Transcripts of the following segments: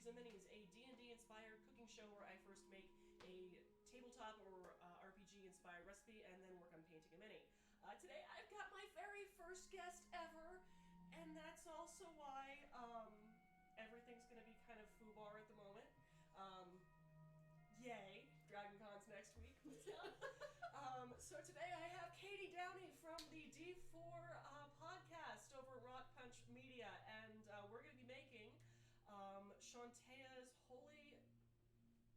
Munchies and Minis, a D&D inspired cooking show where I first make a tabletop or RPG inspired recipe and then work on painting a mini. Today I've got my very first guest ever, and that's also why everything's going to be kind of foobar at the moment. Yay, Dragon Con's next week. So today I have Katie Downey from the D4 podcast over at Rock Punch Media, and we're going to be making Chauntea's Holy...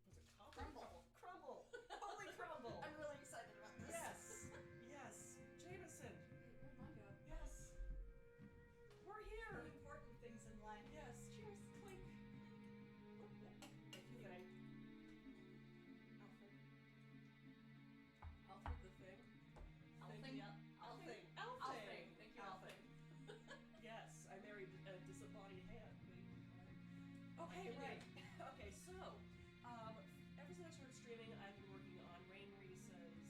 Was it Crumble. Crumble. Holy Crumble. I'm really excited about this. Yes. Yes. Jameson. Where'd mine go? Yes. We're here. The important things in life. Yes. Cheers. Clink. Thank you, thing. Alfred the thing. Alfing. Yeah. Alfing. Alfing. Thank you, Alfing. Yes, I married a disembodied hand. Okay, right. Okay, so, ever since I started streaming, I've been working on Rain Reese's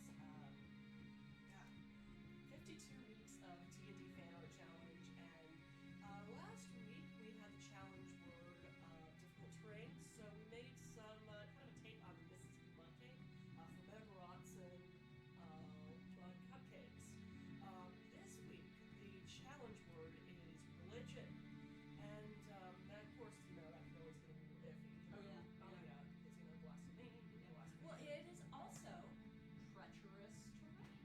52 weeks of D&D Fan Art Challenge, and last week we had the challenge word difficult terrain, so we made some kind of a take on the Mrs. Cupcake for Metagrots and Cupcakes. This week, the challenge word is religion. And that, of course, you know, that always going to be iffy. Oh, yeah. Oh, yeah. Because, you know, blasphemy. Blasphemy. Well, it is also treacherous terrain.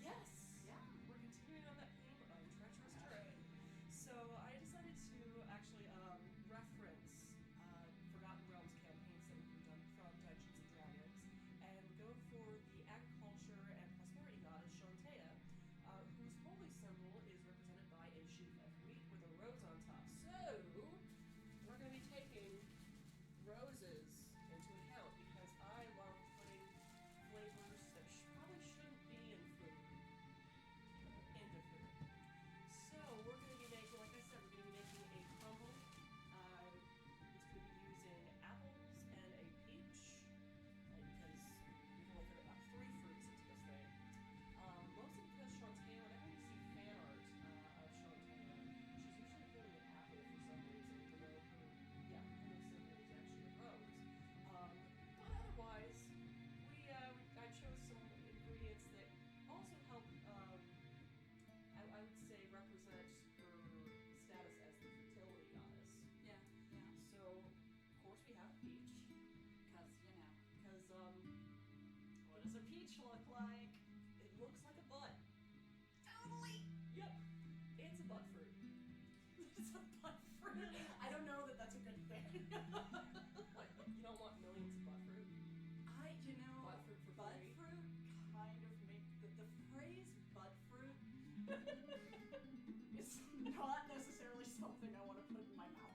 Yes! Yeah. We're continuing on that theme of treacherous terrain. So I decided to actually reference Forgotten Realms campaigns that we've done from Dungeons & Dragons and go for the agriculture and prosperity goddess Chauntea, whose holy symbol is represented by a sheaf of wheat with a rose on top. So, we're going to be taking roses into account because I love putting flavors that probably shouldn't be in food into food. So, we're going to be making, like I said, we're going to be making a crumble. It's going to be using apples and a peach because we've only fit about 3 fruits into this thing. Mostly because Chauntea, whenever you see fan art of Chauntea, she's usually holding an apple for some reason, even though her holy symbol is actually a rose. But otherwise, I chose some ingredients that also help, I would say, represent her status as the fertility goddess. Yeah. So, of course, we have peach. Because, what does a peach look like? It looks like a butt. Totally. Yep. It's a butt fruit. It's a butt fruit. I don't know that that's a good thing. Like, you don't want millions of butt fruit? Butt fruit for butt free. fruit kind of make the phrase butt fruit is not necessarily something I want to put in my mouth.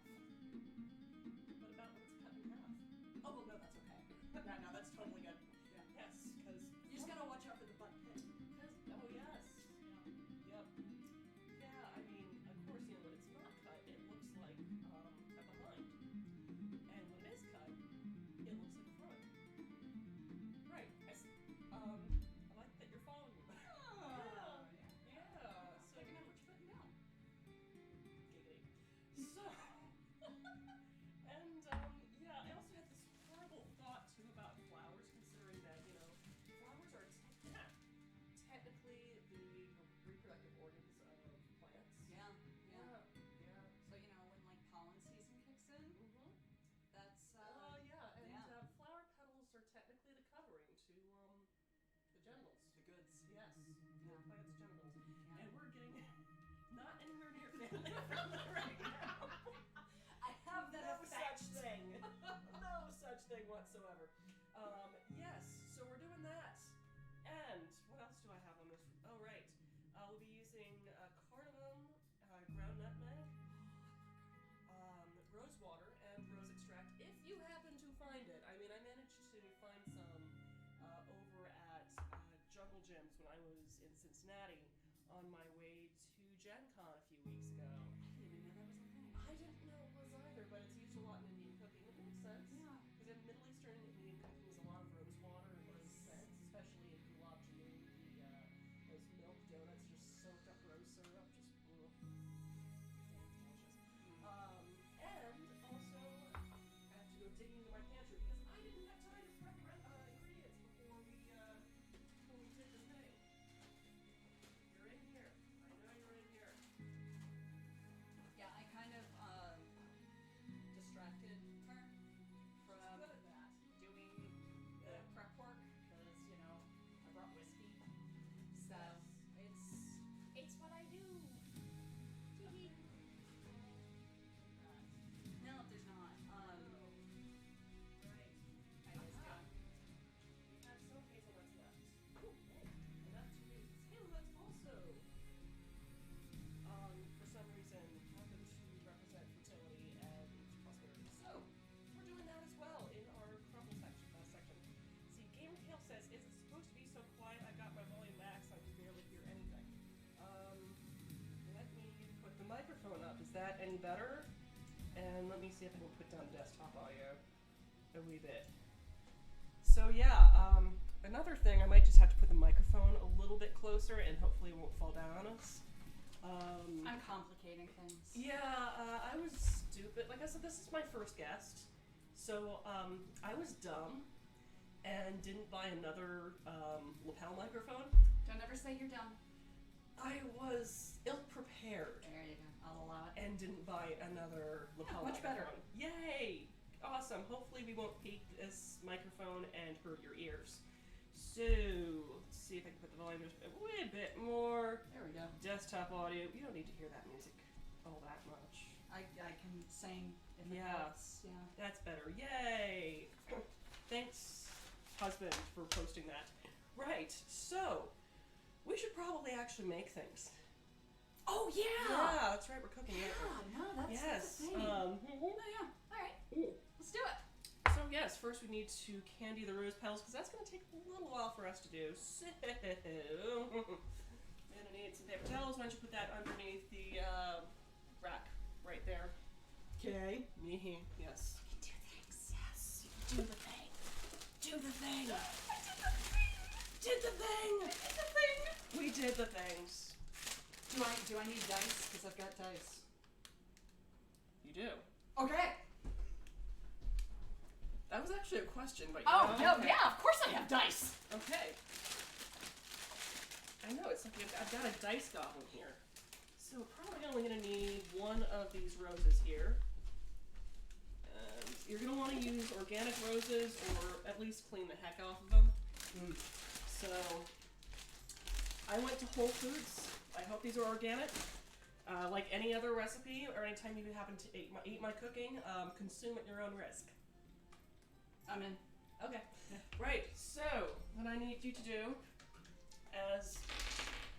What about when it's cut in half? Oh, well, no, that's okay. No, that's totally good. Yeah. Yes, because... You just gotta watch out for the butt pit. Oh, yes. Yeah. Yep. Yeah, I mean, of course, you know, when it's not cut, it looks like a behind. And when it is cut, it looks like a front. Right. I like that you're following me. Oh, Yeah. So, Checking out what you're putting down. Giggity. So, and, yeah, I also had this horrible thought, too, about flowers, considering that, you know, flowers are technically the reproductive organs of plants. Yeah. Yeah. So, you know, when, like, pollen season kicks in, Mm-hmm. that's, Yeah, and yeah. Flower petals are technically the covering to, the genitals. The goods. Yes, Yeah. the plant's genitals. Yeah. And we're getting not anywhere near family friendly right now. I have that No effect. such thing. No such thing whatsoever. Yes, so we're doing that. And what else do I have on this? Oh, right. We'll be using cardamom, ground nutmeg, rose water, and rose extract, if you happen to find it. I mean, I managed to find some over at Jungle Gyms when I was in Cincinnati on my way to Gen Con a few weeks ago. I didn't even know that was a thing. I didn't know it was either, but it's used a lot in Indian cooking. It makes sense. Yeah. Because in Middle Eastern Indian cooking is a lot of rose water and rose scents, especially in gulab jamun, those milk donuts just soaked up rose syrup, just ugh. Damn delicious. And also microphone up. Is that any better? And let me see if I can put down desktop audio a wee bit. So yeah, another thing, I might just have to put the microphone a little bit closer and hopefully it won't fall down on us. I'm complicating things. Yeah, I was stupid. Like I said, this is my first guest. So I was dumb and didn't buy another lapel microphone. Don't ever say you're dumb. I was ill-prepared. There you go. I'll allow it. And didn't buy another lapel much better. microphone. Yay! Awesome. Hopefully we won't peak this microphone and hurt your ears. So, let's see if I can put the volume just a wee bit more. There we go. Desktop audio. You don't need to hear that music all that much. I can sing in the Yeah. notes. Yeah. That's better. Yay! Thanks, husband, for posting that. Right. So, we should probably actually make things. Oh yeah. Yeah, that's right. We're cooking. Yeah. Aren't we? No, that's Yes. the thing. Oh yeah. All right. Let's do it. So yes, first we need to candy the rose petals because that's going to take a little while for us to do. So, I'm going to need some paper towels. Why don't you put that underneath the rack right there? Okay. Yes. You can do things. Yes. You can do the thing. Do the thing. Did the thing. Did the thing. We did the things. Do I need dice? Because I've got dice. You do. Okay. That was actually a question, but Oh no, okay. yeah, of course I have dice. Okay. I know, it's like I've got a dice goblin here. So we're probably only going to need one of these roses here. You're going to want to use organic roses or at least clean the heck off of them. So I went to Whole Foods. I hope these are organic. Like any other recipe or anytime you happen to eat my cooking, consume at your own risk. I'm in. Okay. Right. So, what I need you to do, as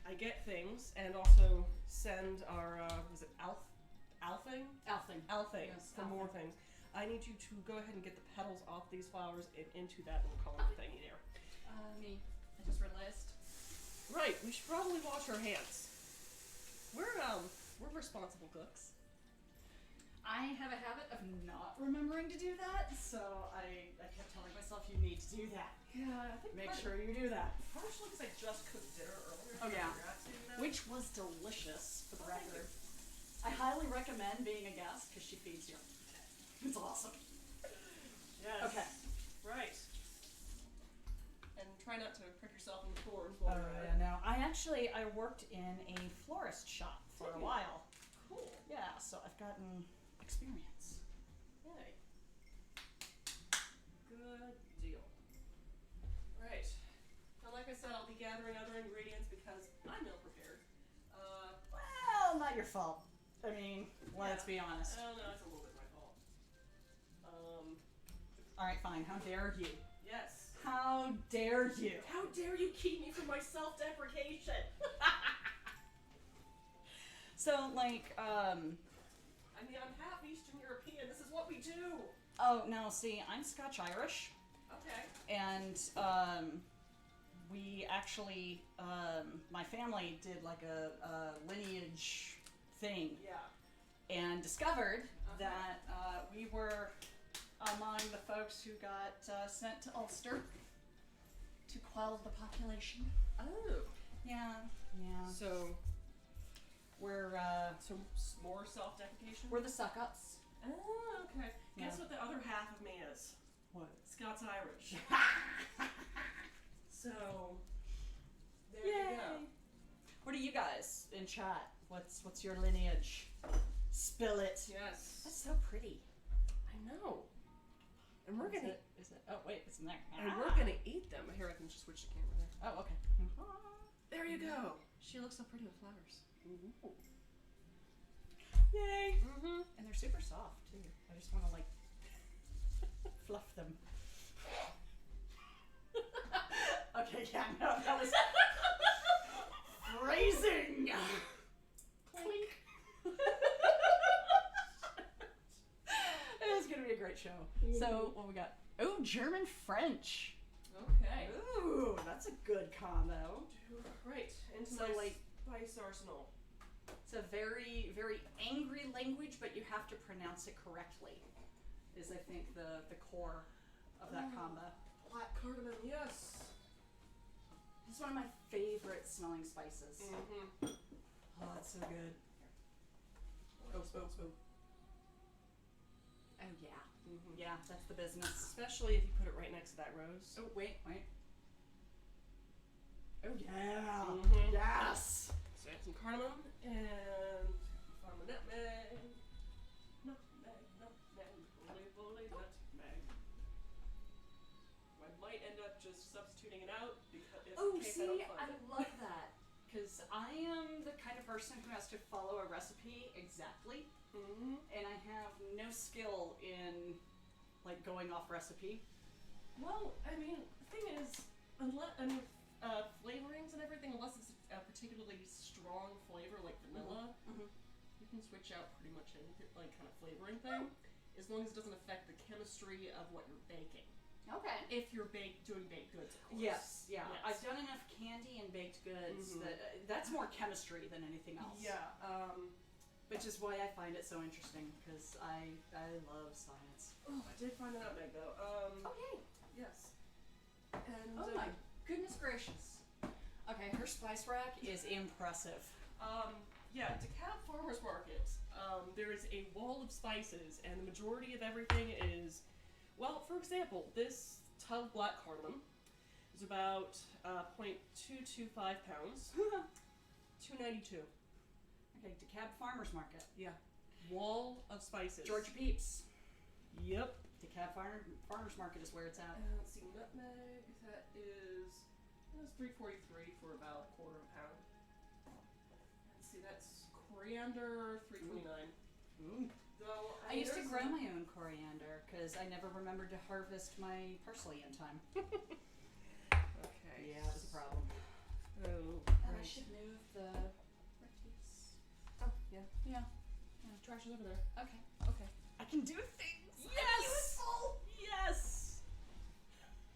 I get things and also send our was it Alfing? Alfing. Yes, for Alfing. more things. I need you to go ahead and get the petals off these flowers and into that little column thingy there. Me. I just realized. Right. We should probably wash our hands. We're responsible cooks. I have a habit of not remembering to do that, so I kept telling myself you need to do that. Yeah, I think Make sure you do that. partially because I just cooked dinner earlier. Oh, yeah. I forgot to do that. Which was delicious, for the Oh, thank record. I highly recommend being a guest because she feeds you. It's awesome. Yes. Okay. Right. And try not to prick yourself in the corns Oh, while you're at yeah, it. no. I worked in a florist shop for a while. Cool. Yeah, so I've gotten experience. Yay. Good deal. Right. Now, like I said, I'll be gathering other ingredients because I'm ill prepared. Well, not your fault. I mean, let's be honest. I don't know, it's a little bit my fault. Alright, fine. How dare you? Yes. How dare you? How dare you keep me from my self-deprecation? So, like, I mean, I'm half Eastern European. This is what we do. oh, no, see, I'm Scotch-Irish, Okay. and, we actually, my family did, like, a lineage thing, Yeah. and discovered Uh-huh. that, we were among the folks who got, sent to Ulster to quell the population. Oh. Yeah. So We're more self-deprecation? we're the suck-ups. Oh, okay. Guess Yeah. what the other half of me is? What? Scots-Irish. So, there Yay. you go. What are you guys in chat? What's your lineage? Spill it. Yes. That's so pretty. I know. And we're gonna Is it? Oh wait, it's in there. and we're gonna eat them. Here, I can just switch the camera there. Oh, okay. There you go. She looks so pretty with flowers. Ooh. Yay! Mm-hmm. And they're super soft too. I just want to like fluff them. Okay, yeah, no, that was phrasing. Clink. It was gonna be a great show. So what we got? Oh, German French. Okay. Ooh, that's a good combo. Right. Into So, my like, spice arsenal. It's a very, very angry language, but you have to pronounce it correctly. Is I think the core of that combo. Black cardamom, yes. It's one of my favorite smelling spices. Mm-hmm. Oh, it's so good. Oh, smoke. Oh yeah. Mm-hmm. Yeah, that's the business. Especially if you put it right next to that rose. Oh, wait. Oh yeah. Mm-hmm. Yes. So add some cardamom and farm a nutmeg. Nutmeg. Bully, nutmeg. I might end up just substituting it out because in case I don't find it. love that. Because I am the kind of person who has to follow a recipe exactly. Mm-hmm. And I have no skill in, like, going off recipe. Well, I mean, the thing is, flavorings and everything, unless it's a particularly strong flavor like vanilla, you can switch out pretty much any like kind of flavoring thing, as long as it doesn't affect the chemistry of what you're baking. Okay. If you're doing baked goods, of course. Yes. I've done enough candy and baked goods that's more chemistry than anything else. Yeah. Which is why I find it so interesting, because I love science. Oh, I did find the nutmeg though. Okay. Yes. And Oh my goodness gracious. Okay, her spice rack is impressive. Yeah, DeKalb Farmers Market. There is a wall of spices, and the majority of everything is, well, for example, this tub of black cardamom is about 0.225 pounds, $2.92. Okay, DeKalb Farmers Market. Yeah, wall of spices. Georgia Peeps. Yep. DeKalb Farmers Market is where it's at. Let's see, nutmeg. That is $3.43 for about a quarter of a pound. Let's see, that's coriander, $3.29. Though I used to grow my own coriander because I never remembered to harvest my parsley in time. Okay. Yeah, that was a problem. Oh, And I should move the refuse. Oh, yeah. Yeah. Trash is over there. Okay. Okay. I can do things. Yes! I'm useful. Yes!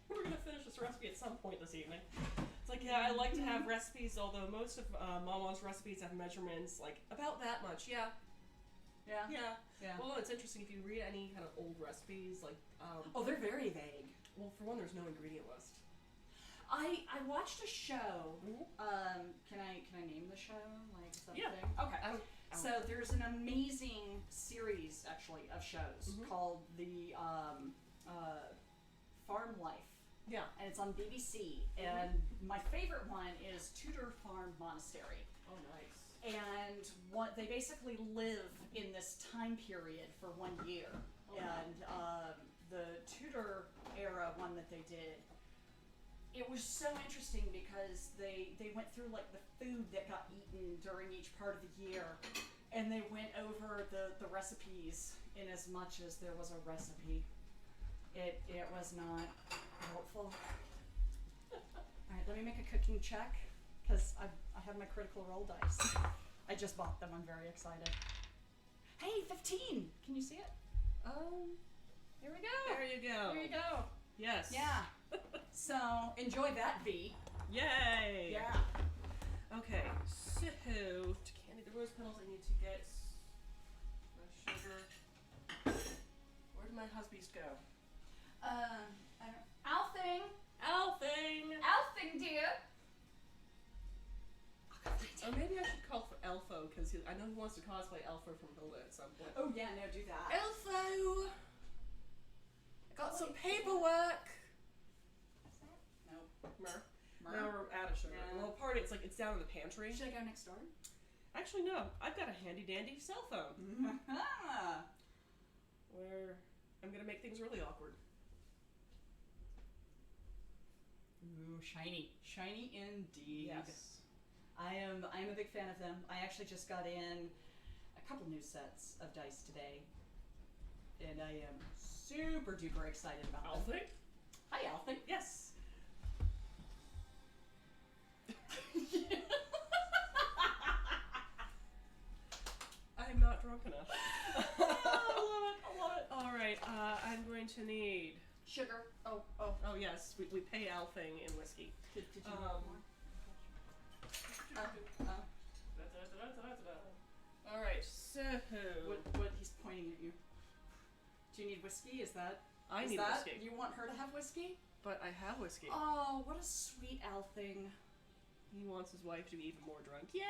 We're gonna finish this recipe at some point this evening. It's like, yeah, I like to have recipes, although most of Mama's recipes have measurements like about that much. Yeah. Yeah. Well, it's interesting if you read any kind of old recipes, like. Oh, they're very vague. Well, for one, there's no ingredient list. I watched a show. Mm-hmm. Can I name the show? Like something? Yeah. Okay. So there's an amazing series actually of shows called the Farm Life. Yeah. And it's on BBC. And my favorite one is Tudor Farm Monastery. Oh, nice. And they basically live in this time period for 1 year. Oh, and the Tudor era one that they did, it was so interesting because they went through like the food that got eaten during each part of the year, and they went over the recipes in as much as there was a recipe. It was not helpful. Alright, let me make a cooking check because I have my Critical Role dice. I just bought them, I'm very excited. Hey, 15! Can you see it? Here we go. There you go. There you go. Yes. Yeah. So, enjoy that, V. Yay! Yeah. Okay, so to candy the rose petals, I need to get my sugar. Where did my husbands go? Althing! Althing, dear! Or maybe I should call for Elfo, because I know he wants to cosplay Elfo from Hilda at some point. Oh yeah, no, do that. Elfo! I got some paperwork! Nope. Now we're out of sugar. Yeah. Well, part it's down in the pantry. Should I go next door? Actually, no. I've got a handy dandy cell phone. Where I'm gonna make things really awkward. Ooh, shiny. Shiny indeed. Yes. I am a big fan of them. I actually just got in a couple new sets of dice today, and I am super duper excited about them. Althing? Hi, Althing. Yes. I'm not drunk enough. I love it. All right, I'm going to need Sugar. Oh. Oh yes, we pay Althing in whiskey. Did you Um, want more? So What he's pointing at you. Do you need whiskey? I need whiskey. You want her to have whiskey? But I have whiskey. Oh, what a sweet owl thing. He wants his wife to be even more drunk. Yay!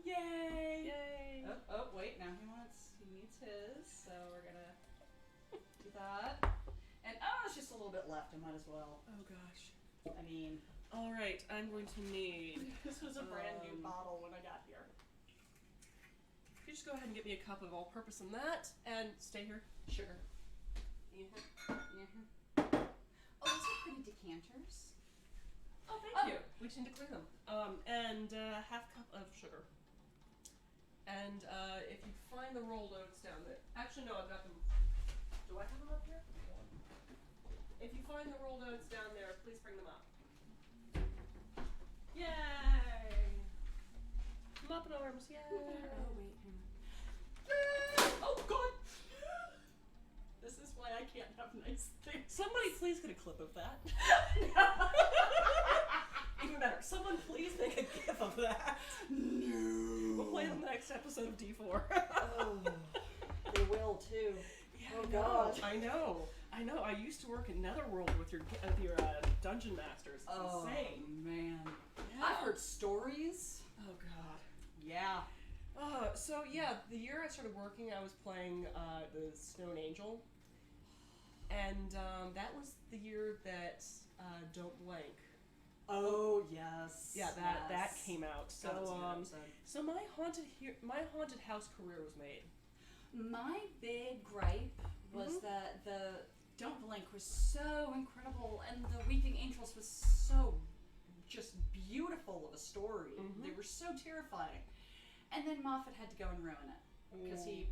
Yay! Yay! Oh, wait, now he needs his, so we're gonna do that. And, it's just a little bit left, I might as well. Oh gosh. I mean... Alright, I'm going to need... This was a brand new bottle when I got here. You just go ahead and get me a cup of all-purpose and that, and stay here. Sugar. Yeah. Oh, those are pretty decanters. Oh, thank you. We just need to clean them. And half cup of sugar. And if you find the rolled oats down there, actually no, I've got them. Do I have them up here? If you find the rolled oats down there, please bring them up. Yay! I'm up in arms. Yay! Oh, wait. Oh God! This is why I can't have nice things. Somebody please get a clip of that. Even better. Someone please make a gif of that. No. We'll play it in the next episode of D4. Oh, they will too. Yeah, Oh God. I know. I used to work in Netherworld with your dungeon masters. It's insane. Man. Yeah. I've heard stories. Oh God. Yeah. So yeah, the year I started working, I was playing the Stone Angel, and that was the year that Don't Blank. Oh yes. Yeah, that came out. So That was a good episode. so my haunted house career was made. My big gripe was that the Don't Blink was so incredible, and the Weeping Angels was so just beautiful of a story. They were so terrifying. And then Moffat had to go and ruin it because he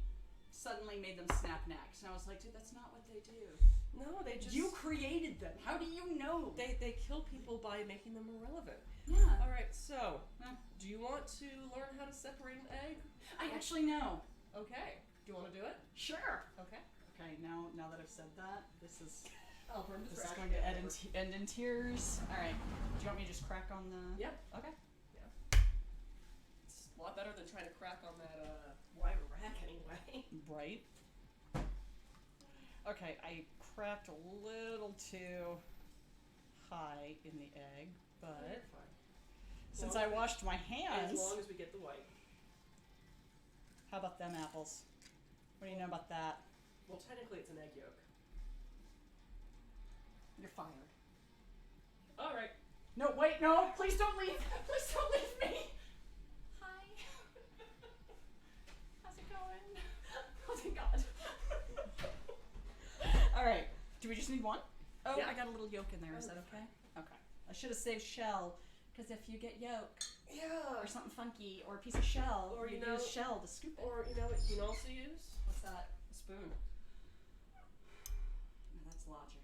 suddenly made them snap necks, and I was like, dude, that's not what they do. No, they just You created them. How do you know? they kill people by making them irrelevant. Yeah. All right, so do you want to learn how to separate an egg? I actually know. Okay. Do you want to do it? Sure. Okay. Okay. Now that I've said that, this is Going going to end in tears. All right. Do you want me to just crack on the? Yep. Okay. It's a lot better than trying to crack on that wire rack anyway. Right. Okay, I cracked a little too high in the egg, but Fine. since I washed my hands, As long as we get the white. how about them apples? What do you know about that? Well, technically it's an egg yolk. You're fired. All right. No, wait, no! Please don't leave! Please don't leave me! Hi. How's it going? Oh my God. All right. Do we just need one? Oh, Yeah. I got a little yolk in there. Is that okay? Okay. I should have saved shell, because if you get yolk Yeah. or something funky or a piece of shell, Or, you you know- use shell to scoop it. Or you know what you can also use? What's that? A spoon. No, that's logic.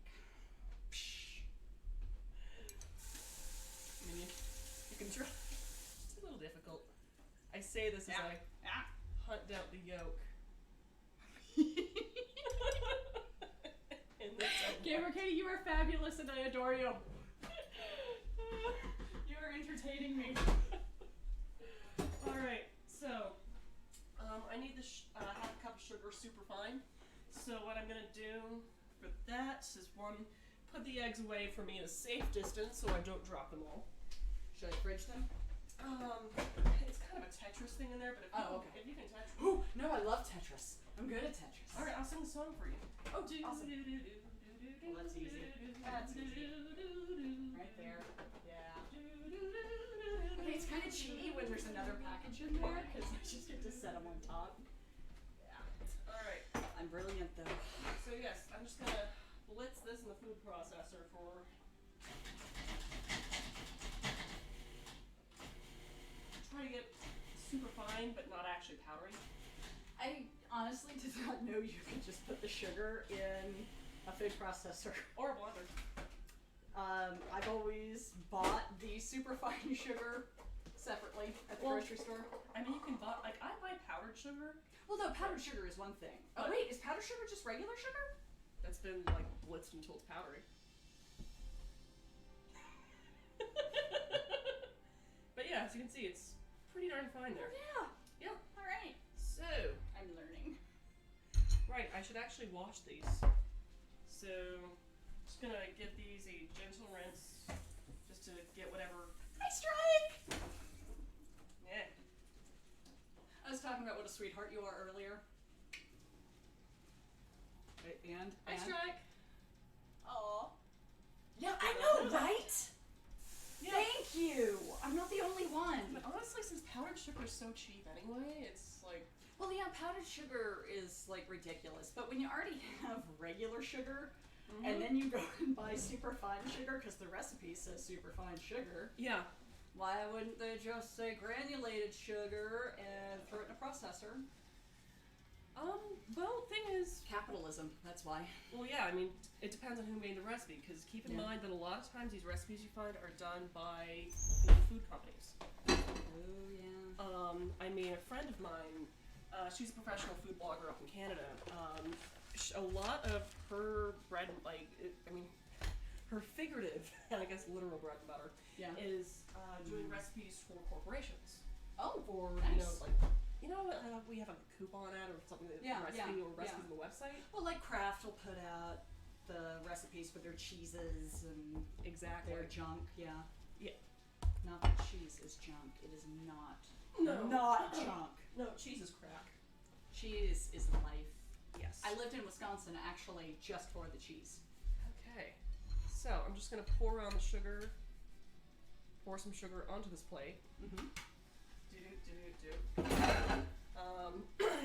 I mean, you can try. It's a little difficult. I say this as I hunt out the yolk. Gamer Katie, you are fabulous and I adore you. You are entertaining me. All right, so I need the half a cup of sugar super fine. So what I'm gonna do for that is put the eggs away from me at a safe distance so I don't drop them all. Should I fridge them? It's kind of a Tetris thing in there, but if you can Tetris. Ooh, no, I love Tetris. I'm good at Tetris. All right, I'll sing a song for you. Oh, awesome. Well, that's easy. That's easy. Right there. Yeah. Okay, it's kind of cheaty when there's another package in there because I just get to set them on top. Yeah. All right. I'm brilliant though. So yes, I'm just gonna blitz this in the food processor for. Try to get super fine, but not actually powdery. I honestly did not know you could just put the sugar in a food processor. Or a blender. I've always bought the super fine sugar separately at the grocery store. I mean, you can buy, I buy powdered sugar. Well, no, powdered sugar is one thing. Oh, wait, is powdered sugar just regular sugar? That's been, blitzed until it's powdery. But yeah, as you can see, it's pretty darn fine there. Yeah. Yeah. All right. So, I'm learning. right, I should actually wash these. So, just gonna give these a gentle rinse, just to get whatever. I strike! Yeah. I was talking about what a sweetheart you are earlier. And? I strike. Aw. Yeah, I know, right? Yeah. Thank you! I'm not the only one. But honestly, since powdered sugar is so cheap anyway, it's like. Well, yeah, powdered sugar is like ridiculous, but when you already have regular sugar, and then you go and buy superfine sugar because the recipe says superfine sugar, Yeah. why wouldn't they just say granulated sugar and throw it in a processor? Well, thing is, Capitalism, that's why. well, yeah, I mean, it depends on who made the recipe, because keep in Yeah. mind that a lot of times these recipes you find are done by, you know, food companies. Oh, yeah. I mean, a friend of mine, she's a professional food blogger up in Canada. A lot of her bread, her figurative, and I guess literal bread and butter, Yeah. is doing recipes for corporations. Oh, Or, nice. we have a coupon ad or something, Yeah, recipe yeah, or recipes yeah. on the website. Well, like Kraft will put out the recipes for their cheeses and Exactly. their junk, yeah. Yeah. Not that cheese is junk. It is not. No. Not junk. No, cheese is crack. Cheese is life. Yes. I lived in Wisconsin actually just for the cheese. Okay. So I'm just gonna pour on the sugar. Pour some sugar onto this plate. Mm-hmm.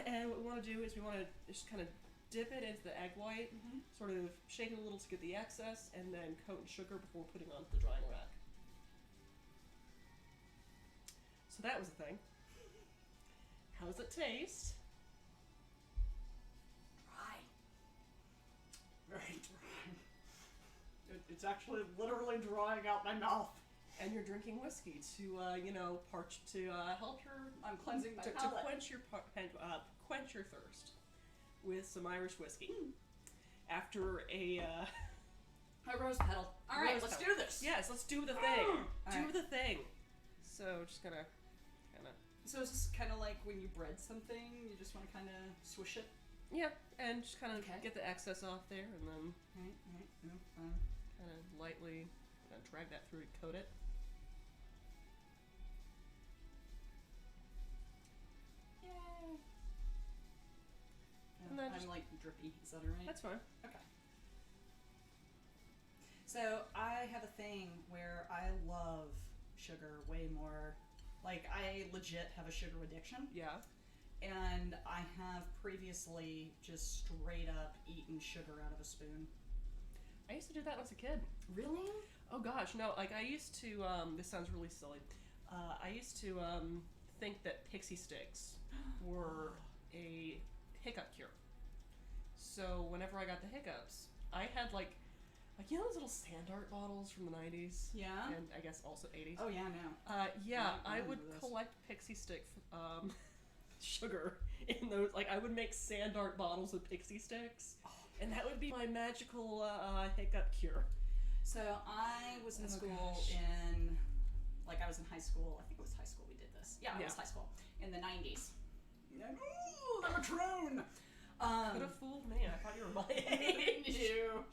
And what we want to do is we want to just kind of dip it into the egg white, sort of shake it a little to get the excess, and then coat in sugar before putting onto the drying rack. So that was a thing. How does it taste? Dry. Very dry. It's actually literally drying out my mouth. And you're drinking whiskey to, help your I'm cleansing my to palate. quench your thirst with some Irish whiskey. After a rose petal. All right, rose let's petal. do this. Yes, let's do the thing. Do Alright. the thing. So just gonna kind of So is this kind of like when you bread something, you just want to kind of swish it? and just kind of Okay. get the excess off there, and then Right. kind of lightly drag that through to coat it. Yay. And then I'm just- like drippy. Is that alright? That's fine. Okay. So I have a thing where I love sugar way more. Like I legit have a sugar addiction, Yeah. and I have previously just straight up eaten sugar out of a spoon. I used to do that when I was a kid. Really? Oh gosh, no, like I used to, this sounds really silly. I used to think that pixie sticks were a hiccup cure. So whenever I got the hiccups, I had like you know those little sand art bottles from the 90s? Yeah. And I guess also 80s? Oh yeah, no. Yeah, I I would remember this. collect pixie stick sugar in those, like I would make sand art bottles with pixie sticks. And that would be my magical hiccup cure. So I was in Oh, school gosh. I was in high school. I think it was high school we did this. Yeah, it was Yeah. high school in the 90s. Ooh, the matroon. Could have fooled me. I thought you were my age. No.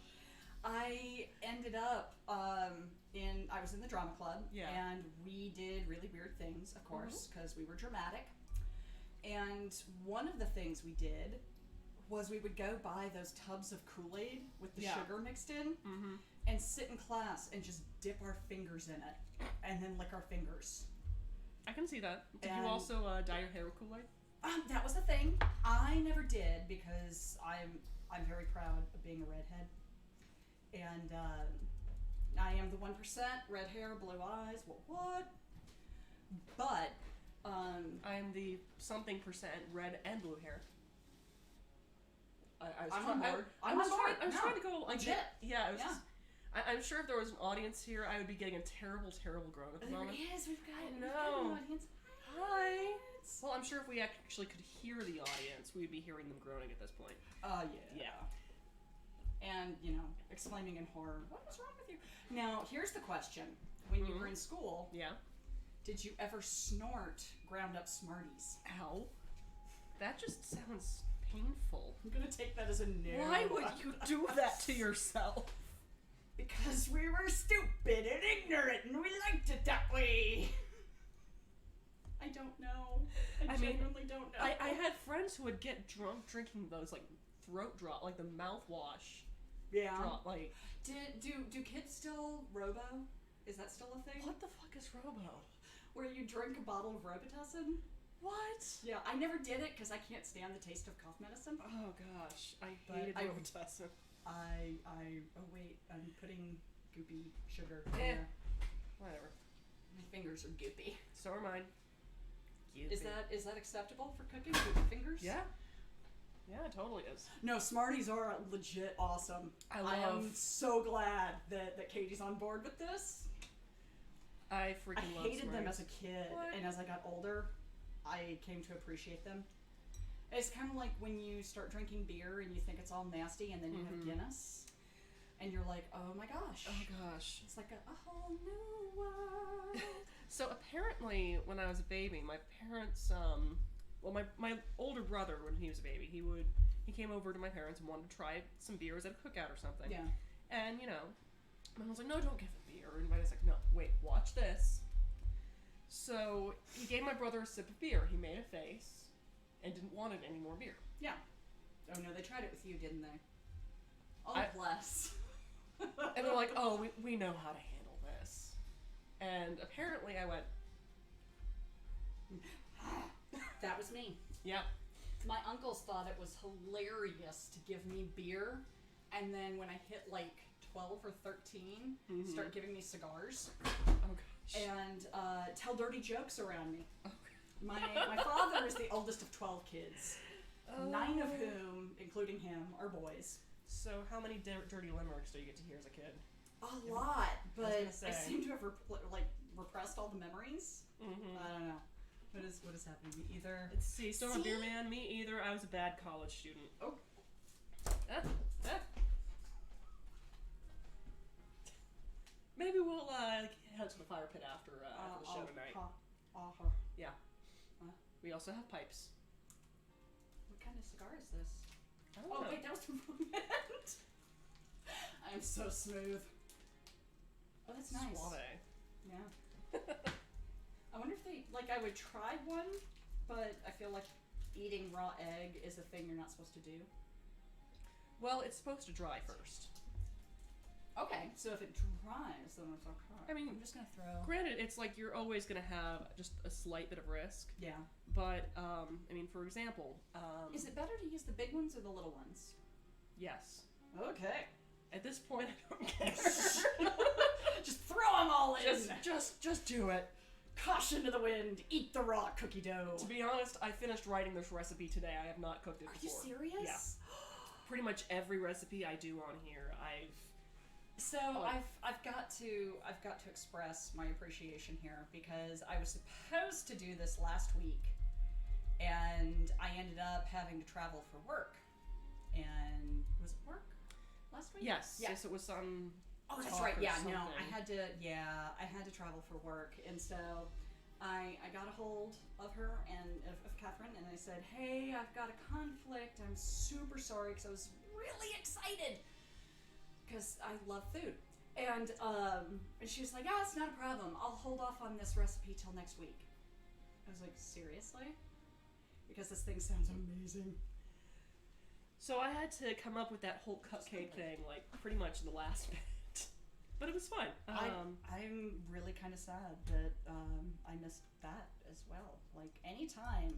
I ended up I was in the drama club, Yeah. and we did really weird things, of course, because we were dramatic. And one of the things we did was we would go buy those tubs of Kool-Aid with the Yeah. sugar mixed in, Mm-hmm. and sit in class and just dip our fingers in it, and then lick our fingers. I can see that. Did And- you also dye your hair with Kool-Aid? That was the thing. I never did because I'm very proud of being a redhead, and I am the 1%. Red hair, blue eyes. What? But I am the something percent red and blue hair. I was I'm try- on I- board. I I'm was on trying. board. I was No, trying to go like legit. Yeah, I was Yeah. just. I'm sure if there was an audience here, I would be getting a terrible groan at the There moment. is. We've got an know. audience. Hi. Well, I'm sure if we actually could hear the audience, we'd be hearing them groaning at this point. Yeah. Yeah. And, exclaiming in horror, what was wrong with you? Now, here's the question. When you were in school, Yeah. did you ever snort ground up Smarties? Ow. That just sounds painful. I'm gonna take that as a no. Why would you do that to yourself? Because we were stupid and ignorant and we liked it that way. I don't know. I genuinely don't know. I had friends who would get drunk drinking those, like, throat drop, like the mouthwash. Yeah. Drop, like. Do kids still Robo? Is that still a thing? What the fuck is Robo? Where you drink a bottle of Robitussin? What? Yeah, I never did it because I can't stand the taste of cough medicine. Oh gosh, I But hated I- Robitussin. Oh wait, I'm putting goopy sugar in Eh. there. Whatever. My fingers are goopy. So are mine. Is that acceptable for cooking? Goopy fingers? Yeah. Yeah, it totally is. No, Smarties are legit awesome. I am so glad that Katie's on board with this. I freaking I love hated them Smarties. as a kid, What? and as I got older, I came to appreciate them. It's kind of like when you start drinking beer and you think it's all nasty, and then you have Guinness, and you're like, oh my gosh. Oh gosh. It's like a whole new world. So apparently, when I was a baby, my parents, my older brother, when he was a baby, he came over to my parents and wanted to try some beers at a cookout or something. Yeah. And, you know, Mom was like, no, don't give him beer. And my dad's like, no, wait, watch this. So he gave my brother a sip of beer. He made a face and didn't want it any more beer. Yeah. Oh no, they tried it with you, didn't they? Oh, bless. And they're like, oh, we know how to handle this. And apparently I went, That was me. yeah. My uncles thought it was hilarious to give me beer, and then when I hit like 12 or 13, start giving me cigars Oh, gosh. and tell dirty jokes around me. Oh, My father is the oldest of 12 kids, oh. 9 of whom, including him, are boys. So how many dirty limericks do you get to hear as a kid? A lot, but I was I gonna say. seem to have repressed all the memories. I don't know. What is happening? Either. Let's see, still not a beer man? Me either. I was a bad college student. Oh. Maybe we'll head to the fire pit after the show tonight. Yeah. We also have pipes. What kind of cigar is this? I don't Oh know. wait, that was from Moment. I'm so smooth. Oh, that's nice. Suave. Yeah. I wonder if I would try one, but I feel like eating raw egg is a thing you're not supposed to do. Well, it's supposed to dry first. Okay, so if it dries, then it's okay. I mean, I'm just gonna throw. Granted, it's like you're always going to have just a slight bit of risk. Yeah. But, I mean, for example... Is it better to use the big ones or the little ones? Yes. Okay. At this point, I don't care. Just throw them all in. Just do it. Caution to the wind. Eat the raw cookie dough. To be honest, I finished writing this recipe today. I have not cooked it Are before. you serious? Yeah. Pretty much every recipe I do on here, So I've got to express my appreciation here because I was supposed to do this last week, and I ended up having to travel for work. And was it work last week? Yes. Yeah. Yes, it was some. Oh, that's talk right. or Yeah. something. No, I had to travel for work, and so I got a hold of her and of Catherine, and I said, hey, I've got a conflict. I'm super sorry because I was really excited because I love food. And she was like, it's not a problem. I'll hold off on this recipe till next week. I was like, seriously? Because this thing sounds amazing. So I had to come up with that whole cupcake thing, like, pretty much in the last minute. But it was fun. I'm really kind of sad that I missed that as well. Like, anytime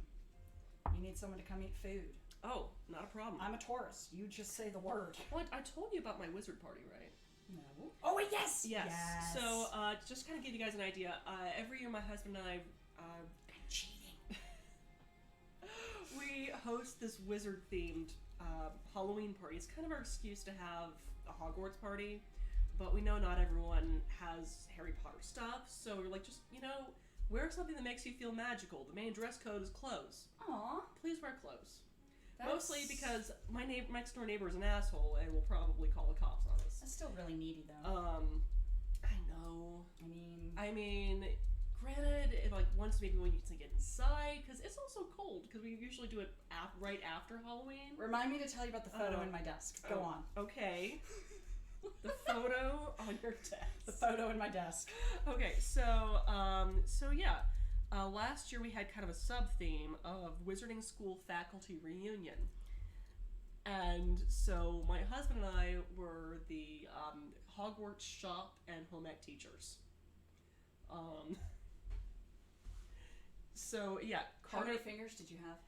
you need someone to come eat food. Oh, not a problem. I'm a Taurus. You just say the word. Well, I told you about my wizard party, right? No. Oh, wait, yes! Yes. Yes. So, just kind of give you guys an idea. Every year my husband and I... I'm cheating. we host this wizard-themed Halloween party. It's kind of our excuse to have a Hogwarts party, but we know not everyone has Harry Potter stuff, so we're like, just, wear something that makes you feel magical. The main dress code is clothes. Aw. Please wear clothes. That's... Mostly because my next door neighbor is an asshole and will probably call the cops on us. That's still really needy, though. I know. I mean, granted, if, like, once maybe when you can get inside, because it's also cold, because we usually do it right after Halloween. Remind me to tell you about the photo in my desk. Go on. Okay. The photo on your desk. The photo in my desk. Okay, so yeah. Last year we had kind of a sub-theme of Wizarding School faculty reunion. And so my husband and I were the Hogwarts shop and home ec teachers. So yeah, Carter. How many fingers did you have?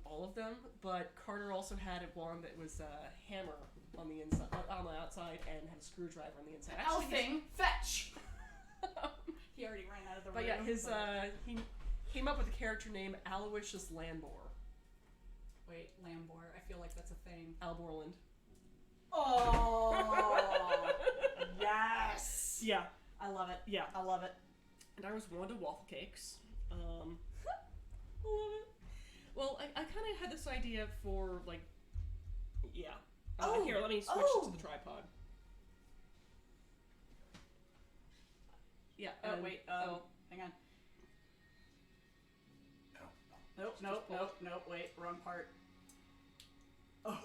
All of them, but Carter also had one that was a hammer on the inside, on the outside, and had a screwdriver on the inside. Elfing, fetch! He already ran out of the room. But yeah, he came up with a character named Aloysius Landor. Wait, Lambor. I feel like that's a thing. Alborland. Oh! Yes! Yeah. I love it. Yeah. I love it. And I was Wanda Waffle Cakes. I love it. Well, I kind of had this idea for, like, yeah. Here, let me switch it to the tripod. Yeah. Wait. Hang on. Nope. Wait, wrong part. Oh.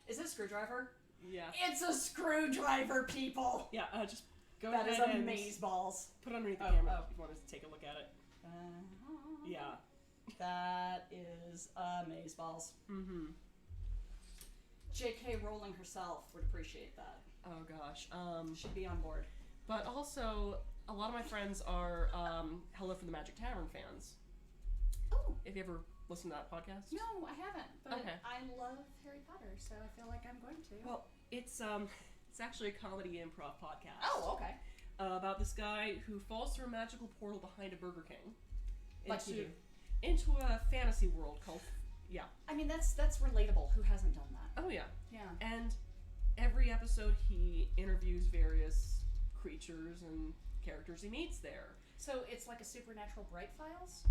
Is it a screwdriver? Yeah. It's a screwdriver, people! Yeah, just go that ahead is and amazeballs. put it underneath the camera if you want to take a look at it. Yeah. That is amazeballs. Mm-hmm. J.K. Rowling herself would appreciate that. Oh gosh. Should be on board. But also, a lot of my friends are Hello from the Magic Tavern fans. Oh. Have you ever listened to that podcast? No, I haven't. But Okay. I love Harry Potter, so I feel like I'm going to. Well, it's actually a comedy improv podcast. Oh, okay. About this guy who falls through a magical portal behind a Burger King. Like you do. Into a fantasy world called... Yeah. I mean, that's relatable. Who hasn't done that? Oh, yeah. Yeah. And every episode he interviews various creatures and characters he meets there. So it's like a Supernatural Bright Files?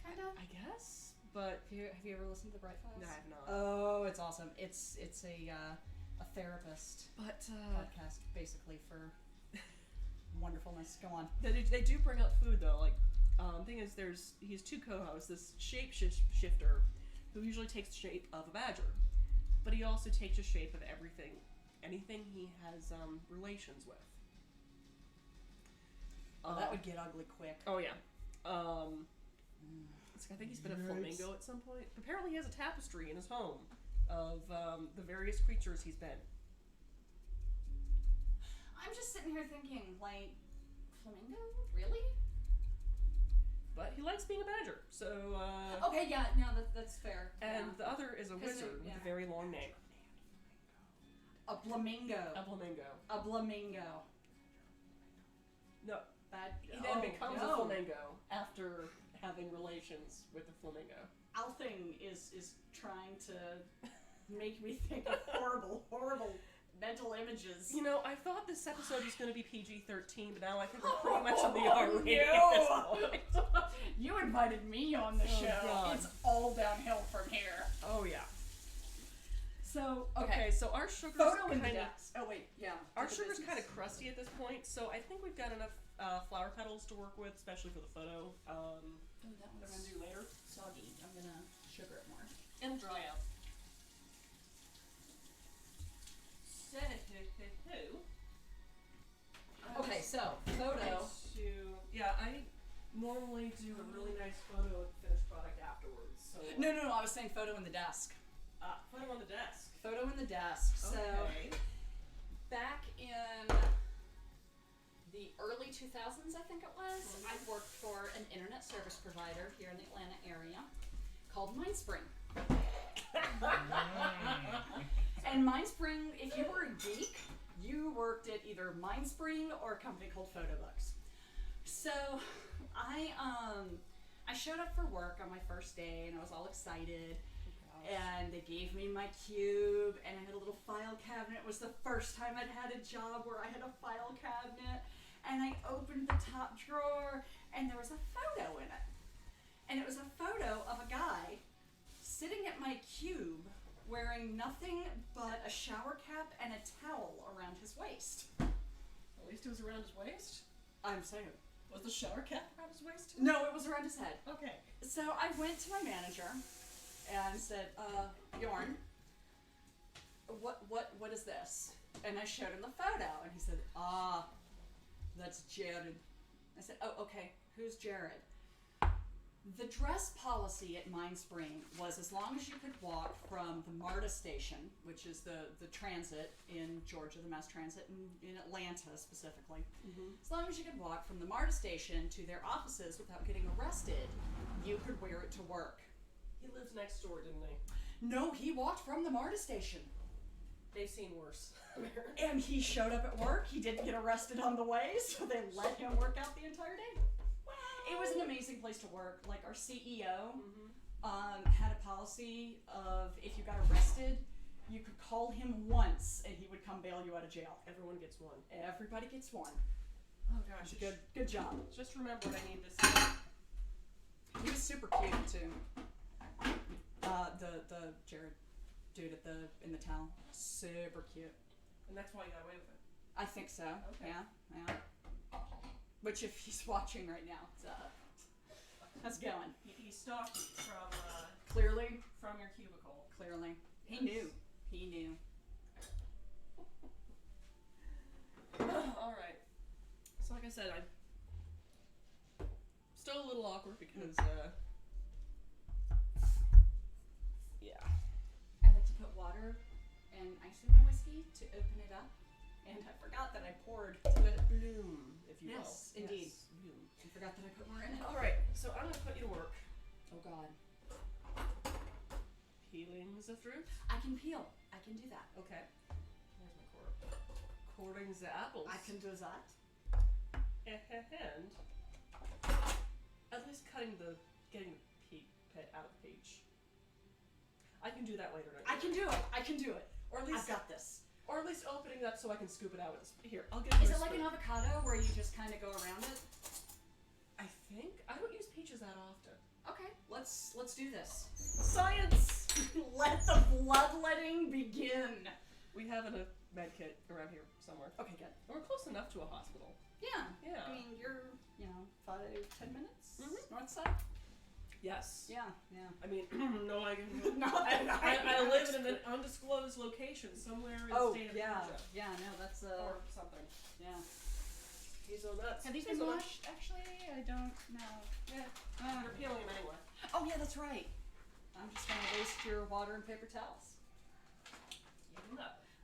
Kind of? I guess, but... Have you ever listened to the Bright Files? No, I have not. Oh, it's awesome. It's a therapist podcast, basically, for wonderfulness. Go on. They do bring up food, though. Like, thing is, he has two co-hosts. This shapeshifter, who usually takes the shape of a badger, but he also takes the shape of anything he has relations with. That would get ugly quick. Oh yeah. I think he's been a flamingo at some point. Apparently, he has a tapestry in his home of the various creatures he's been. I'm just sitting here thinking, like, flamingo? Really? But he likes being a badger, so... okay, yeah, no, that's fair. And yeah. the other is a wizard with a very long name. A flamingo. A flamingo. A flamingo. No. He then becomes a flamingo after having relations with a flamingo. Althing is trying to make me think of horrible mental images. You know, I thought this episode was going to be PG-13, but now I think we're pretty much in the R rating at this point. You invited me on the show. God. It's all downhill from here. Oh, yeah. So, so our sugar's photo in the kind of... desk. Oh, wait, yeah. Our sugar's kind of crusty at this point, so I think we've got enough flower petals to work with, especially for the photo. That That we're going to do later. soggy. I'm going to sugar it more. And dry out. Okay, so, photo. I normally do a really nice photo of the finished product afterwards. So No, I was saying photo in the desk. Photo on the desk. Photo in the desk. So, Okay. back in the early 2000s, I think it was, I worked for an internet service provider here in the Atlanta area called Mindspring. And Mindspring, if you were a geek, you worked at either Mindspring or a company called Photobooks. So I showed up for work on my first day and I was all excited. And they gave me my cube, and I had a little file cabinet. It was the first time I'd had a job where I had a file cabinet. And I opened the top drawer, and there was a photo in it. And it was a photo of a guy sitting at my cube wearing nothing but a shower cap and a towel around his waist. At least it was around his waist. I'm saying. Was the shower cap around his waist? No, it was around his head. Okay. So I went to my manager and said, Bjorn, what is this? And I showed him the photo, and he said, that's Jared. I said, oh, okay, who's Jared? The dress policy at Mine Spring was as long as you could walk from the MARTA station, which is the transit in Georgia, the mass transit in Atlanta specifically. As long as you could walk from the MARTA station to their offices without getting arrested, you could wear it to work. He lived next door, didn't he? No, he walked from the MARTA station. They've seen worse. And he showed up at work. He didn't get arrested on the way, so they let him work out the entire day. It was an amazing place to work. Like, our CEO had a policy of if you got arrested, you could call him once and he would come bail you out of jail. Everyone gets one. Everybody gets one. Oh gosh. Good job. Just remember I need this. He was super cute too. The Jared dude in the town, super cute. And that's why you got away with it. I think so. Okay. Yeah. Which, if he's watching right now, how's it going? He stalked you from Clearly. from your cubicle. Clearly. Yes. He knew. All right. So like I said, I'm still a little awkward because yeah. I like to put water and ice in my whiskey to open it up, and I forgot that I poured to let it bloom, if you will. Yes, indeed. Yes. Bloom. I forgot that I put more in it. All right. So I'm gonna put you to work. Oh God. Peeling the fruit. I can peel. I can do that. Okay. Where's my cord? Cording the apples. I can do that. And at least getting the pet out of the page. I can do that later. I can do it. Or at least I've got this. Or at least opening it up so I can scoop it out with this. Here, I'll get. Is it like an avocado where you just kind of go around it? I think I don't use peaches that often. Okay, let's do this. Science. Let the bloodletting begin. We have a med kit around here somewhere. Okay, good. We're close enough to a hospital. Yeah. Yeah. I mean, you're 5-10 minutes north side. Yes. Yeah. I mean, no, I live in an undisclosed location somewhere in the state of Georgia. Yeah, no, that's or something. Yeah. He's so nuts. Have these been washed? Actually, I don't know. Yeah. You're peeling them anyway. Oh yeah, that's right. I'm just gonna waste your water and paper towels.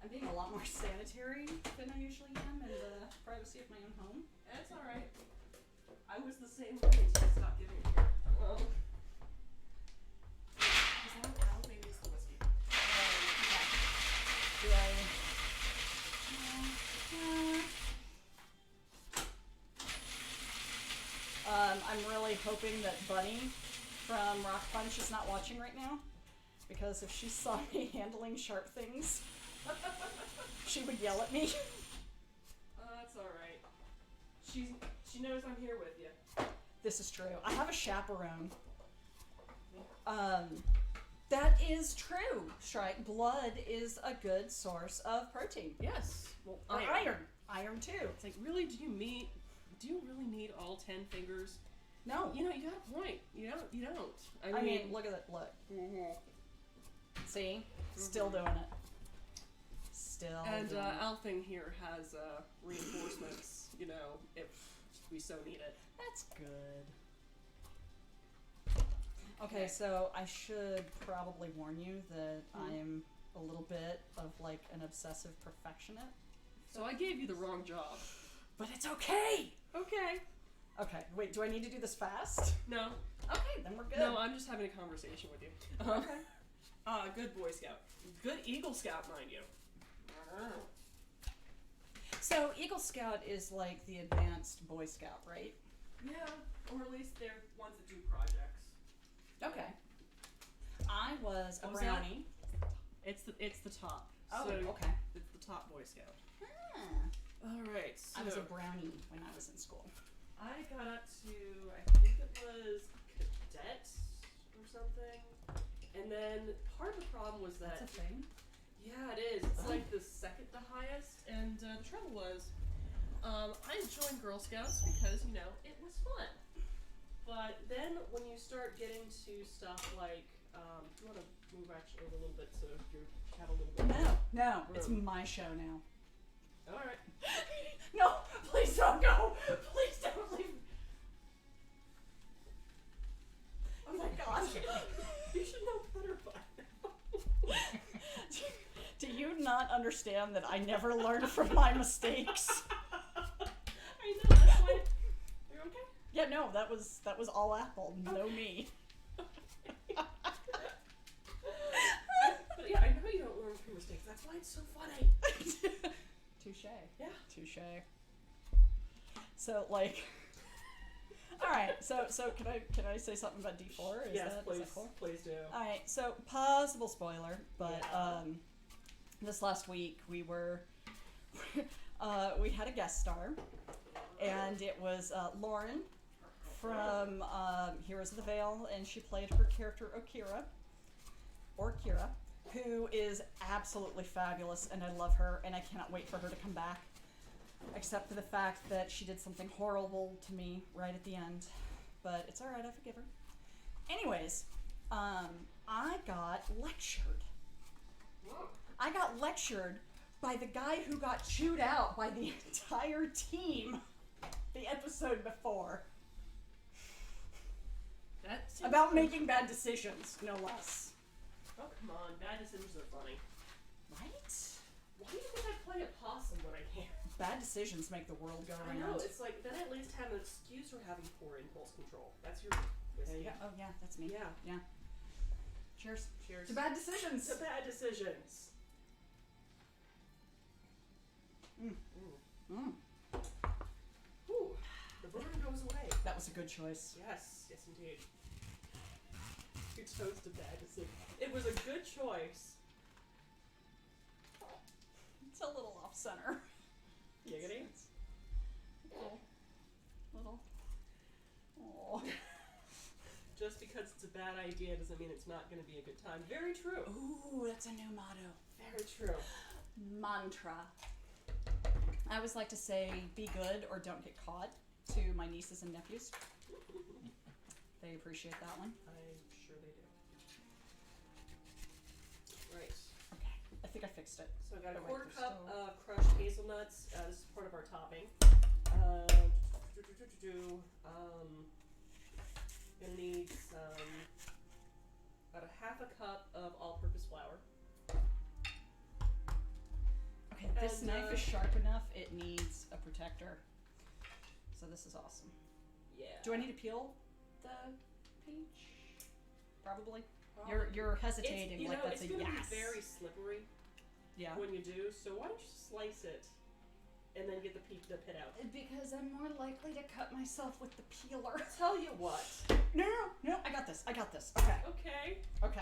I'm being a lot more sanitary than I usually am in the privacy of my own home. That's alright. I was the same way until I stopped giving it here. Well, is that an owl? Maybe it's the whiskey. Do I? I'm really hoping that Bunny from Rock Punch is not watching right now, because if she saw me handling sharp things, she would yell at me. That's alright. She knows I'm here with you. This is true. I have a chaperone. That is true, Shrike. Blood is a good source of protein. Yes. Well, Or iron. Iron too. It's like, really, do you really need all 10 fingers? No. You got a point. You don't. I mean, look at that. Look. See? Still doing it. Still And doing it. Althing here has reinforcements, if we so need it. That's good. Okay, so I should probably warn you that I am a little bit of like an obsessive perfectionist. So I gave you the wrong job. But it's okay! Okay. Okay, wait, do I need to do this fast? No. Okay, then we're good. No, I'm just having a conversation with you. Okay. Good Boy Scout. Good Eagle Scout, mind you. So Eagle Scout is like the advanced Boy Scout, right? Yeah, or at least they're ones that do projects. Okay. I was a What was brownie. It's the top. Oh, so okay. It's the top Boy Scout. Ah. All right. So I was a brownie when I was in school. I got up to, I think it was cadet or something, and then part of the problem was that. That's a thing. Yeah, it is. It's like the second to highest, and the trouble was, I joined Girl Scouts because, you know, it was fun. But then when you start getting to stuff like, do you want to move actually over a little bit so you have a little bit No, room. it's my show now. Alright. No, please don't go. Please don't leave. Oh my gosh. You should know better by now. Do you not understand that I never learn from my mistakes? I know, that's why. You're okay? Yeah, no, that was all Apple, no me. But yeah, I know you don't learn from mistakes. That's why it's so funny. Touche. Yeah. Touche. So like, all right. So can I say something about D4? Yes, please. Is that cool? Please do. All right. So possible spoiler, but Yeah. this last week we were we had a guest star, and it was Lauren from Heroes of the Veil, and she played her character Kira, who is absolutely fabulous, and I love her, and I cannot wait for her to come back. Except for the fact that she did something horrible to me right at the end. But it's alright, I forgive her. Anyways, I got lectured. I got lectured by the guy who got chewed out by the entire team the episode before. That About making bad decisions, no less. Oh, come on. Bad decisions are funny. Right? Why do you think I play a possum when I can't? Bad decisions make the world go I round. know. It's like, then at least have an excuse for having poor impulse control. That's your There whiskey. you go. Oh, yeah, that's me. Yeah. Yeah. Cheers. Cheers. To bad decisions. To bad decisions. Ooh. The burn goes away. That was a good choice. Yes. Yes, indeed. You chose a bad decision. It was a good choice. It's a little off center. Giggity. It's little. Oh. Just because it's a bad idea doesn't mean it's not going to be a good time. Very true. Ooh, that's a new motto. Very true. Mantra. I always like to say, be good or don't get caught to my nieces and nephews. They appreciate that one. I'm sure they do. Right. Okay, I think I fixed it. So I got a Oh, wait, quarter there's cup still- of crushed hazelnuts. This is part of our topping. Gonna need some, about a half a cup of all-purpose flour. Okay, this And, knife is sharp enough, it needs a protector. So this is awesome. Yeah. Do I need to peel the peach? Probably. Probably. You're hesitating it's, like that's it's a gonna yes. be very slippery Yeah. when you do. So why don't you slice it and then get the pit out? Because I'm more likely to cut myself with the peeler. Tell you what. No, I got this. Okay. Okay. Okay.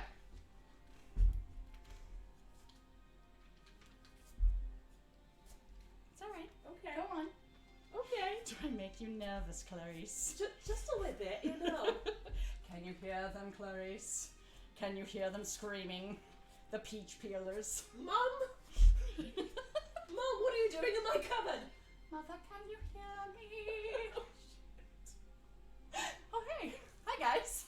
It's alright. Okay. Go on. Okay. Do I make you nervous, Clarice? Just a little bit, you know. Can you hear them, Clarice? Can you hear them screaming? The peach peelers. Mom? Mom, what are you doing in my cupboard? Mother, can you hear me? Oh, hey. Hi, guys.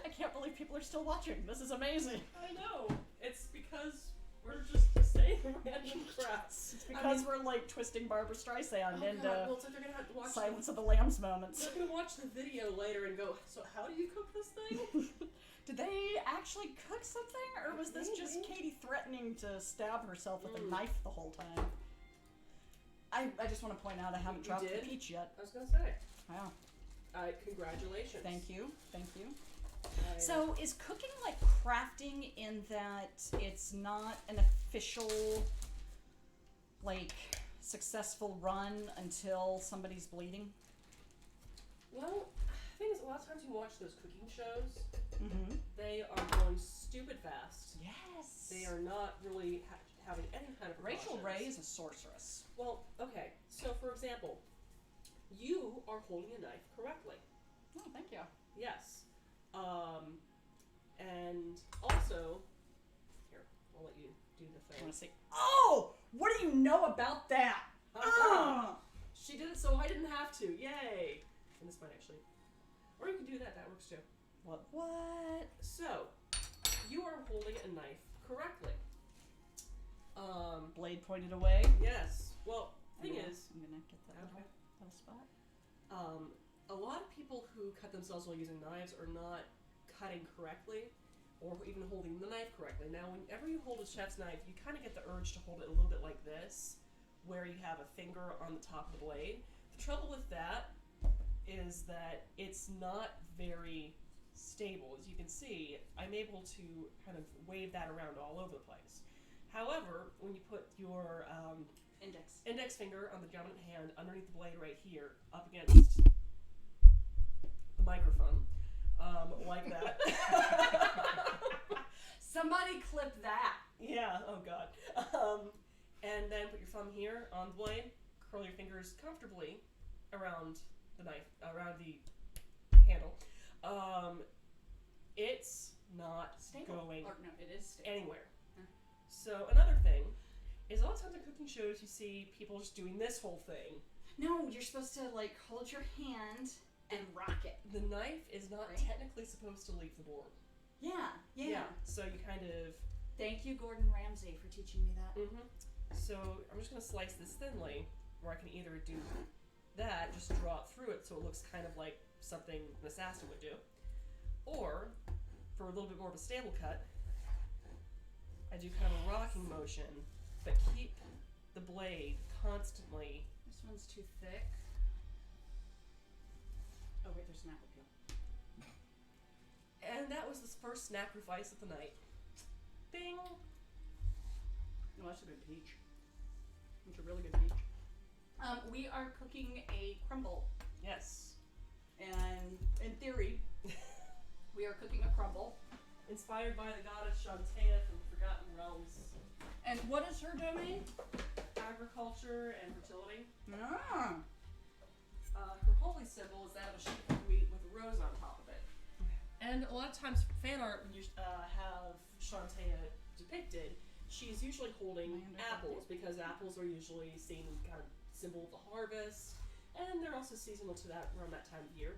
I can't believe people are still watching. This is amazing. I know. It's because we're just saying random crap. It's because we're like twisting Barbara Streisand Oh into God, well, it's like they're gonna have to watch Silence of the Lambs moments. They're gonna watch the video later and go, so how do you cook this thing? Did they actually cook something, or was this just Maybe. Katie threatening to stab herself with a Mm. knife the whole time? I just want to point out I haven't You dropped did? the peach yet. I was gonna say. Wow. Congratulations. Thank you. I, So is cooking like crafting in that it's not an official, like, successful run until somebody's bleeding? well, the thing is, a lot of times you watch those cooking shows, Mm-hmm. they are going stupid fast. Yes. They are not really having any kind of Rachel precautions. Ray is a sorceress. Well, okay. So, for example, you are holding a knife correctly. Oh, thank you. Yes. And also, here, I'll let you do the I thing. want to see. Oh! What do you know about that? She did it so I didn't have to. Yay! And this might actually... Or you can do that. That works too. What? So, you are holding a knife correctly. Blade pointed away. Yes. Well, thing is... I'm gonna get that Okay. little spot. A lot of people who cut themselves while using knives are not cutting correctly or even holding the knife correctly. Now, whenever you hold a chef's knife, you kind of get the urge to hold it a little bit like this, where you have a finger on the top of the blade. The trouble with that is that it's not very stable. As you can see, I'm able to kind of wave that around all over the place. However, when you put your index finger on the dominant hand underneath the blade right here, up against the microphone, like that. Somebody clip that. Yeah, oh god. And then put your thumb here on the blade, curl your fingers comfortably around the knife, around the handle. It's not Stable. going Or, no, it is stable. anywhere. Huh. So another thing is a lot of times in cooking shows you see people just doing this whole thing. No, you're supposed to like hold your hand and rock it. The knife is not Right. technically supposed to leave the board. Yeah. So you kind of... Thank you, Gordon Ramsay, for teaching me that. So I'm just going to slice this thinly, where I can either do that, just draw it through it so it looks kind of like something an assassin would do, or for a little bit more of a stable cut, I do kind of a rocking motion, but keep the blade constantly. This one's too thick. Oh wait, there's an apple peel. And that was the first sacrifice of the night. Bing! Oh, that's a good peach. It's a really good peach. We are cooking a crumble, Yes. and in theory, we are cooking a crumble. Inspired by the goddess Chauntea from Forgotten Realms. And what is her domain? Agriculture and fertility. Ah. Her holy symbol is that of a sheep of wheat with a rose on top of it. And a lot of times fan art, when you have Chauntea depicted, she's usually holding apples, because apples are usually seen kind of symbol of the harvest, and they're also seasonal to that around that time of year.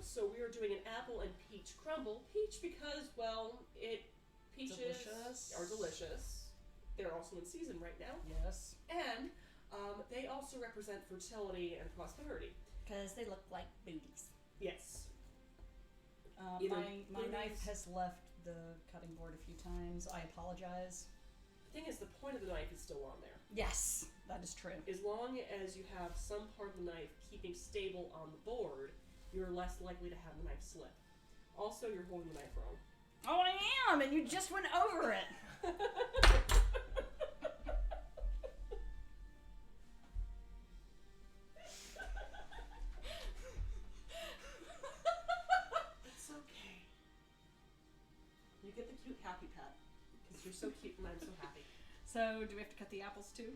So we are doing an apple and peach crumble. Peach because, well, peaches are delicious. They're also in season right now. Yes. And they also represent fertility and prosperity. Because they look like booties. Yes. My knife has left the cutting board a few times. I apologize. The thing is, the point of the knife is still on there. Yes, that is true. As long as you have some part of the knife keeping stable on the board, you're less likely to have the knife slip. Also, you're holding the knife wrong. Oh, I am, and you just went over it. It's okay. You get the cute happy pat, because you're so cute and I'm so happy. So, do we have to cut the apples too?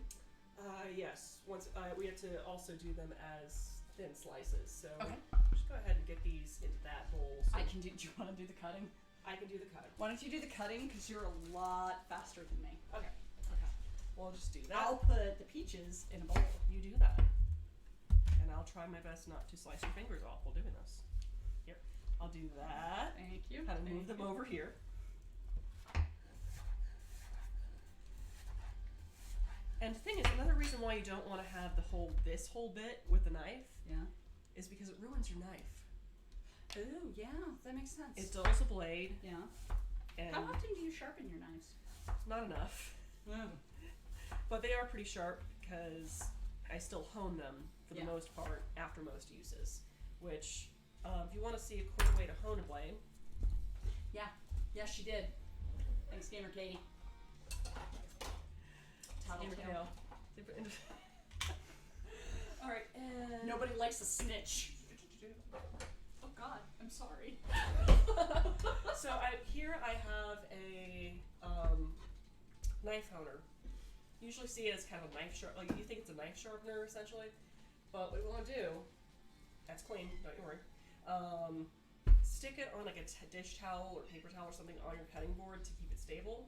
Yes. Once we have to also do them as thin slices. So Okay. just go ahead and get these into that bowl. So I can do. Do you want to do the cutting? I can do the cutting. Why don't you do the cutting? Because you're a lot faster than me. Okay. Well, I'll just do that. I'll put the peaches in a bowl. You do that. And I'll try my best not to slice your fingers off while doing this. Here. I'll do that. Thank you. Kind of move them over here. And the thing is, another reason why you don't want to have this whole bit with the knife, Yeah. is because it ruins your knife. Ooh, yeah, that makes sense. It dulls a blade, Yeah. and How often do you sharpen your knives? not enough. But they are pretty sharp because I still hone them for the most part after most uses. Which, if you want to see a quick way to hone a blade, Yeah. Yes, she did. Thanks, Gamer Katie. Tattletale. All right, and Nobody likes a snitch. Oh God, I'm sorry. So here I have a knife honer. You usually see it as kind of a knife sharp, like you think it's a knife sharpener essentially, but what we want to do, that's clean, don't you worry. Stick it on like a dish towel or paper towel or something on your cutting board to keep it stable,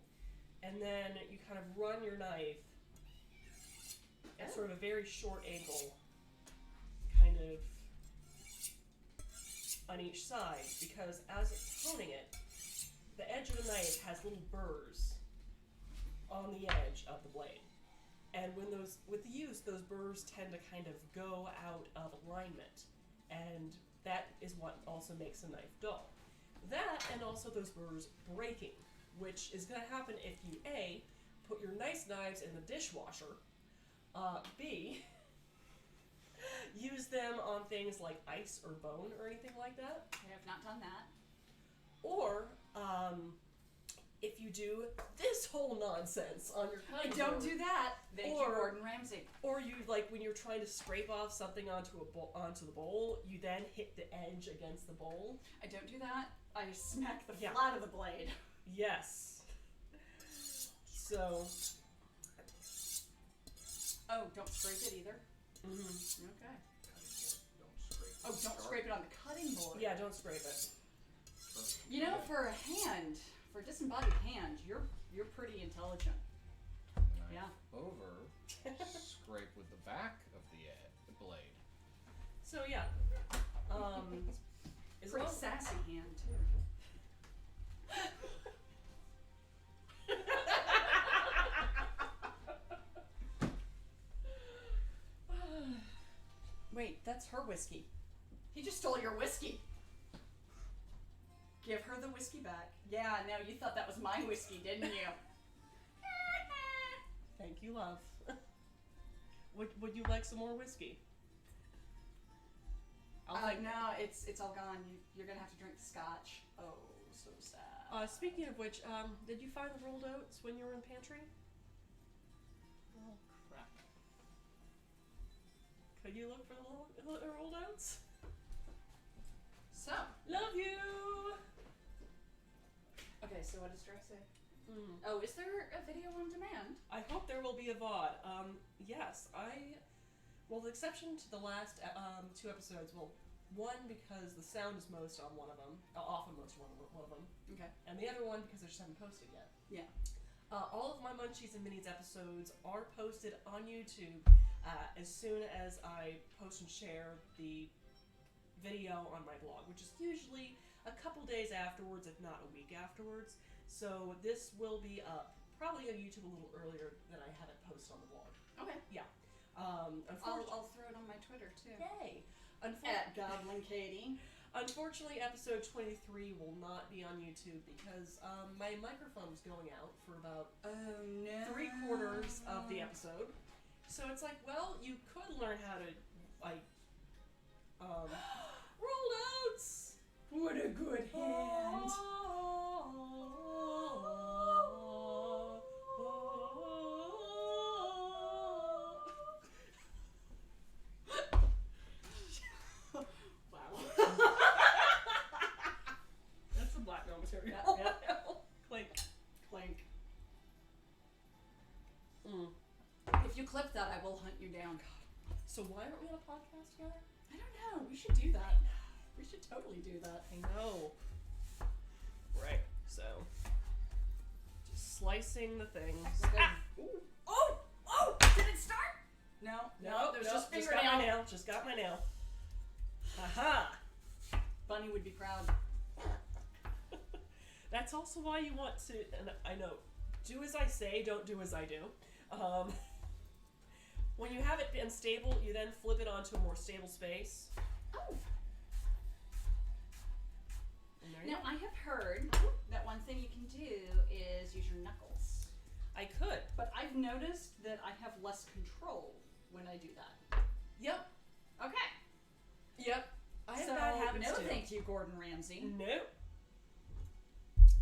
and then you kind of run your knife at sort of a very short angle, kind of on each side, because as it's honing it, the edge of the knife has little burrs on the edge of the blade. And with the use, those burrs tend to kind of go out of alignment, and that is what also makes a knife dull. That, and also those burrs breaking, which is going to happen if you A, put your nice knives in the dishwasher, B, use them on things like ice or bone or anything like that. I have not done that. Or, if you do this whole nonsense on your cutting Don't board, do that. Thank you, Gordon Ramsay. or you, like, when you're trying to scrape off something onto the bowl, you then hit the edge against the bowl. I don't do that. I smack the flat of the blade. Yes. So. Oh, don't scrape it either. Mm-hmm. Okay. Don't scrape. Oh, don't scrape it on the cutting board. Yeah, don't scrape it. You know, for a hand, for a disembodied hand, you're pretty intelligent. Knife Yeah. over, scrape with the back of the blade. So yeah. As Pretty long- sassy hand too. Wait, that's her whiskey. He just stole your whiskey. Give her the whiskey back. Yeah, no, you thought that was my whiskey, didn't you? Thank you, love. Would you like some more whiskey? No, it's all gone. You're gonna have to drink scotch. Oh, so sad. Speaking of which, did you find the rolled oats when you were in pantry? Oh, crap. Could you look for the rolled oats? So, Love you! okay, so what does Dre say? Mm. Oh, is there a video on demand? I hope there will be a VOD. Yes, well, with exception to the last 2 episodes, well, one because the sound is most on one of them, often most on one of them, Okay. and the other one because I just haven't posted yet. Yeah. All of my Munchies and Minis episodes are posted on YouTube as soon as I post and share the video on my blog, which is usually a couple days afterwards, if not a week afterwards. So this will be up probably on YouTube a little earlier than I have it posted on the blog. Okay. Yeah. I'll throw it on my Twitter too. Yay! At Goblin Katie. Unfortunately, episode 23 will not be on YouTube because my microphone was going out for about Oh no. 3/4 of the episode. So it's like, well, you could learn how to, like, roll oats! What a good hand. Wow. That's some blackmail material. Yep. Clink. Clink. Mm. If you clip that, I will hunt you down. So why aren't we on a podcast together? I don't know. We should do that. We should totally do that. I know. Right. So, just slicing the things. Ooh. Oh! Oh! Did it start? No. There's just got fingernail. my nail. Just got my nail. Aha! Bunny would be proud. That's also why you want to, and I know, do as I say, don't do as I do. When you have it unstable, you then flip it onto a more stable space. Oh. And there you Now, go. I have heard that one thing you can do is use your knuckles. I could. But I've noticed that I have less control when I do that. Yep. Okay. Yep. I have So, bad habits no too. thank you, Gordon Ramsay. Nope.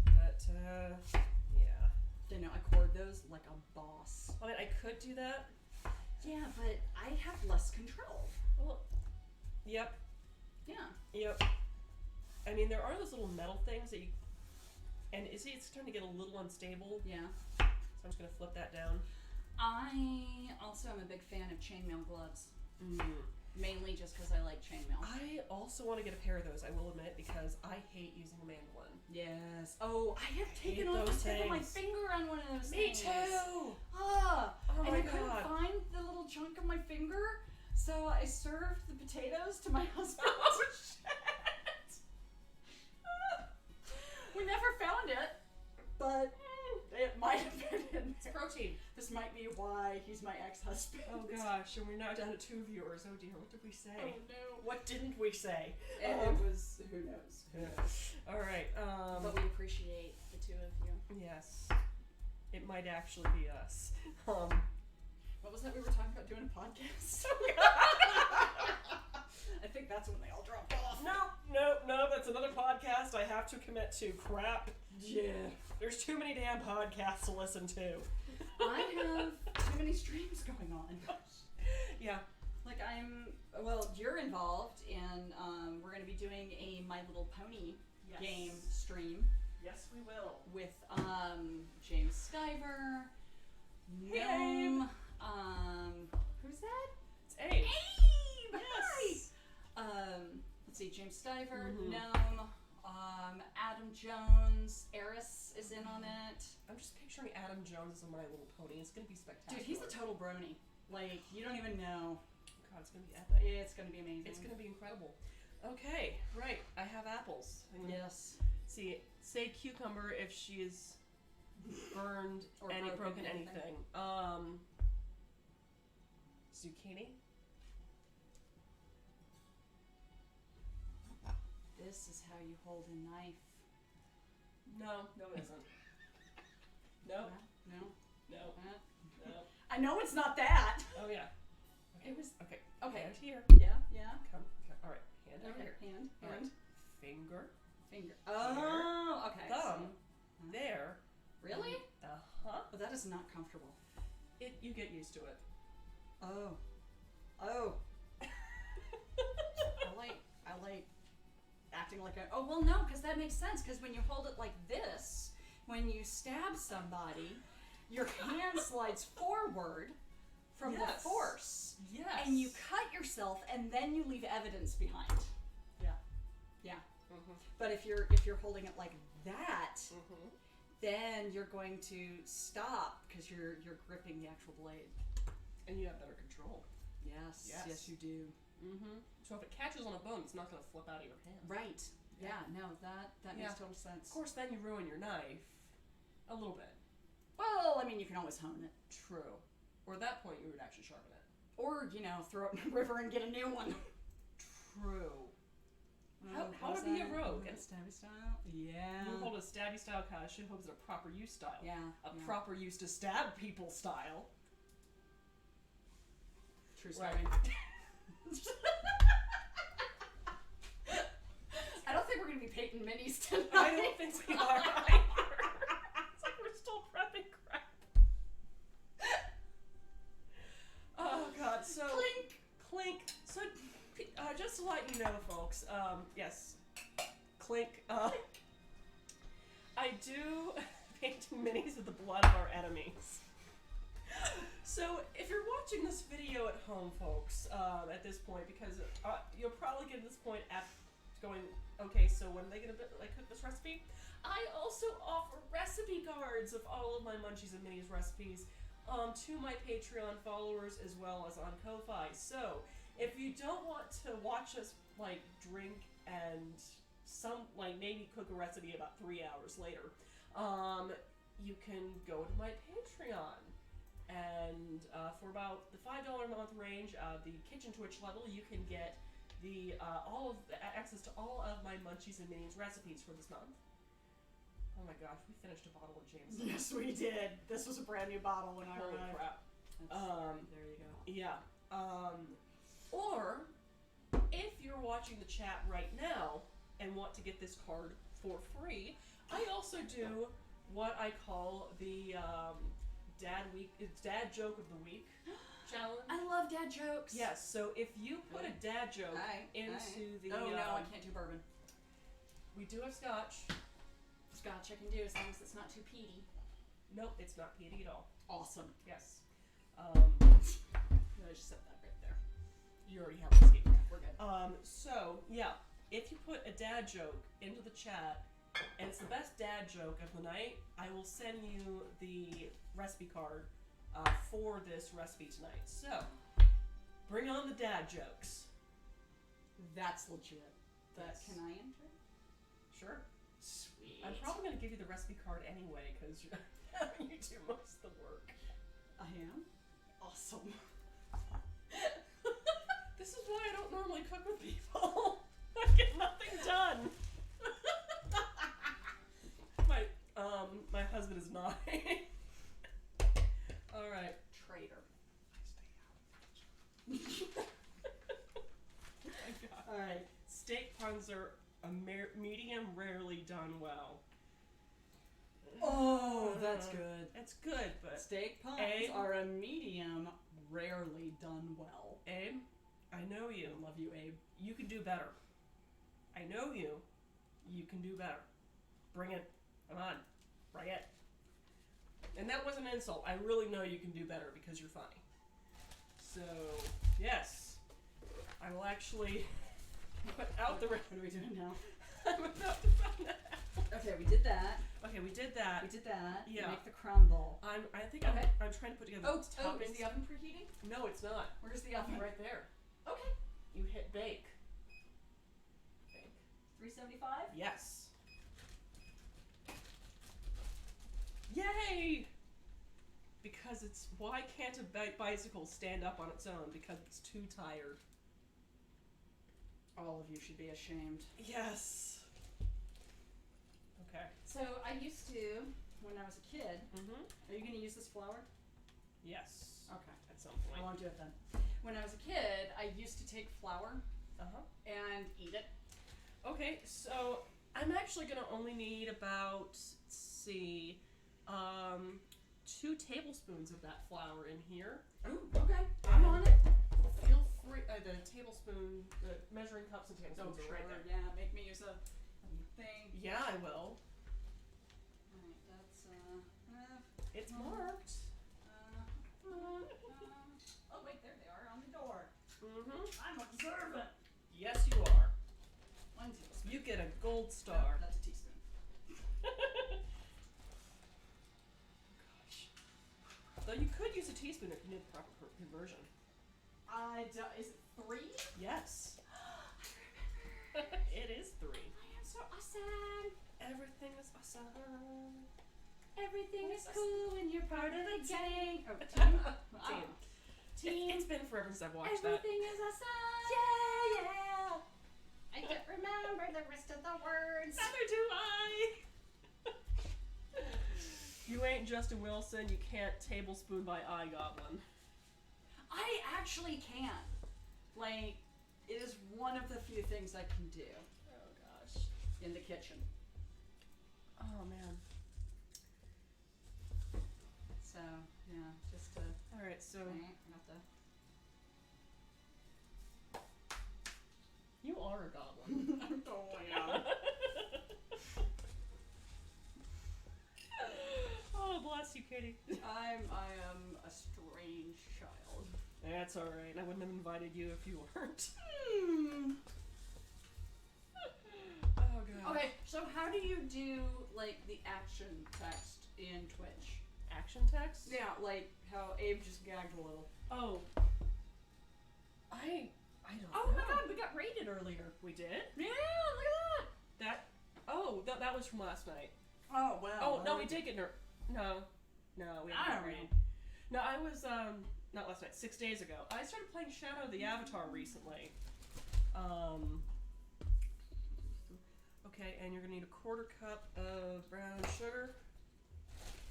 But, yeah. You know, I cord those like a boss. I mean, I could do that. Yeah, but I have less control. Well, yep. Yeah. Yep. I mean, there are those little metal things that you, and you see it's starting to get a little unstable, Yeah. so I'm just going to flip that down. I also am a big fan of chainmail gloves. Mm. Mainly just because I like chainmail. I also want to get a pair of those, I will admit, because I hate using a mandolin. Yes. Oh, I have hate taken off the those tip of my things. finger on one of those Me things. too! Ah, Oh and my I couldn't god. find the little chunk of my finger, so I served the potatoes to my husband. Oh shit! We never found it, but it might have been. It's protein. This might be why he's my ex-husband. Oh gosh, and we're now down to 2 viewers. Oh dear, what did we say? Oh no. What didn't we say? And it was, who knows? Alright, But we appreciate the two of you. yes. It might actually be us. What was that we were talking about doing a podcast? I think that's when they all dropped off. No, that's another podcast I have to commit to. Crap. Yeah. There's too many damn podcasts to listen to. I have too many streams going on. Yeah. Like you're involved in, we're going to be doing a My Little Pony game stream Yes, we will. with, James Skyver, Hey, Gnome, who's that? It's Abe. Abe! Yes. Hi! Let's see, James Stiver, Mhm. Gnome, Adam Jones, Eris is in on it. I'm just picturing Adam Jones as a My Little Pony. It's gonna be spectacular. Dude, he's a total brony. Like, you don't even know. God, it's gonna be epic. It's gonna be amazing. It's gonna be incredible. Okay, right. I have apples. Yes. See, say cucumber if she is burned Or any broken broken anything. anything. Zucchini. This is how you hold a knife. No, it isn't. No, No? no, Uh, no. I know it's not that. Oh yeah. Okay. It was. Okay. Okay. Hand here. Yeah, yeah. Come. All right. Hand over Okay, here. hand, All right. hand, Finger. finger. Oh, okay. Thumb. See? There. Really? Uh-huh. But that is not comfortable. You get used to it. Oh. I like acting like a. Oh well, no, because that makes sense. Because when you hold it like this, when you stab somebody, your hand slides forward from the Yes. force, Yes. and you cut yourself, and then you leave evidence behind. Yeah. Yeah. Mhm. But if you're holding it like that, Mhm. then you're going to stop because you're gripping the actual blade. And you have better control. Yes. Yes. Yes, you do. Mm-hmm. So if it catches on a bone, it's not going to flip out of your hand. Right. Yeah. No, that Yeah. makes total sense. Of course, then you ruin your knife. A little bit. Well, I mean, you can always hone it. True. Or at that point, you would actually sharpen it. Or, throw it in the river and get a new one. True. How how's would be a that? rogue? Stabby style? Yeah. You hold a stabby style kind. I should hope it's a proper use style. Yeah. A yeah. proper use to stab people style. True story. Right. I don't think we're going to be painting minis tonight. I don't think we are either. It's like we're still prepping crap. Oh god, so clink. So just to let you know, folks, yes, clink. I do painting minis with the blood of our enemies. So if you're watching this video at home, folks, at this point, because you'll probably get to this point after going, okay, so when are they gonna cook this recipe? I also offer recipe cards of all of my Munchies and Minis recipes to my Patreon followers as well as on Ko-Fi. So if you don't want to watch us drink and maybe cook a recipe about 3 hours later, you can go to my Patreon. And for about the $5 a month range, the Kitchen Twitch level, you can get the access to all of my Munchies and Minis recipes for this month. Oh my gosh, we finished a bottle of Jameson. Yes, we did. This was a brand new bottle when I Holy arrived. crap. There you go. Yeah. Or, if you're watching the chat right now and want to get this card for free, I also do what I call the Dad Joke of the Week challenge. I love dad jokes. Yes, so if you put a dad joke into the... Oh, no, I can't do bourbon. We do have scotch. Scotch I can do as long as it's not too peaty. Nope, it's not peaty at all. Awesome. Yes. I just set that right there. You already have the escape. We're good. So, yeah. if you put a dad joke into the chat, and it's the best dad joke of the night, I will send you the recipe card for this recipe tonight. So, bring on the dad jokes. That's legit. Yes. Can I enter? Sure. Sweet. I'm probably going to give you the recipe card anyway, because you do most of the work. I am? Awesome. This is why I don't normally cook with people. I get nothing done. My husband is nodding. All right. Traitor. Oh my God. Alright. Steak puns are a medium, rarely done well. Oh, that's good. That's good, but Steak puns Abe? are a medium, rarely done well. Abe, I know you. I love you, Abe. You can do better. I know you. You can do better. Bring it. Come on. Bring it. And that wasn't an insult. I really know you can do better because you're funny. So, yes. I will actually put out the... What are we doing now? I'm about to find out. Okay, we did that. Okay, we did that. We did that. Yeah. Make the crumble. I think Okay. I'm trying to put together Oh, toppings. is the oven preheating? No, it's not. Where's the oven? Right there. Okay. You hit bake. Bake. 375? Yes. Yay! Because it's... Why can't a bicycle stand up on its own? Because it's too tired. All of you should be ashamed. Yes. Okay. So, I used to, when I was a kid, Mm-hmm. are you going to use this flour? Yes. Okay. At some point. I won't do it then. When I was a kid, I used to take flour Uh-huh. and eat it. Okay, so I'm actually gonna only need about, let's see, 2 tablespoons of that flour in here. Ooh, okay. I'm on it. Feel free, the tablespoon, the measuring cups and tablespoons are right there. Yeah, make me use a thing. Yeah, I will. Alright, that's, It's marked. oh wait, there they are on the door. Mm-hmm. I'm observant. Yes, you are. 1 tablespoon. You get a gold No, star. that's a teaspoon. Gosh. Though you could use a teaspoon if you knew the proper conversion. Is it 3? Yes. I remember. It is 3. I am so awesome. Everything is awesome. Everything is cool when you're part of the gang. Oh, Team. Team. Team. It's been forever since I've watched that. Everything is awesome. Yeah. I don't remember the rest of the words. Neither do I. You ain't Justin Wilson. You can't tablespoon by eye goblin. I actually can. Like, it is one of the few things I can do Oh gosh. in the kitchen. Oh man. So, yeah, just to. All right. So Not the. you are a goblin. Oh, yeah. Oh bless you, Kitty. I am a strange child. That's all right. I wouldn't have invited you if you weren't. Oh god. Okay, so how do you do, like, the action text in Twitch? Action text? Yeah, like how Abe just gagged a little. Oh. I don't Oh know. my god, we got raided earlier. We did? Yeah, look That. Oh, that was from last night. at that. Oh, wow. Oh no, we did get No, we I didn't don't get raided. No, I was not last night. 6 days ago. I started playing Shadow the Avatar recently. Okay, and you're gonna need a 1/4 cup of brown sugar.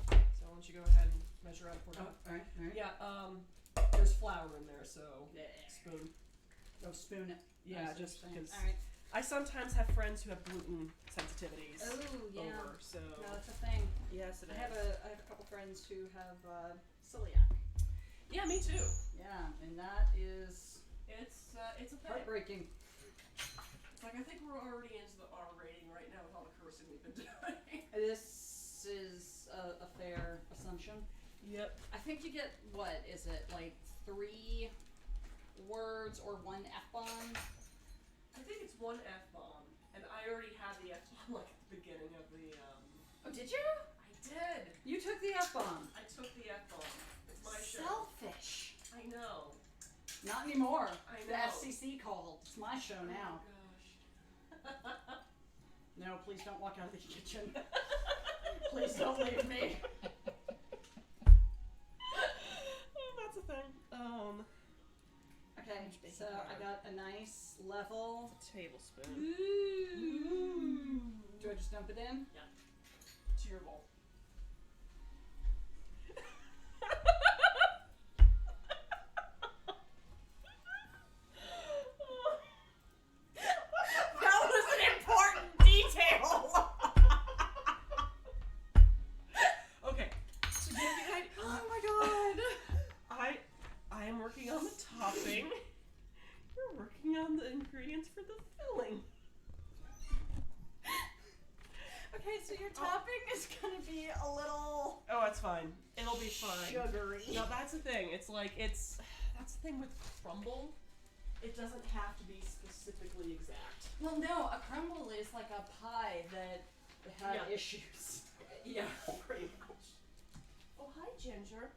So why don't you go ahead and measure out a 1/4 cup? Alright, alright. Yeah, there's flour in there, so Yeah. spoon. Oh, spoon it. Yeah, Nice, just interesting. because Alright. I sometimes have friends who have gluten sensitivities Oh, yeah. over, so No, that's a thing. yes, it I is. have a couple friends who have celiac. Yeah, me too. Yeah, and that is It's a thing. heartbreaking. It's like I think we're already into the R rating right now with all the cursing we've been doing. This is a fair assumption. Yep. I think you get, what is it, like 3 words or 1 F-bomb? I think it's 1 F-bomb. like at the beginning of the. Oh, did you? I did. You took the F-bomb. I took the F-bomb. It's my show. Selfish. I know. Not anymore. I The know. FCC called. It's my show now. Oh gosh. No, please don't walk out of the kitchen. Please don't leave me. Oh, that's a thing. Okay, so I got a nice level. Tablespoon. Ooh. Do I just dump it in? Yeah. To your bowl. That was an important detail. Okay. So give me an idea. Oh my god. I am working on the topping. You're working on the ingredients for the filling. Okay, so your topping is gonna be a little Oh, it's fine. It'll be fine. sugary. No, that's the thing. It's like that's the thing with crumble. It doesn't have to be specifically exact. Well, no, a crumble is like a pie that had Yeah. issues. Yeah, pretty much. Oh, hi, Ginger.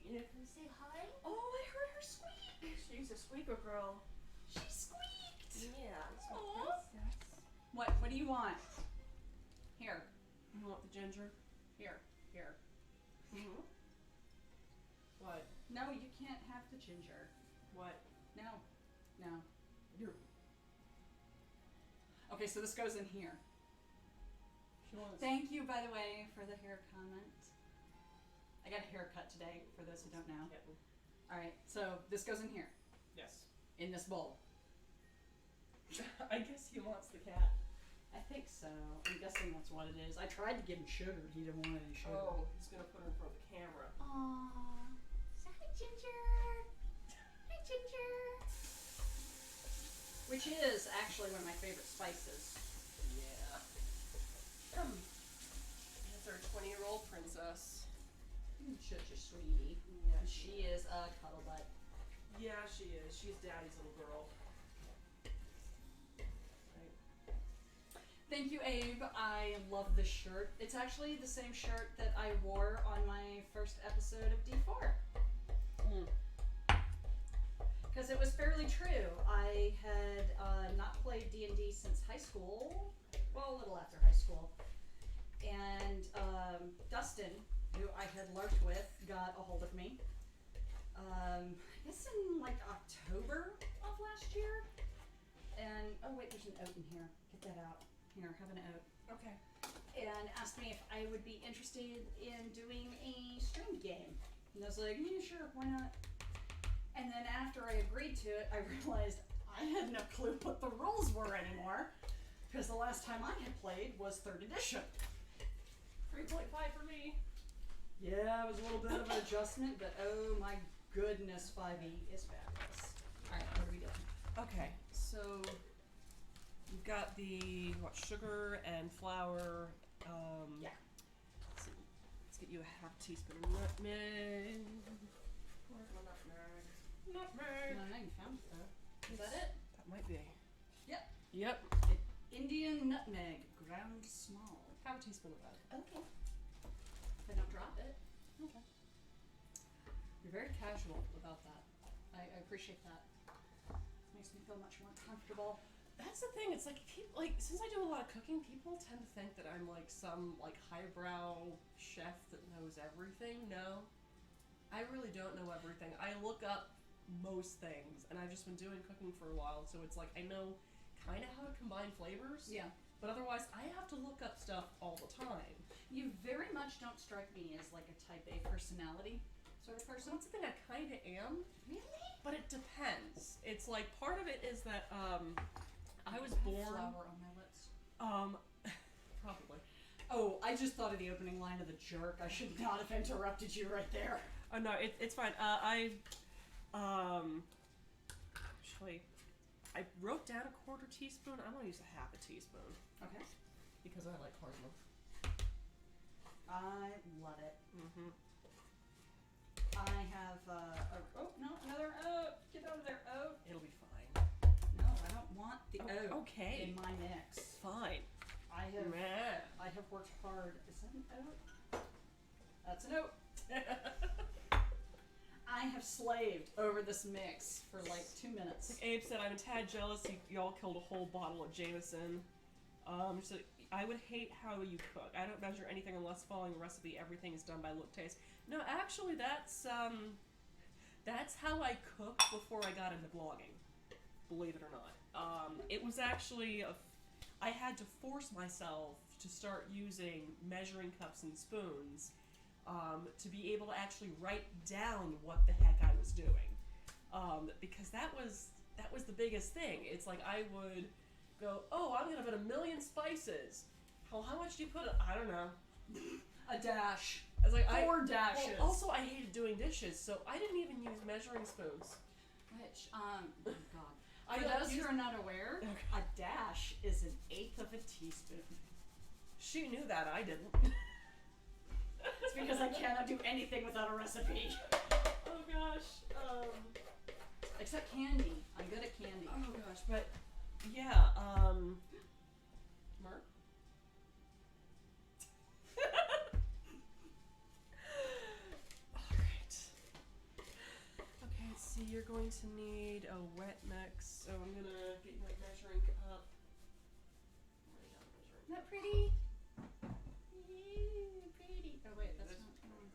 You know, can say hi? Oh, I heard her squeak. She's a squeaker girl. She squeaked. Yeah, it's a Aw. princess. What do you want? Here. You want the ginger? Here. Mm-hmm. What? No, you can't have the ginger. What? No. You're. Okay, so this goes in here. She wants. Thank you, by the way, for the hair comment. I got a haircut today, for those who don't know. Kitten. Alright, so this goes in here, Yes. in this bowl. I guess he wants the cat. I think so. I'm guessing that's what it is. I tried to give him sugar. He didn't want any sugar. Oh, he's gonna put her in front of the camera. Aww. Hi, Ginger. Hi, Ginger. Which is actually one of my favorite spices. Yeah. That's our 20-year-old princess. Such a sweetie. Yeah. She is a cuddle butt. Yeah, she is. She's Daddy's little girl. Right. Thank you, Abe. I love this shirt. It's actually the same shirt that I wore on my first episode of D4. Because it was fairly true. I had not played D&D since high school. Well, a little after high school. And Dustin, who I had lurked with, got a hold of me. I guess in like October of last year. And, oh wait, there's an oat in here. Get that out. Here, have an oat. Okay. And asked me if I would be interested in doing a streamed game. And I was like, yeah, sure, why not? And then after I agreed to it, I realized I had no clue what the rules were anymore. Because the last time I had played was 3rd edition. 3.5 for me. Yeah, it was a little bit of an adjustment, but oh my goodness, 5e is fabulous. Alright, what are we doing? Okay, so you've got the sugar and flour. Yeah. Let's get you a half teaspoon of nutmeg. Where's my nutmeg? Nutmeg. No, you found it though. Is that it? That might be. Yep. Yep. Indian nutmeg, ground small. Half a teaspoon of that. Okay. Then don't drop it. Okay. You're very casual about that. I appreciate that. Makes me feel much more comfortable. That's the thing. It's like since I do a lot of cooking, people tend to think that I'm like some like highbrow chef that knows everything. No, I really don't know everything. I look up most things, and I've just been doing cooking for a while, so it's like I know kind of how to combine flavors. Yeah. But otherwise, I have to look up stuff all the time. You very much don't strike me as like a type A personality sort of So person. that's the thing. I kind of am. Really? But it depends. It's like part of it is that I was born. Flour on my lips. Probably. Oh, I just thought of the opening line of The Jerk. I should not have interrupted you right there. Oh no, it's fine. Actually, I wrote down a quarter teaspoon. I'm gonna use a half a teaspoon Okay. because I like cardamom. I love it. Mm-hmm. I have oh no, another oat. Get out of there, oat. It'll be fine. No, I don't want the oat Okay. in my mix. Fine. Meh. I have worked hard. Is that an oat? That's an oat. I have slaved over this mix for like 2 minutes. Like Abe said, I'm a tad jealous y'all killed a whole bottle of Jameson. So I would hate how you cook. I don't measure anything unless following the recipe. Everything is done by look taste. No, actually, that's how I cooked before I got into blogging. Believe it or not. It was actually I had to force myself to start using measuring cups and spoons to be able to actually write down what the heck I was doing, because that was the biggest thing. It's like I would go, oh, I'm gonna put 1 million spices. How much do you put? I don't know. A dash. I was like, 4 dashes. Well, also, I hated doing dishes, so I didn't even use measuring spoons. Which, oh God. I For those who are not aware, a dash is 1/8 of a teaspoon. She knew that, I didn't. It's because I cannot do anything without a recipe. Oh gosh. Except candy. I'm good at candy. Oh gosh, but yeah. Mark. Alright. Okay, let's see, you're going to need a wet mix, so I'm gonna get you my measuring cup. Isn't that pretty? Pretty. Oh wait, that's not anymore.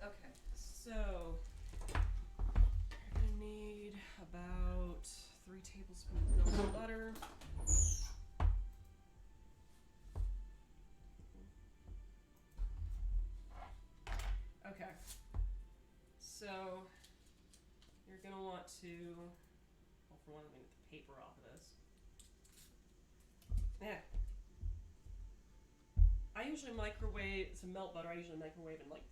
Okay, so you're gonna need about 3 tablespoons of butter. Okay, so you're gonna want to, well, for one, I'm gonna get the paper off of this. Yeah. I usually microwave, to melt butter, I usually microwave in like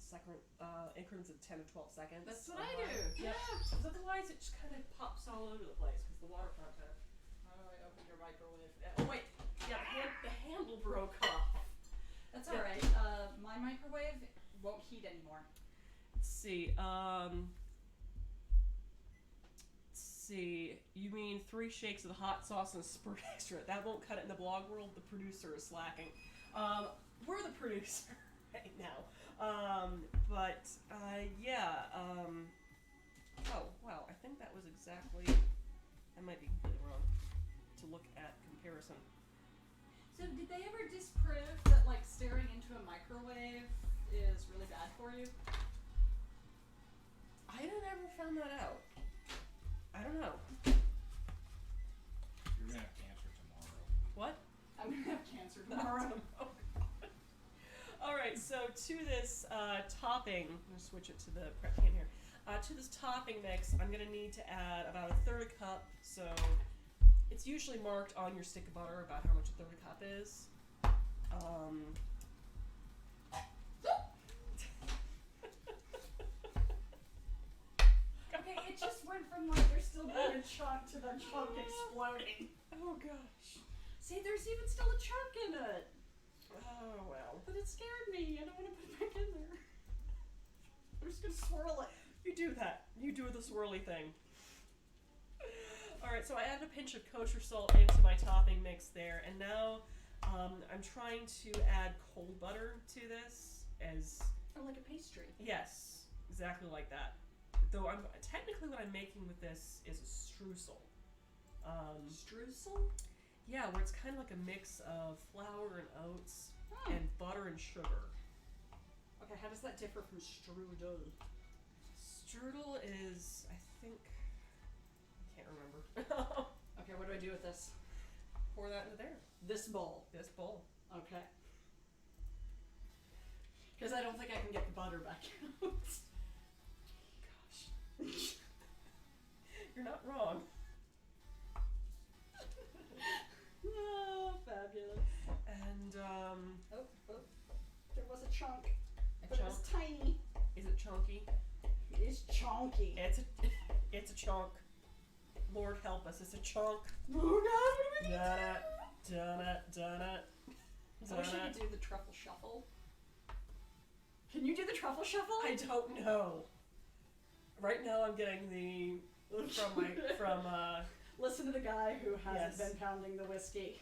increments of 10 to 12 seconds. That's what I do. Yeah. Because otherwise it just kind of pops all over the place because the water content. How do I open your microwave? Oh wait, yeah, the handle broke off. That's alright. My microwave won't heat anymore. Let's see, you mean 3 shakes of the hot sauce and a spurt extra. That won't cut it in the blog world. The producer is slacking. We're the producer right now. Yeah. Oh, wow. I think that was exactly. I might be completely wrong. To look at comparison. So did they ever disprove that like staring into a microwave is really bad for you? I didn't ever found that out. I don't know. You're gonna have cancer tomorrow. What? I'm gonna have cancer tomorrow. Alright, so to this topping, I'm going to switch it to the prep pan here. To this topping mix, I'm going to need to add about 1/3 cup. So it's usually marked on your stick of butter about how much 1/3 cup is. Okay, it just went from like there's still being a chunk to the chunk exploding. Oh gosh. See, there's even still a chunk in it. Oh well. But it scared me. I don't want to put it back in there. I'm just gonna swirl it. You do that. You do the swirly thing. Alright, so I added a pinch of kosher salt into my topping mix there, and now I'm trying to add cold butter to this as... Or like a pastry. Yes, exactly like that. Though technically what I'm making with this is a streusel. Streusel? Yeah, where it's kind of like a mix of flour and oats and butter and sugar. Okay, how does that differ from strudel? Strudel is, I think, I can't remember. Okay, what do I do with this? Pour that into there. This bowl. This bowl. Okay. Because I don't think I can get the butter back out. Gosh. You're not wrong. Oh, fabulous. And, Oh, there was a chunk. a But it chunk. was tiny. Is it chunky? It is chunky. It's a chunk. Lord help us, it's a chunk. Oh god, what do we Done it. Done it. Done it. I wish I could do the truffle shuffle. Can you do the truffle shuffle? I don't know. Right now I'm getting from Listen to the guy who hasn't Yes. been pounding the whiskey.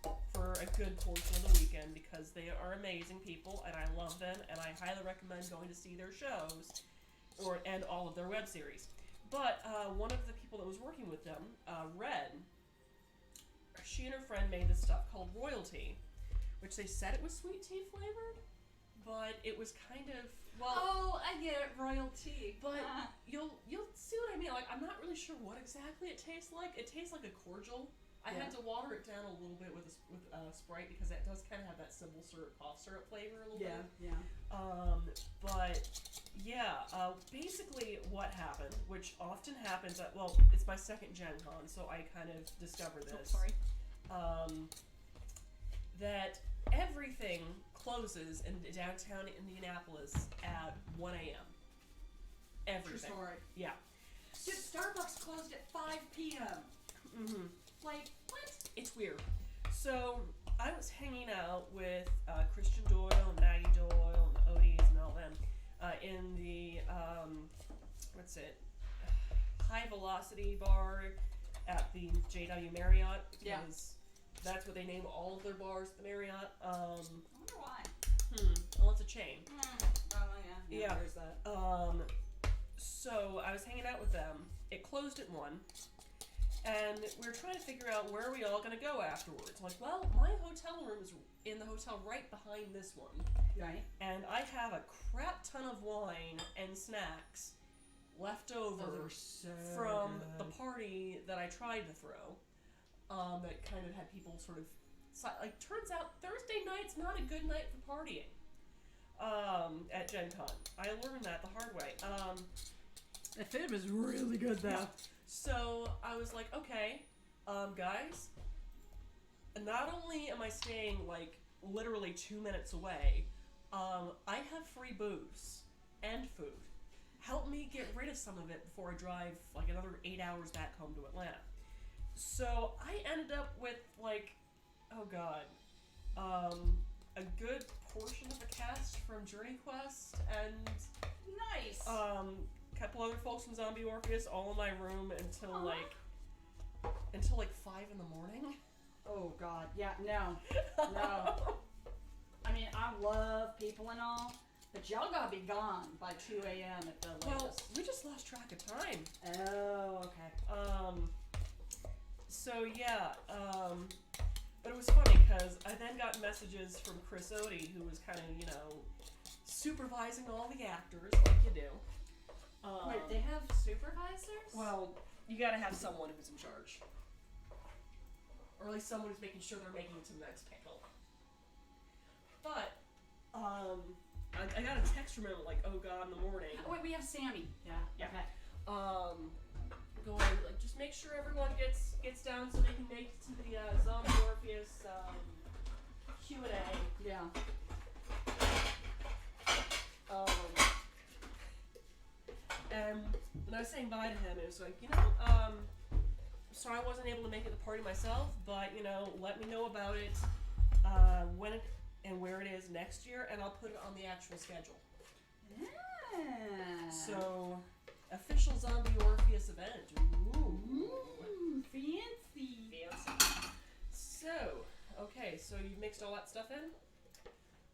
for a good portion of the weekend because they are amazing people and I love them and I highly recommend going to see their shows and all of their web series. But one of the people that was working with them, Red, she and her friend made this stuff called Royalty, which they said it was sweet tea flavored, but it was kind of, well... Oh, I get it, royalty. But you'll see what I mean. Like, I'm not really sure what exactly it tastes like. It tastes like a cordial. I had to water it down a little bit with Sprite because it does kind of have that simple syrup, cough syrup flavor a little bit. Yeah. But yeah, basically what happened, which often happens at, well, it's my second Gen Con, so I kind of discovered this. Oh, sorry. That everything closes in downtown Indianapolis at 1 a.m. Everything. True story. Yeah. Dude, Starbucks closed at 5 p.m. Mm-hmm. Like, what? It's weird. So I was hanging out with Christian Doyle and Maggie Doyle and Odie's and all them in the what's it, High Velocity Bar at the JW Marriott because that's what they name all of their bars at the Marriott. I wonder why. Well, it's a chain. Oh yeah. There's that. So I was hanging out with them. It closed at 1. And we were trying to figure out where are we all going to go afterwards. Like, well, my hotel room is in the hotel right behind this one. Right. And I have a crap ton of wine and snacks left over from the party that I tried to throw. That kind of had people sort of... Like, turns out Thursday night's not a good night for partying at Gen Con. I learned that the hard way. The food was really good, though. Yeah. So I was like, okay, guys, not only am I staying like literally 2 minutes away, I have free booze and food. Help me get rid of some of it before I drive like another 8 hours back home to Atlanta. So I ended up with like, oh god, a good portion of the cast from Journey Quest and Nice. Couple other folks from Zombie Orpheus all in my room until like 5 in the morning. Oh god, yeah, no. I mean, I love people and all, but y'all gotta be gone by 2 a.m. at the latest. Well, we just lost track of time. Oh, okay. So yeah, but it was funny because I then got messages from Chris Odie, who was kind of, supervising all the actors like you do. Wait, they have supervisors? Well, you gotta have someone who's in charge. Or at least someone who's making sure they're making it to the next panel. But, I got a text from him like, oh god, in the morning. Oh, wait, we have Sammy. Yeah. Okay. Going, like, just make sure everyone gets down so they can make it to the Zombie Orpheus Q&A. Yeah. And when I was saying bye to him, it was like, sorry I wasn't able to make it to the party myself, but, let me know about it, when it and where it is next year, and I'll put it on the actual schedule. Yeah. So, official Zombie Orpheus event. Ooh. Fancy. So, okay, so you've mixed all that stuff in?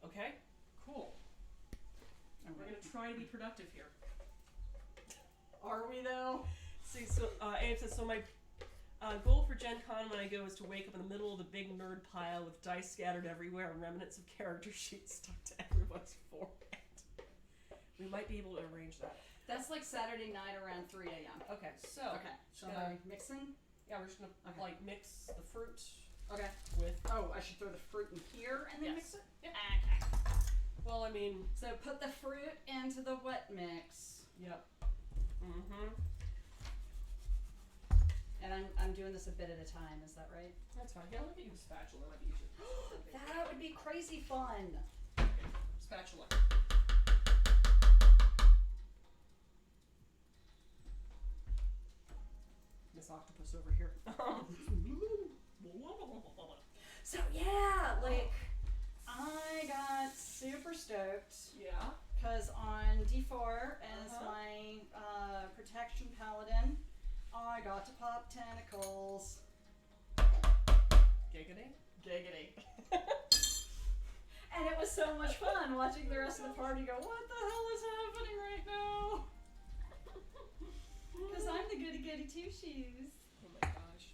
Okay, cool. And we're going to try to be productive here. Are we though? See, so Abe says, so my goal for Gen Con when I go is to wake up in the middle of the big nerd pile with dice scattered everywhere and remnants of character sheets stuck to everyone's forehead. We might be able to arrange that. That's like Saturday night around 3 a.m. Okay, so. Okay. Shall I mixing? Yeah, we're just gonna mix the fruit. Okay. With. Oh, I should throw the fruit in here and then mix it? Yeah. Okay. Well, I mean. So put the fruit into the wet mix. Yep. Mm-hmm. And I'm doing this a bit at a time, is that right? That's fine. Yeah, let me get you a spatula. That might be easier. That would be crazy fun. Spatula. Miss Octopus over here. So yeah, like I got super stoked. Yeah. Because on D4 as my protection paladin, I got to pop tentacles. Giggity? Giggity. watching the rest of the party go, what the hell is happening right now? Because I'm the goody goody two shoes. Oh my gosh.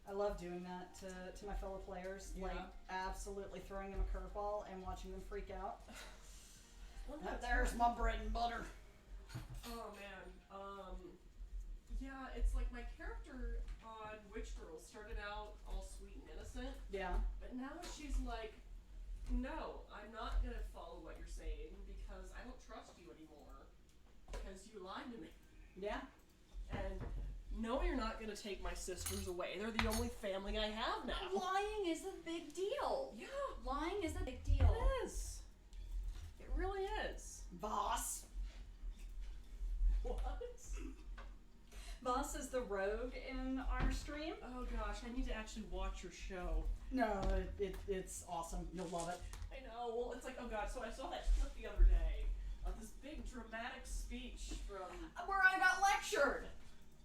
I love doing that to my fellow players. Yeah. Like, absolutely throwing them a curveball and watching them freak out. Well, There's my bread and butter. Oh man. Yeah, it's like my character on Witch Girl started out all sweet and innocent, Yeah. but now she's like, no, I'm not gonna follow what you're saying because I don't trust you anymore because you lied to me. Yeah. And no, you're not gonna take my sisters away. They're the only family I have now. Lying is a big deal. Yeah, Lying is a big deal. it is. It really is. Boss. What? Boss is the rogue in our stream. Oh gosh, I need to actually watch your show. No, it's awesome. You'll love it. I know. Well, it's like, oh god. So I saw that clip the other day of this big dramatic speech from. Where I got lectured.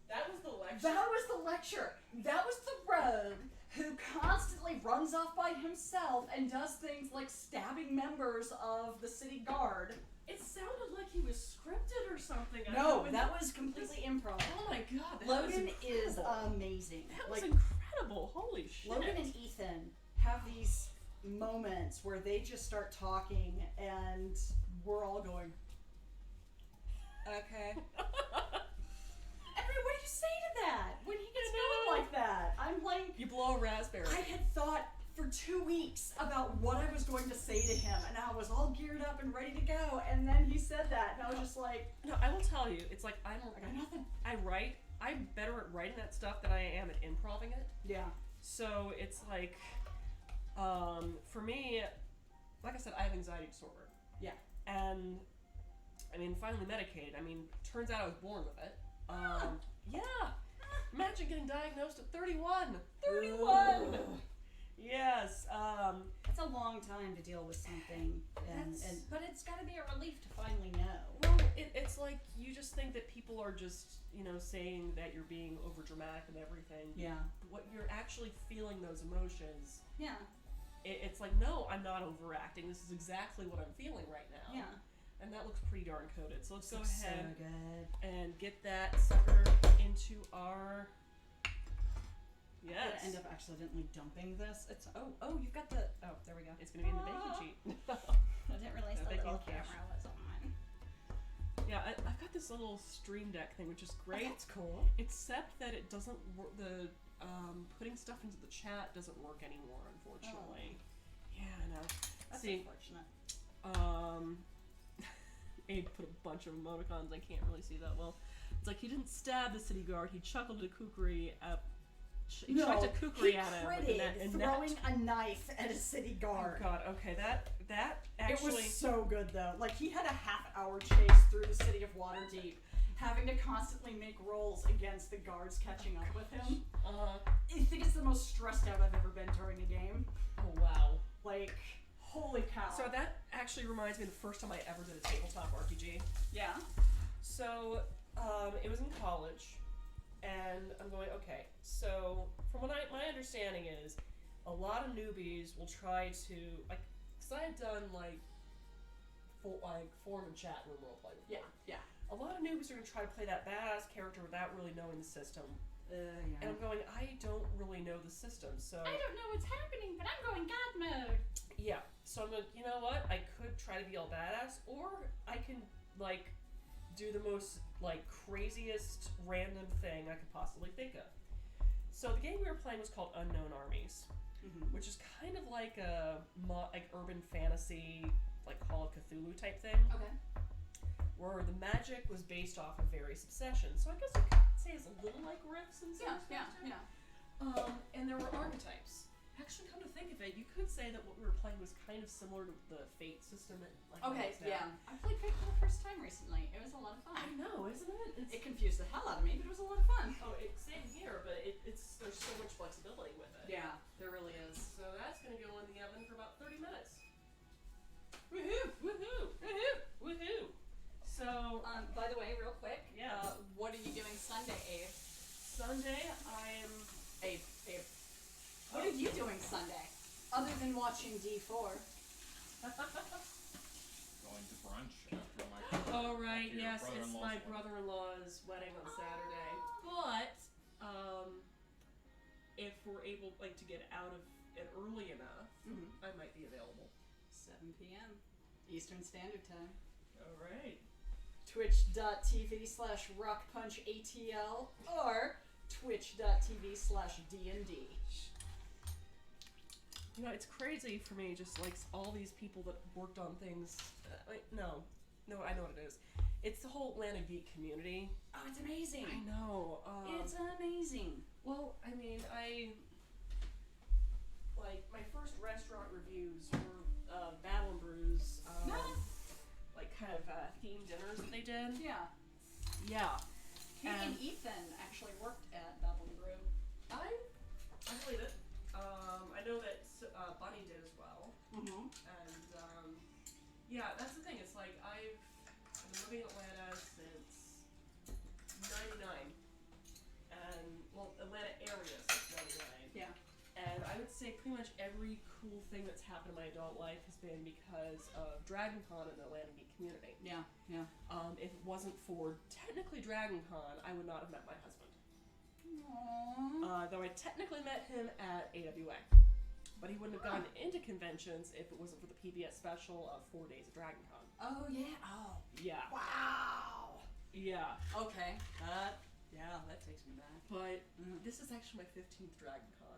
That was the lecture. That was the lecture. That was the rogue who constantly runs off by himself and does things like stabbing members of the city guard. It sounded like he was scripted or something. No, that was completely improv. Oh my god. That Logan was is incredible. amazing. That was Like, incredible. Holy shit. Logan and Ethan have these moments where they just start talking and we're all going, okay. I mean, what do you say to that when he gets going like that? I'm like, You blow a raspberry. I had thought for 2 weeks about what I was going to say to him, and I was all geared up and ready to go, and then he said that, and I was just like, No, I will tell you. It's like I got nothing. I'm better at writing that stuff than I am at improving it. Yeah. So it's like, for me, like I said, I have anxiety disorder. Yeah. And, I mean, finally medicated. I mean, turns out I was born with it. Yeah. Imagine getting diagnosed at 31. 31! Ugh. Yes. It's a long time to deal with something, but it's got to be a relief to finally know. Well, it's like you just think that people are just, saying that you're being over dramatic and everything. Yeah. What you're actually feeling those emotions. Yeah. It's like, no, I'm not overacting. This is exactly what I'm feeling right now. Yeah. And that looks pretty darn coded. So let's go Looks ahead so good. and get that sucker into our. I'm Yes. gonna end up accidentally dumping this. It's you've got the there we go. It's gonna be in the baking sheet. I didn't realize No, the baking little cash. camera was on. Yeah, I've got this little Stream Deck thing, which is great. That's cool. Except that it doesn't work. The putting stuff into the chat doesn't work anymore, unfortunately. Yeah, I know. That's See, unfortunate. Abe put a bunch of emoticons. I can't really see that well. It's like he didn't stab the city guard. He chuckled at a kukri at. He chucked a kukri at him. He and critted throwing a knife at a city guard. Oh god. Okay, that actually. It was so good though. Like he had a half-hour chase through the city of Waterdeep, having to constantly make rolls against the guards catching up with him. I think it's the most stressed out I've ever been during a game. Oh wow. Like, holy cow. So that actually reminds me of the first time I ever did a tabletop RPG. yeah. So, it was in college, and I'm going, okay, so from what my understanding is, a lot of newbies will try to, because I had done, forum and chat room roleplay before. Yeah. A lot of newbies are going to try to play that badass character without really knowing the system. Yeah. And I'm going, I don't really know the system, so... I don't know what's happening, but I'm going God mode. Yeah, so I'm going, you know what, I could try to be all badass, or I can, do the most, craziest random thing I could possibly think of. So the game we were playing was called Unknown Armies, which is kind of like a, urban fantasy, Call of Cthulhu type thing. Okay. Where the magic was based off of various obsessions. So I guess you could say it's a little like Rifts in some respects. Yeah. And there were archetypes. Actually, come to think of it, you could say that what we were playing was kind of similar to the Fate system. Okay, yeah. I played Fate for the first time recently. It was a lot of fun. I know, isn't it? It confused the hell out of me, but it was a lot of fun. Oh, same here, but there's so much flexibility with it. Yeah, there really is. So that's going to go in the oven for about 30 minutes. Woohoo! Woohoo! Woohoo! Woohoo! So, by the way, real quick, yeah. What are you doing Sunday, Abe? Sunday, I am... Abe. What are you doing Sunday? Other than watching D4? Going to brunch after my. Oh right, after your yes, it's brother-in-law's my wedding. brother-in-law's wedding on Saturday. But if we're able to get out of it early enough, I might be available. 7 p.m. Eastern Standard Time. All right. Twitch.tv/rockpunchatl or twitch.tv/DND. You know, it's crazy for me, just like all these people that worked on things. No, I know what it is. It's the whole Atlanta geek community. Oh, it's amazing. I know. It's amazing. Well, I mean, my first restaurant reviews were Battle and Brews, kind of themed dinners that they did. Yeah. Yeah. He and Ethan actually worked at Babel and Brew. I believe it. I know that Bunny did as well. Mm-hmm. And yeah, that's the thing. It's like I've been living in Atlanta since '99, and Atlanta area since '99. Yeah. And I would say pretty much every cool thing that's happened in my adult life has been because of Dragon Con and the Atlanta geek community. Yeah. Yeah. If it wasn't for technically Dragon Con, I would not have met my husband. Aww. Though I technically met him at AWA. But he wouldn't have gotten into conventions if it wasn't for the PBS special of 4 days of Dragon Con. Oh, yeah. Oh. Yeah. Wow. Yeah. Okay. That takes me back. But this is actually my 15th Dragon Con.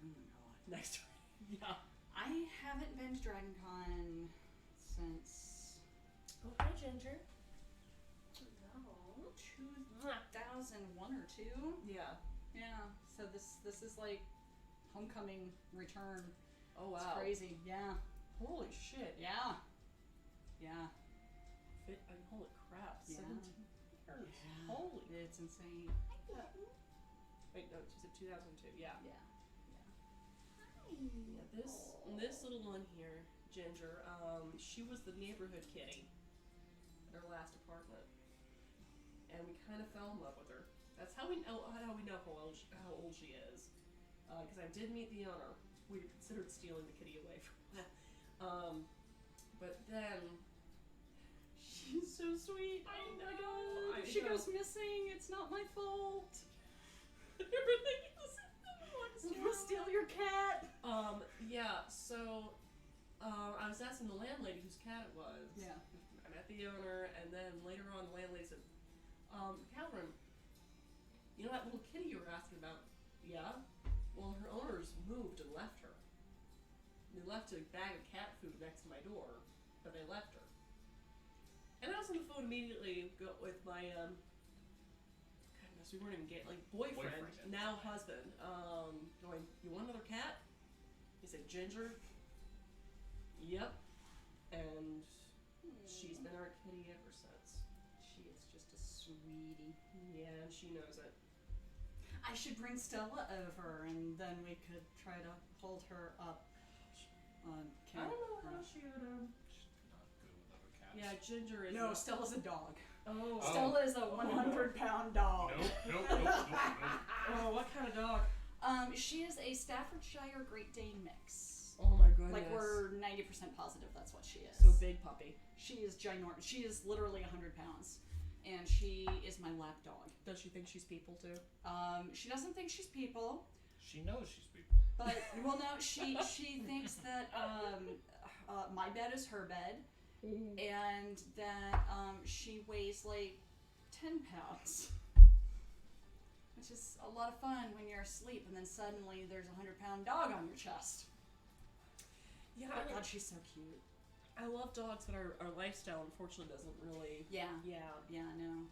Oh my god. Next week. Yeah. I haven't been to Dragon Con since... Oh, hi, Ginger. 2001 or 2. Yeah. Yeah. So this is like homecoming return. Oh, wow. It's crazy. Yeah. Holy shit. Yeah. Yeah. Holy crap. Yeah. 17 years. Yeah. Holy. It's insane. Wait, no, she said 2002. Yeah. Yeah. Yeah, this little one here, Ginger, she was the neighborhood kitty in her last apartment, and we kind of fell in love with her. That's how we know how old she is, because I did meet the owner. We considered stealing the kitty away from her, but then she's so sweet. I know. If she goes missing, it's not my fault. Everything is. We'll steal your cat. Yeah, so, I was asking the landlady whose cat it was. Yeah. I met the owner, and then later on the landlady said, Catherine, you know that little kitty you were asking about? Yeah? Well, her owners moved and left her. They left a bag of cat food next to my door, but they left her. And I was on the phone immediately with my, we weren't even boyfriend, now husband, going, you want another cat? He said, Ginger? Yep. And she's been our kitty ever since. She is just a sweetie. Yeah, and she knows it. I should bring Stella over, and then we could try to hold her up on camera. I don't know how she would, She's not good with other cats. Yeah, Ginger is No, Stella's a dog. Oh. Stella is a 100-pound dog. Nope. Oh, what kind of dog? She is a Staffordshire Great Dane mix. Oh my goodness. Like, we're 90% positive that's what she is. So big puppy. She is ginormous. She is literally 100 pounds. And she is my lap dog. Does she think she's people too? She doesn't think she's people. She knows she's people. But, well, no, she thinks that my bed is her bed. And that she weighs like 10 pounds. Which is a lot of fun when you're asleep and then suddenly there's a 100-pound dog on your chest. Yeah, Oh god, she's so cute. I love dogs, but our lifestyle unfortunately doesn't really. Yeah. Yeah. Yeah, I know.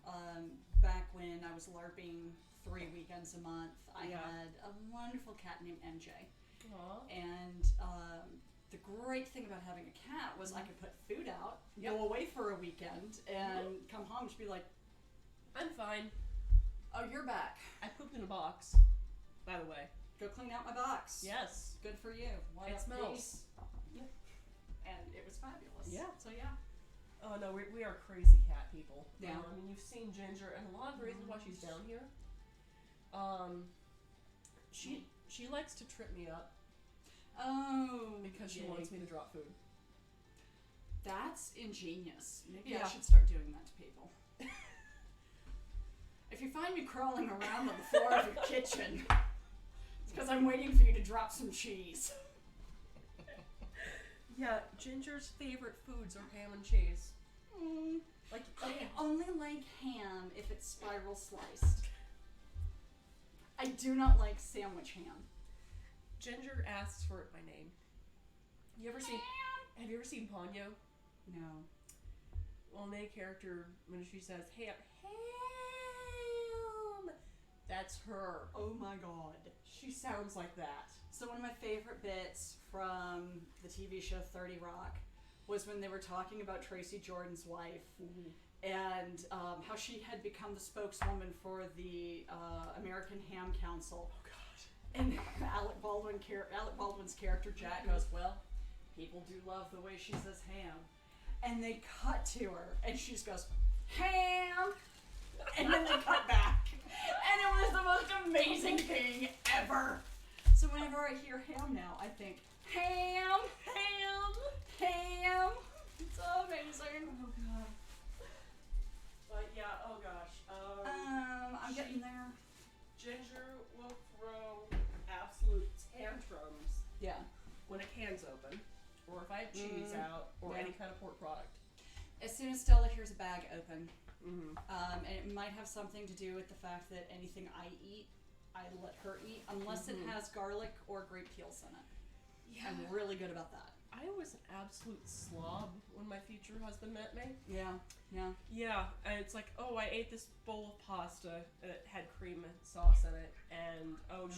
Back when I was LARPing 3 weekends a month, I had a wonderful cat named MJ. Aww. And the great thing about having a cat was I could put food out, go away for a weekend, and come home and she'd be like, I'm fine. oh, you're back. I pooped in a box, by the way. Go clean out my box. Yes. Good for you. What It a smells. piece. Yeah. And it was fabulous. Yeah. So yeah. Oh no, we are crazy cat people. Yeah. I mean, you've seen Ginger, and a lot of the reasons why she's down here. She likes to trip me up Oh. because she yay. wants me to drop food. That's ingenious. Maybe Yeah. I should start doing that to people. If you find me crawling around on the floor of your kitchen, it's because I'm waiting for you to drop some cheese. Yeah, Ginger's favorite foods are ham and cheese. Like, I only like ham if it's spiral sliced. I do not like sandwich ham. Ginger asks for it by name. Have you ever seen Ponyo? No. Well, main character, when she says ham, that's her. Oh my god. She sounds like that. So one of my favorite bits from the TV show 30 Rock was when they were talking about Tracy Jordan's wife and how she had become the spokeswoman for the American Ham Council. Oh god. And Alec Baldwin's character Jack goes, well, people do love the way she says ham. And they cut to her and she just goes, ham! And then they cut back. And it was the most amazing thing ever. So whenever I hear ham now, I think, ham! It's amazing. Oh god. But yeah, oh gosh. I'm getting there. Ginger will throw absolute tantrums Yeah. when a can's open, or if I have cheese out, or Yeah. any kind of pork product. As soon as Stella hears a bag open, Mm-hmm. and it might have something to do with the fact that anything I eat, I let her eat, unless it has garlic or grape peels in it. Yeah. I'm really good about that. I was an absolute slob when my future husband met me. Yeah. Yeah, and it's like, oh, I ate this bowl of pasta that had cream and sauce in it, and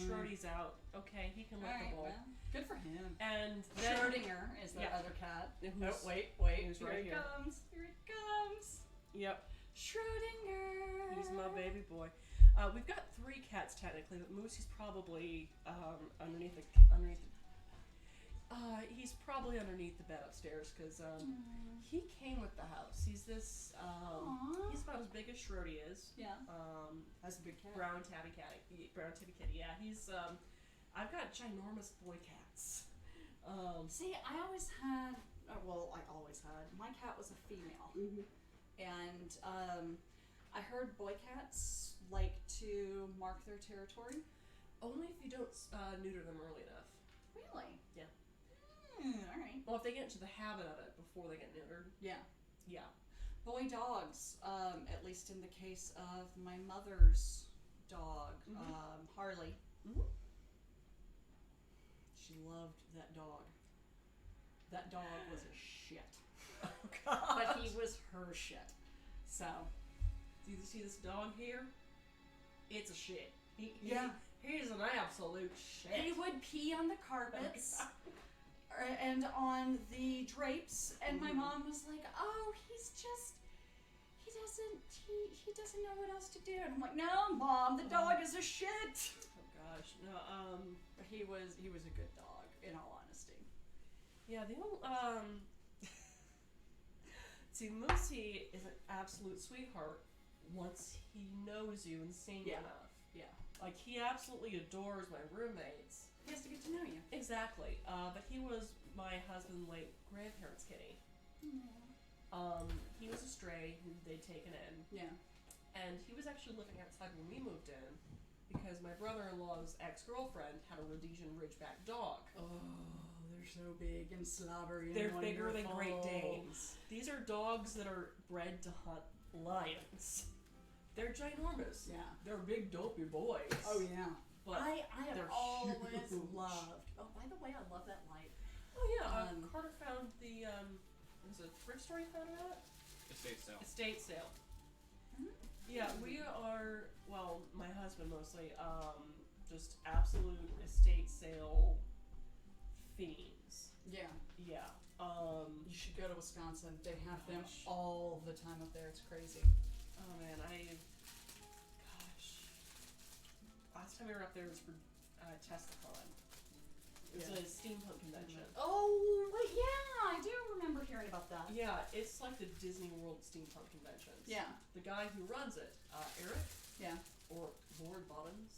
Shorty's out. Okay, he can lick the bowl. Well, good for him. And then Schrodinger is the Yeah. other cat. Who's- Oh, wait. who's Here right it here. comes. Here it comes. Yep, Schrodinger. he's my baby boy. We've got 3 cats technically, but Moosey's probably underneath the. He's probably underneath the bed upstairs because he came with the house. He's this. Aw. He's about as big as Shrody is. Yeah. That's a big cat. Brown tabby kitty. Yeah, he's. I've got ginormous boy cats. See, I always had. My cat was a female, and I heard boy cats like to mark their territory. Only if you don't neuter them early enough. Really? Yeah. All right. Well, if they get into the habit of it before they get neutered. Yeah. Yeah. Boy dogs, at least in the case of my mother's dog, Harley. Mm-hmm. She loved that dog. That dog was a shit. Oh God. But he was her shit. So. Do you see this dog here? It's a shit. He's an absolute shit. He would pee on the carpets and on the drapes, and my mom was like, "Oh, he doesn't know what else to do." And I'm like, "No, Mom, the dog is a shit." Oh gosh, no. But he was a good dog, in all honesty. Yeah, the old See, Moosey is an absolute sweetheart once he knows you and seen you enough. Yeah. Like, he absolutely adores my roommates. He has to get to know you. Exactly. But he was my husband's late grandparents' kitty. He was a stray who they'd taken in. Yeah. And he was actually living outside when we moved in because my brother-in-law's ex-girlfriend had a Rhodesian Ridgeback dog. Oh, they're so big and slobbery and They're bigger than wonderful. Great Danes. These are dogs that are bred to hunt lions. They're ginormous. Yeah. They're big, dopey boys. Oh, yeah. But I have they're always huge. loved. Oh, by the way, I love that light. Oh yeah, Carter found the was it a thrift store he found it at? Estate sale. Estate sale. Yeah, we are, well, my husband mostly, just absolute estate sale fiends. Yeah. Yeah. You should go to Wisconsin. They have them all the time up there. It's crazy. Oh man, gosh. Last time we were up there was for TeslaCon. It's a steampunk convention. Oh, wait, yeah, I do remember hearing about that. Yeah, it's like the Disney World steampunk conventions. Yeah. The guy who runs it, Eric, Yeah. or Lord Bobbins.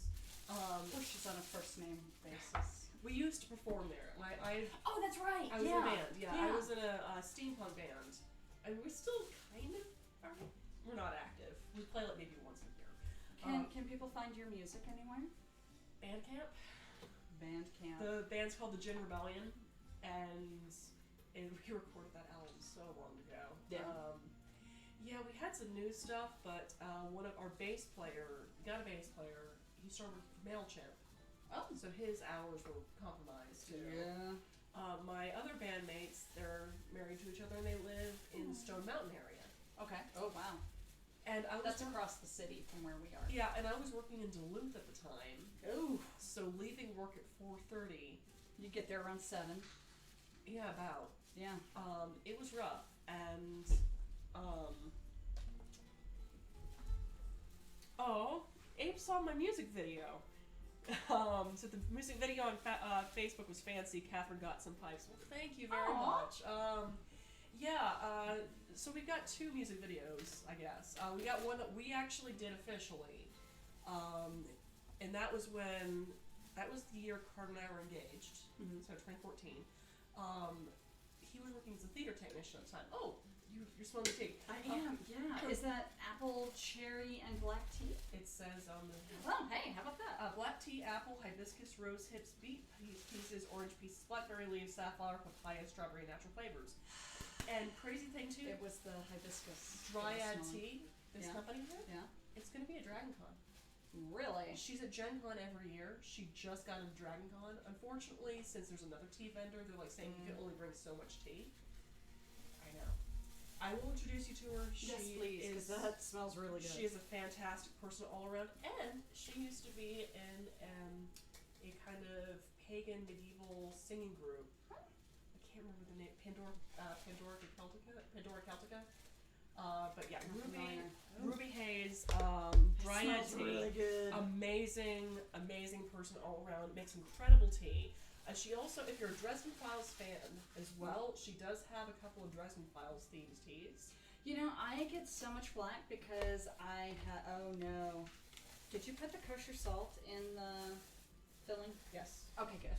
She's on a first name basis. We used to perform there. Oh, that's right. I was in a band. Yeah, I Yeah. was in a steampunk band, and we still kind of are. We're not active. We play like maybe once a year. Can people find your music anywhere? Bandcamp. Bandcamp. The band's called the Gin Rebellion, and we recorded that album so long ago. Yeah. Yeah, we had some new stuff, but one of our bass player, got a bass player, he started with MailChimp. Oh. So his hours were compromised too. Yeah. My other bandmates, they're married to each other and they live in Stone Mountain area. Okay. Oh, wow. And I was That's across the city from where we are. Yeah, and I was working in Duluth at the time. Ooh. So leaving work at 4:30. You get there around 7. Yeah, about. Yeah. It was rough, and oh, Abe saw my music video. So the music video on Facebook was fancy. Catherine got some pipes. Well, thank you very much. So we've got 2 music videos, I guess. We got one that we actually did officially, and that was the year Card and I were engaged, so 2014. He was working as a theater technician at the time. Oh, you're smelling the tea. I am, yeah. Is that apple, cherry, and black tea? It says on the Oh, hey, how about that? black tea, apple, hibiscus, rose hips, beet pieces, orange pieces, blackberry leaves, safflower, papaya, strawberry, natural flavors. And crazy thing too, It was the hibiscus. Dryad smell. Tea, this Yeah. company here, Yeah. it's going to be a Dragon Con. Really? She's at Gen Con every year. She just got into Dragon Con. Unfortunately, since there's another tea vendor, they're like saying you can only bring so much tea. I know. I will introduce you to her. Yes, please, because that smells really good. She is a fantastic person all around, and she used to be in a kind of pagan medieval singing group. I can't remember the name. Pandora Celtica. But yeah, Ruby Hayes, Dryad smells Tea, really good. amazing person all around. Makes incredible tea. She also, if you're a Dresden Files fan as well, she does have a couple of Dresden Files themed teas. You know, I get so much flack because oh no. Did you put the kosher salt in the filling? Yes. Okay, good.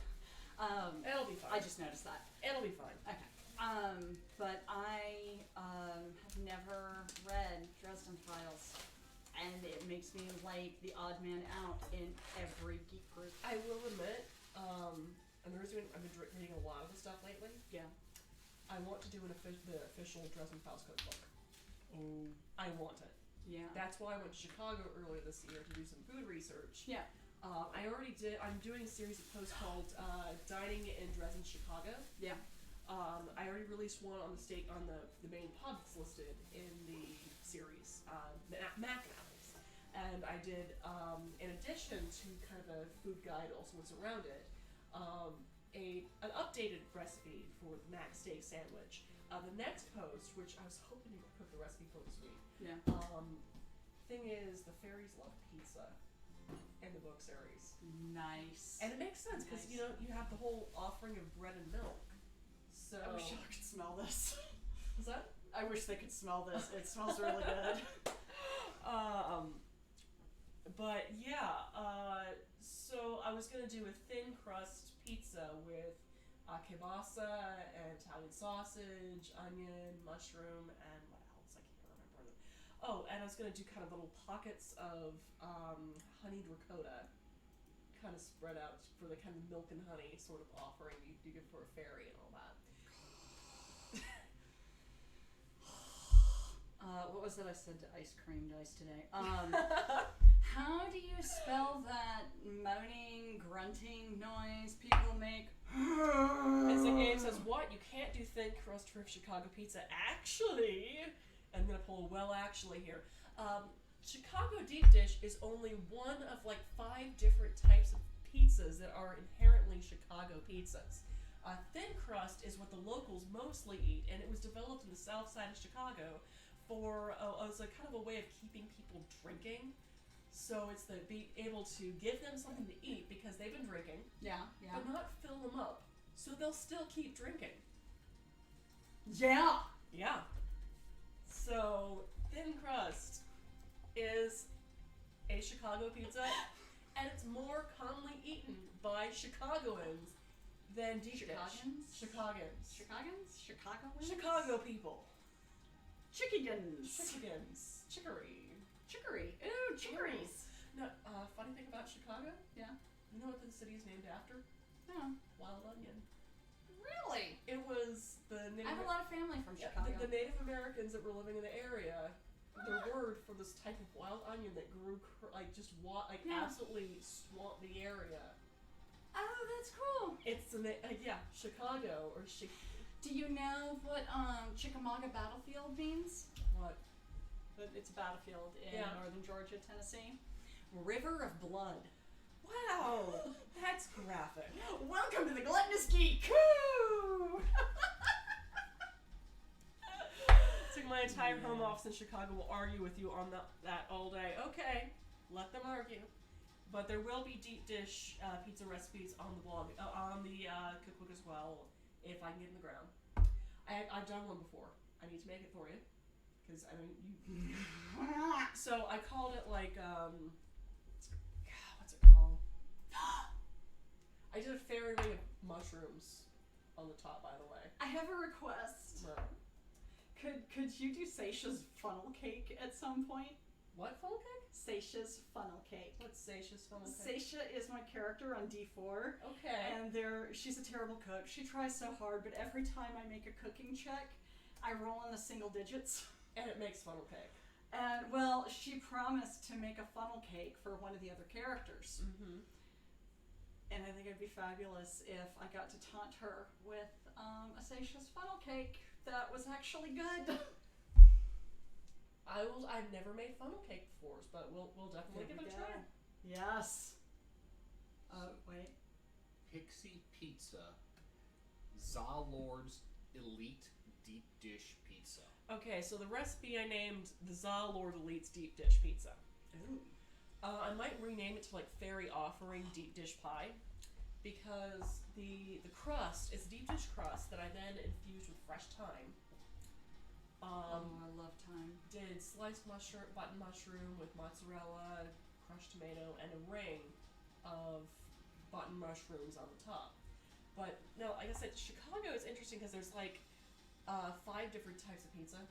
It'll be fine. I just noticed that. It'll be fine. Okay. But I have never read Dresden Files, and it makes me like the odd man out in every geek group. I will admit, I've been reading a lot of the stuff lately. Yeah. I want to do the official Dresden Files cookbook. Oh. I want it. Yeah. That's why I went to Chicago earlier this year to do some food research. Yeah. I already did. I'm doing a series of posts called Dining in Dresden, Chicago. Yeah. I already released one on the main pub that's listed in the series, Mac Apples. And I did, in addition to kind of a food guide, also what's around it, an updated recipe for the Mac steak sandwich. The next post, which I was hoping to cook the recipe for this week. Yeah. Thing is, the fairies love pizza in the book series. Nice. And it makes sense because you have the whole offering of bread and milk. So I wish I could smell this. Is that? I wish they could smell this. It smells really good. But yeah, so I was gonna do a thin crust pizza with kielbasa and Italian sausage, onion, mushroom, and what else? I can't remember them. Oh, and I was gonna do kind of little pockets of honeyed ricotta, kind of spread out for the kind of milk and honey sort of offering you give for a fairy and all that. What was that I said to ice cream dice today? How do you spell that moaning, grunting noise people make? It's like Abe says, what? You can't do thin crust for Chicago pizza. Actually, I'm going to pull a well actually here. Chicago deep dish is only one of like 5 different types of pizzas that are inherently Chicago pizzas. Thin crust is what the locals mostly eat, and it was developed in the south side of Chicago for as a kind of a way of keeping people drinking. So it's be able to give them something to eat because they've been drinking, Yeah. but not fill them up, so they'll still keep drinking. Yeah. Yeah. So thin crust is a Chicago pizza, and it's more commonly eaten by Chicagoans then deep Chicagans? dish. Chicagans. Chicagans? Chicagoans? Chicago people. Chickigans. Chickens. Chicory. Chicory. Ooh, chicories. No, funny thing about Chicago? Yeah. You know what the city is named after? No. Wild Onion. Really? It was the I have a lot of family from Yeah, Chicago. the Native Americans that were living in the area, their word for this type of wild onion that grew Yeah. absolutely swamped the area. Oh, that's cool. It's Chicago or Do you know what Chickamauga Battlefield means? what? It's a battlefield in Yeah. northern Georgia, Tennessee. River of Blood. Wow, that's graphic. Welcome to the Gluttonous Geek. Woo! So my entire home office in Chicago will argue with you on that all day. Okay, let them argue. But there will be deep dish pizza recipes on the blog, on the cookbook as well, if I can get in the ground. I've done one before. I need to make it for you, because I mean you. So I called it like what's it called? I did a fairy ring of mushrooms on the top, by the way. I have a request. No. Could you do Seisha's funnel cake at some point? What funnel cake? Seisha's funnel cake. What's Seisha's funnel cake? Seisha is my character on D4. Okay. And she's a terrible cook. She tries so hard, but every time I make a cooking check, I roll in the single digits. And it makes funnel cake. And, well, she promised to make a funnel cake for one of the other characters. Mm-hmm. And I think it'd be fabulous if I got to taunt her with a Seisha's funnel cake that was actually good. I've never made funnel cake before, but we'll definitely give it a try. Yes. Wait. Pixie Pizza, Zalord's Elite Deep Dish Pizza. Okay, so the recipe I named the Za Lord Elite's Deep Dish Pizza. Ooh. I might rename it to like Fairy Offering Deep Dish Pie, because the crust is deep dish crust that I then infused with fresh thyme. I love thyme. Did sliced button mushroom with mozzarella, crushed tomato, and a ring of button mushrooms on the top. But no, like I said, Chicago is interesting because there's like 5 different types of pizza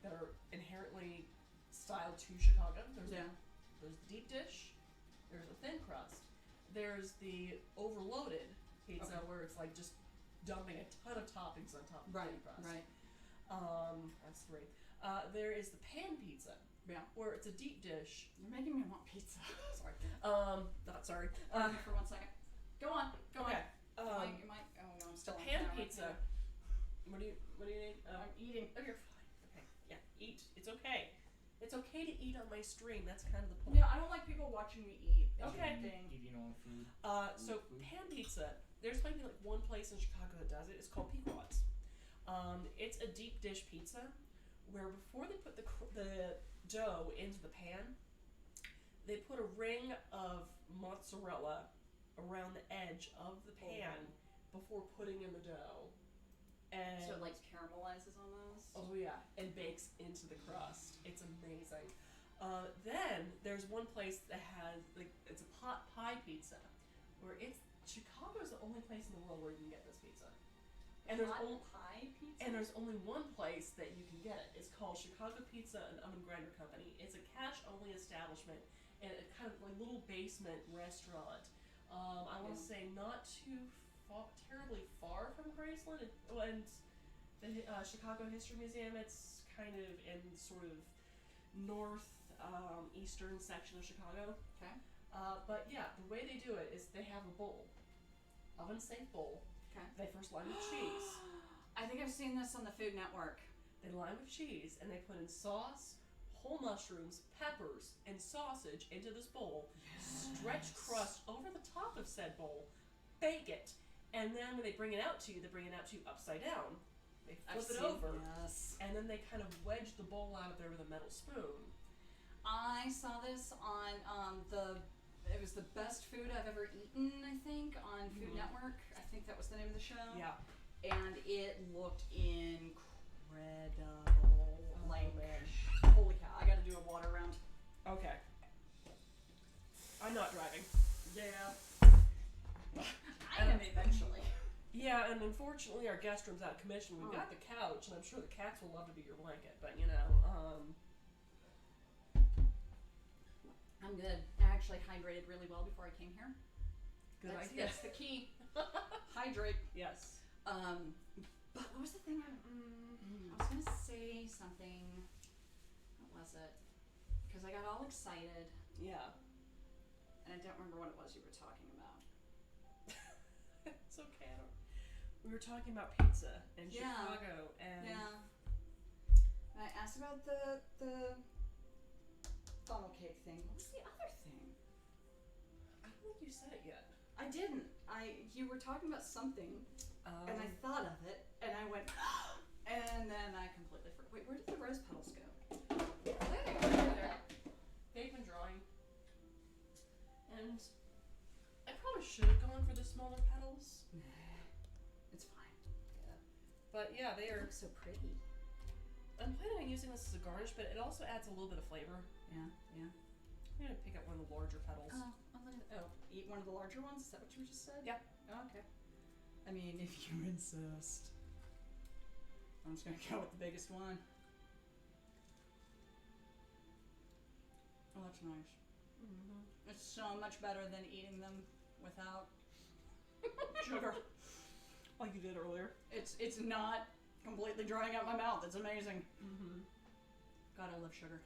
that are inherently styled to Chicago. There's the deep dish, there's a thin crust, there's the overloaded pizza where it's like just dumping a ton of toppings on top of the thin crust. Right. That's 3. There is the pan pizza. Yeah. Where it's a deep dish. You're making me want pizza. Sorry. Not sorry. Hold me for 1 second. Go on. Okay. You might. Oh no, I'm still on Pan camera. pizza. What do you need? I'm eating. Oh, you're fine. Okay. Yeah. Eat. It's okay. It's okay to eat on my stream. That's kind of the point. Yeah, I don't like people watching me eat. It's Okay. a thing. Eating on food. So pan pizza. There's maybe like one place in Chicago that does it. It's called Pequod's. It's a deep dish pizza where before they put the dough into the pan, they put a ring of mozzarella around the edge of the pan before putting in the dough. And So it like caramelizes almost. oh yeah, and bakes into the crust. It's amazing. Then there's one place that has it's a pot pie pizza, where Chicago's the only place in the world where you can get this pizza. And there's pie pizza. And there's only one place that you can get it. It's called Chicago Pizza and Oven Grinder Company. It's a cash-only establishment and a kind of like little basement restaurant. I want to say not too terribly far from Graceland and the Chicago History Museum. It's kind of in sort of eastern section of Chicago. Okay. But yeah, the way they do it is they have a bowl, oven-safe bowl. Okay. They first line with cheese. I think I've seen this on the Food Network. They line with cheese and they put in sauce, whole mushrooms, peppers, and sausage into this bowl. Stretch crust over the top of said bowl, bake it, and then when they bring it out to you, upside down. They flip it over, and then they kind of wedge the bowl out of there with a metal spoon. I saw this on it was the best food I've ever eaten, I think, on Food Network. I think that was the name of the show. Yeah. And it looked incredible. Man. Holy cow, I gotta do a water round. Okay. I'm not driving. Yeah. I am eventually. Yeah, and unfortunately our guest room's out of commission. We've got the couch, and I'm sure the cats will love to be your blanket, but I'm good. I actually hydrated really well before I came here. good idea. That's the key. Hydrate. Yes. But what was the thing I was gonna say something. What was it? Because I got all excited, Yeah. and I don't remember what it was you were talking about. It's okay. We were talking about pizza in Yeah. Chicago, and Yeah. And I asked about the funnel cake thing. What was the other thing? I don't think you said it yet. I didn't. You were talking about something, and I thought of it, and I went, and then I completely forgot. Wait, where did the rose petals go? There. They've been drawing, and I probably should have gone for the smaller petals. It's fine. Yeah. But yeah, they It are. looks so pretty. I'm planning on using this as a garnish, but it also adds a little bit of flavor. Yeah, yeah. I'm gonna pick up one of the larger petals. Oh, eat one of the larger ones? Is that what you just said? Yeah. Oh, okay. I mean, if you insist. I'm just gonna go with the biggest one. Oh, that's nice. Mm-hmm. It's so much better than eating them without sugar. Like you did earlier. It's not completely drying out my mouth. It's amazing. Mm-hmm. God, I love sugar.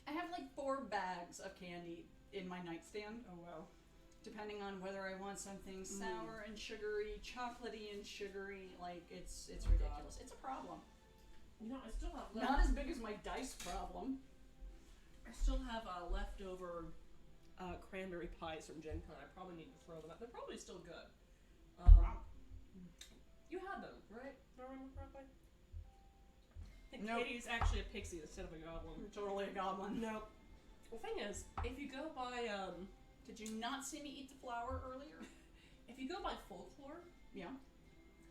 I have like 4 bags of candy in my nightstand, Oh wow. depending on whether I want something sour and sugary, chocolatey and sugary. Like it's ridiculous. It's a problem. You know, I still have Not as big as my dice problem. I still have leftover cranberry pies from Gen Con. I probably need to throw them out. They're probably still good. You had them, right? Do I remember correctly? I think Nope. Katie's actually a pixie instead of a goblin. I'm totally a goblin. No. The thing is, if you go by Did you not see me eat the flour earlier? if you go by folklore, Yeah.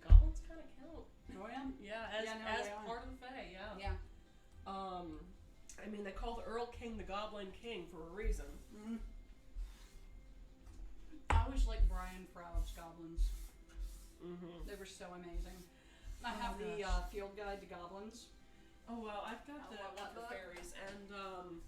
goblins kind of count. Oh yeah. Yeah, as Yeah, no, as they are. part of the Fae. Yeah. Yeah. I mean, they call the Earl King the Goblin King for a reason. Mm-hmm. I always liked Brian Froud's goblins. Mm-hmm. They were so amazing. I Oh, have the gosh. field guide to goblins. Oh well, I've got I love the that book. fairies, and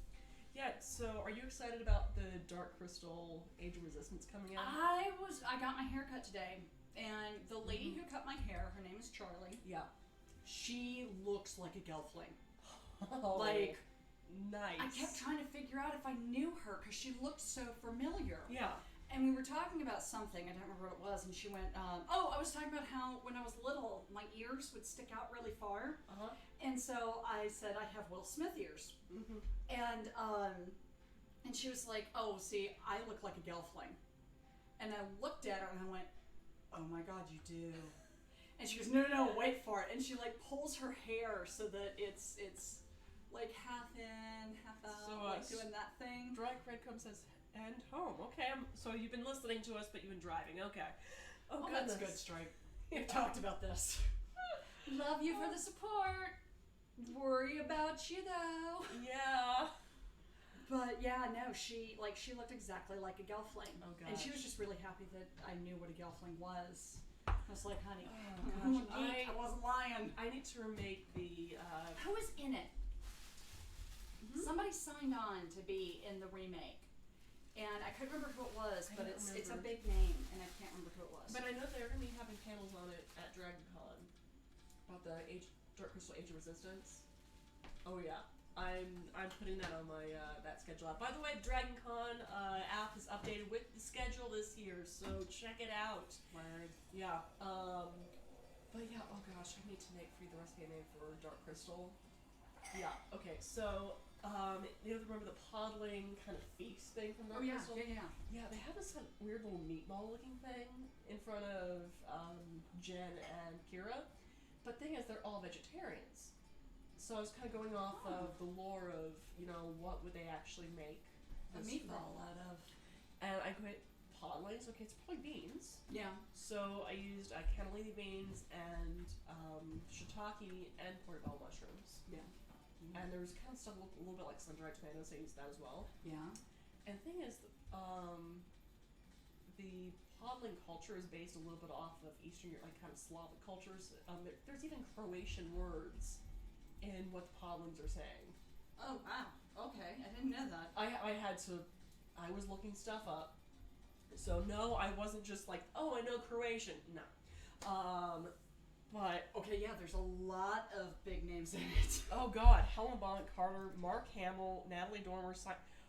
yeah. So, are you excited about the Dark Crystal Age of Resistance coming out? I got my hair cut today, and the lady who cut my hair, her name is Charlie. Yeah. She looks like a gelfling. Oh, Like, nice. I kept trying to figure out if I knew her because she looked so familiar. Yeah. And we were talking about something, I don't remember what it was, and she went, I was talking about how when I was little, my ears would stick out really far. Uh-huh. And so I said, I have Will Smith ears. Mm-hmm. And she was like, oh, see, I look like a gelfling. And I looked at her and I went, oh my God, you do. And she goes, no, wait for it. And she like pulls her hair so that it's like half in, half out, So, like doing that thing. Dry Credcom says, and home. Okay, so you've been listening to us, but you've been driving. Okay. Oh, That's goodness. good, Stripe. We've talked about this. Love you for the support. Worry about you though. Yeah. But yeah, no, she looked exactly like a gelfling. Oh, And she gosh. was just really happy that I knew what a gelfling was. I was like, honey, Oh, gosh. I wasn't lying. I need to remake the. Who was in it? Somebody signed on to be in the remake. And I couldn't remember who it was, I but don't it's a remember. big name, and I can't remember who it was. But I know they're going to be having panels on it at Dragon Con about the Dark Crystal Age of Resistance. Oh yeah, I'm putting that on my that schedule app. By the way, the Dragon Con app is updated with the schedule this year, so check it out. Word. Yeah. But yeah. Oh gosh, I need to free the recipe name for Dark Crystal. Yeah. Okay. So you remember the podling kind of feast thing from Dark Oh yeah, Crystal? yeah. Yeah, they have this kind of weird little meatball looking thing in front of Jen and Kira. But thing is, they're all vegetarians. So I was kind of going off of the lore of, what would they actually make A this meatball from. out of. And I went, podlings, okay, it's probably beans. Yeah. So I used cannellini beans and shiitake and portobello mushrooms. Yeah. And there was kind of stuff a little bit like sun-dried tomatoes, I used that as well. Yeah. And the thing is, the podling culture is based a little bit off of Eastern, like kind of Slavic cultures. There's even Croatian words in what the podlings are saying. Oh wow. Okay, I didn't know that. I was looking stuff up. So no, I wasn't just like, oh, I know Croatian. No. But Okay, yeah, there's a lot of big names in it. oh god, Helen Bonnet Carter, Mark Hamill, Natalie Dormer,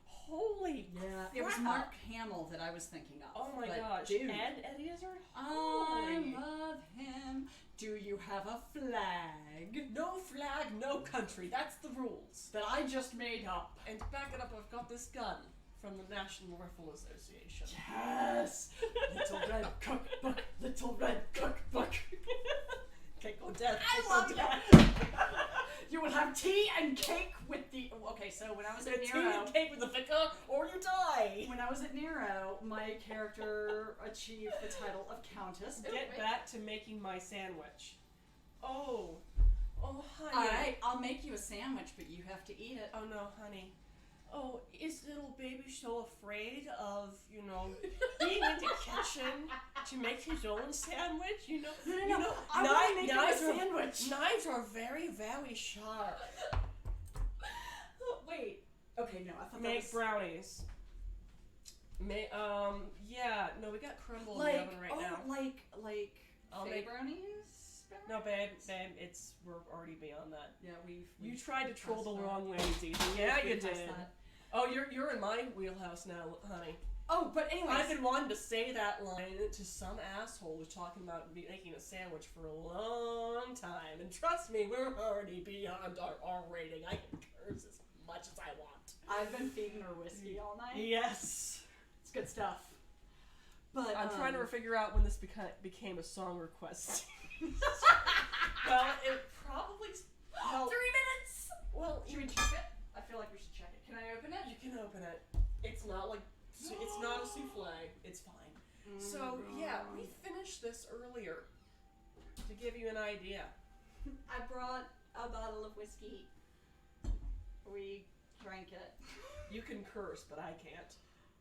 holy Yeah, it was crap. Mark Hamill that I was thinking of. Oh my but gosh. dude, Ed Izzard? I Holy. love him. Do you have a flag No flag, no country. That's the rules. that I just made up? And to back it up, I've got this gun from the National Rifle Association. Yes! Little red cookbook, little red cookbook. Cake or death. I cake love or that. death. You will have tea and cake with the. Okay, so when I was at Tea Nero, and cake with the vicar, or you die. when I was at Nero, my character achieved the title of Countess. Get back to making my sandwich. Oh, honey. All right, I'll make you a sandwich, but you have to eat it. Oh no, honey. Oh, is little baby so afraid of, being in the kitchen to make his own sandwich? No, I want to make you a sandwich. Knives are very, very sharp. Wait. Okay, no, I thought that Make was brownies. We got Crumble in like the oven right now. like I'll fey make- brownies. No, babe, we're already beyond that. Yeah, You tried to troll the passed that. wrong way, Zizi. Yeah, We you passed did. that. Oh, you're in my wheelhouse now, honey. Oh, but anyways, I've been wanting to say that line to some asshole who's talking about making a sandwich for a long time, and trust me, we're already beyond our R rating. I can curse as much as I want. I've been feeding her whiskey all night. Yes. It's good stuff. But I'm trying to figure out when this became a song request. Well, it probably. 3 minutes. Well, Should we check it? I feel like we should check it. Can I open it? you can open it. It's not like it's not a souffle. It's fine. So yeah, we finished this earlier to give you an idea. I brought a bottle of whiskey. We drank it. You can curse, but I can't.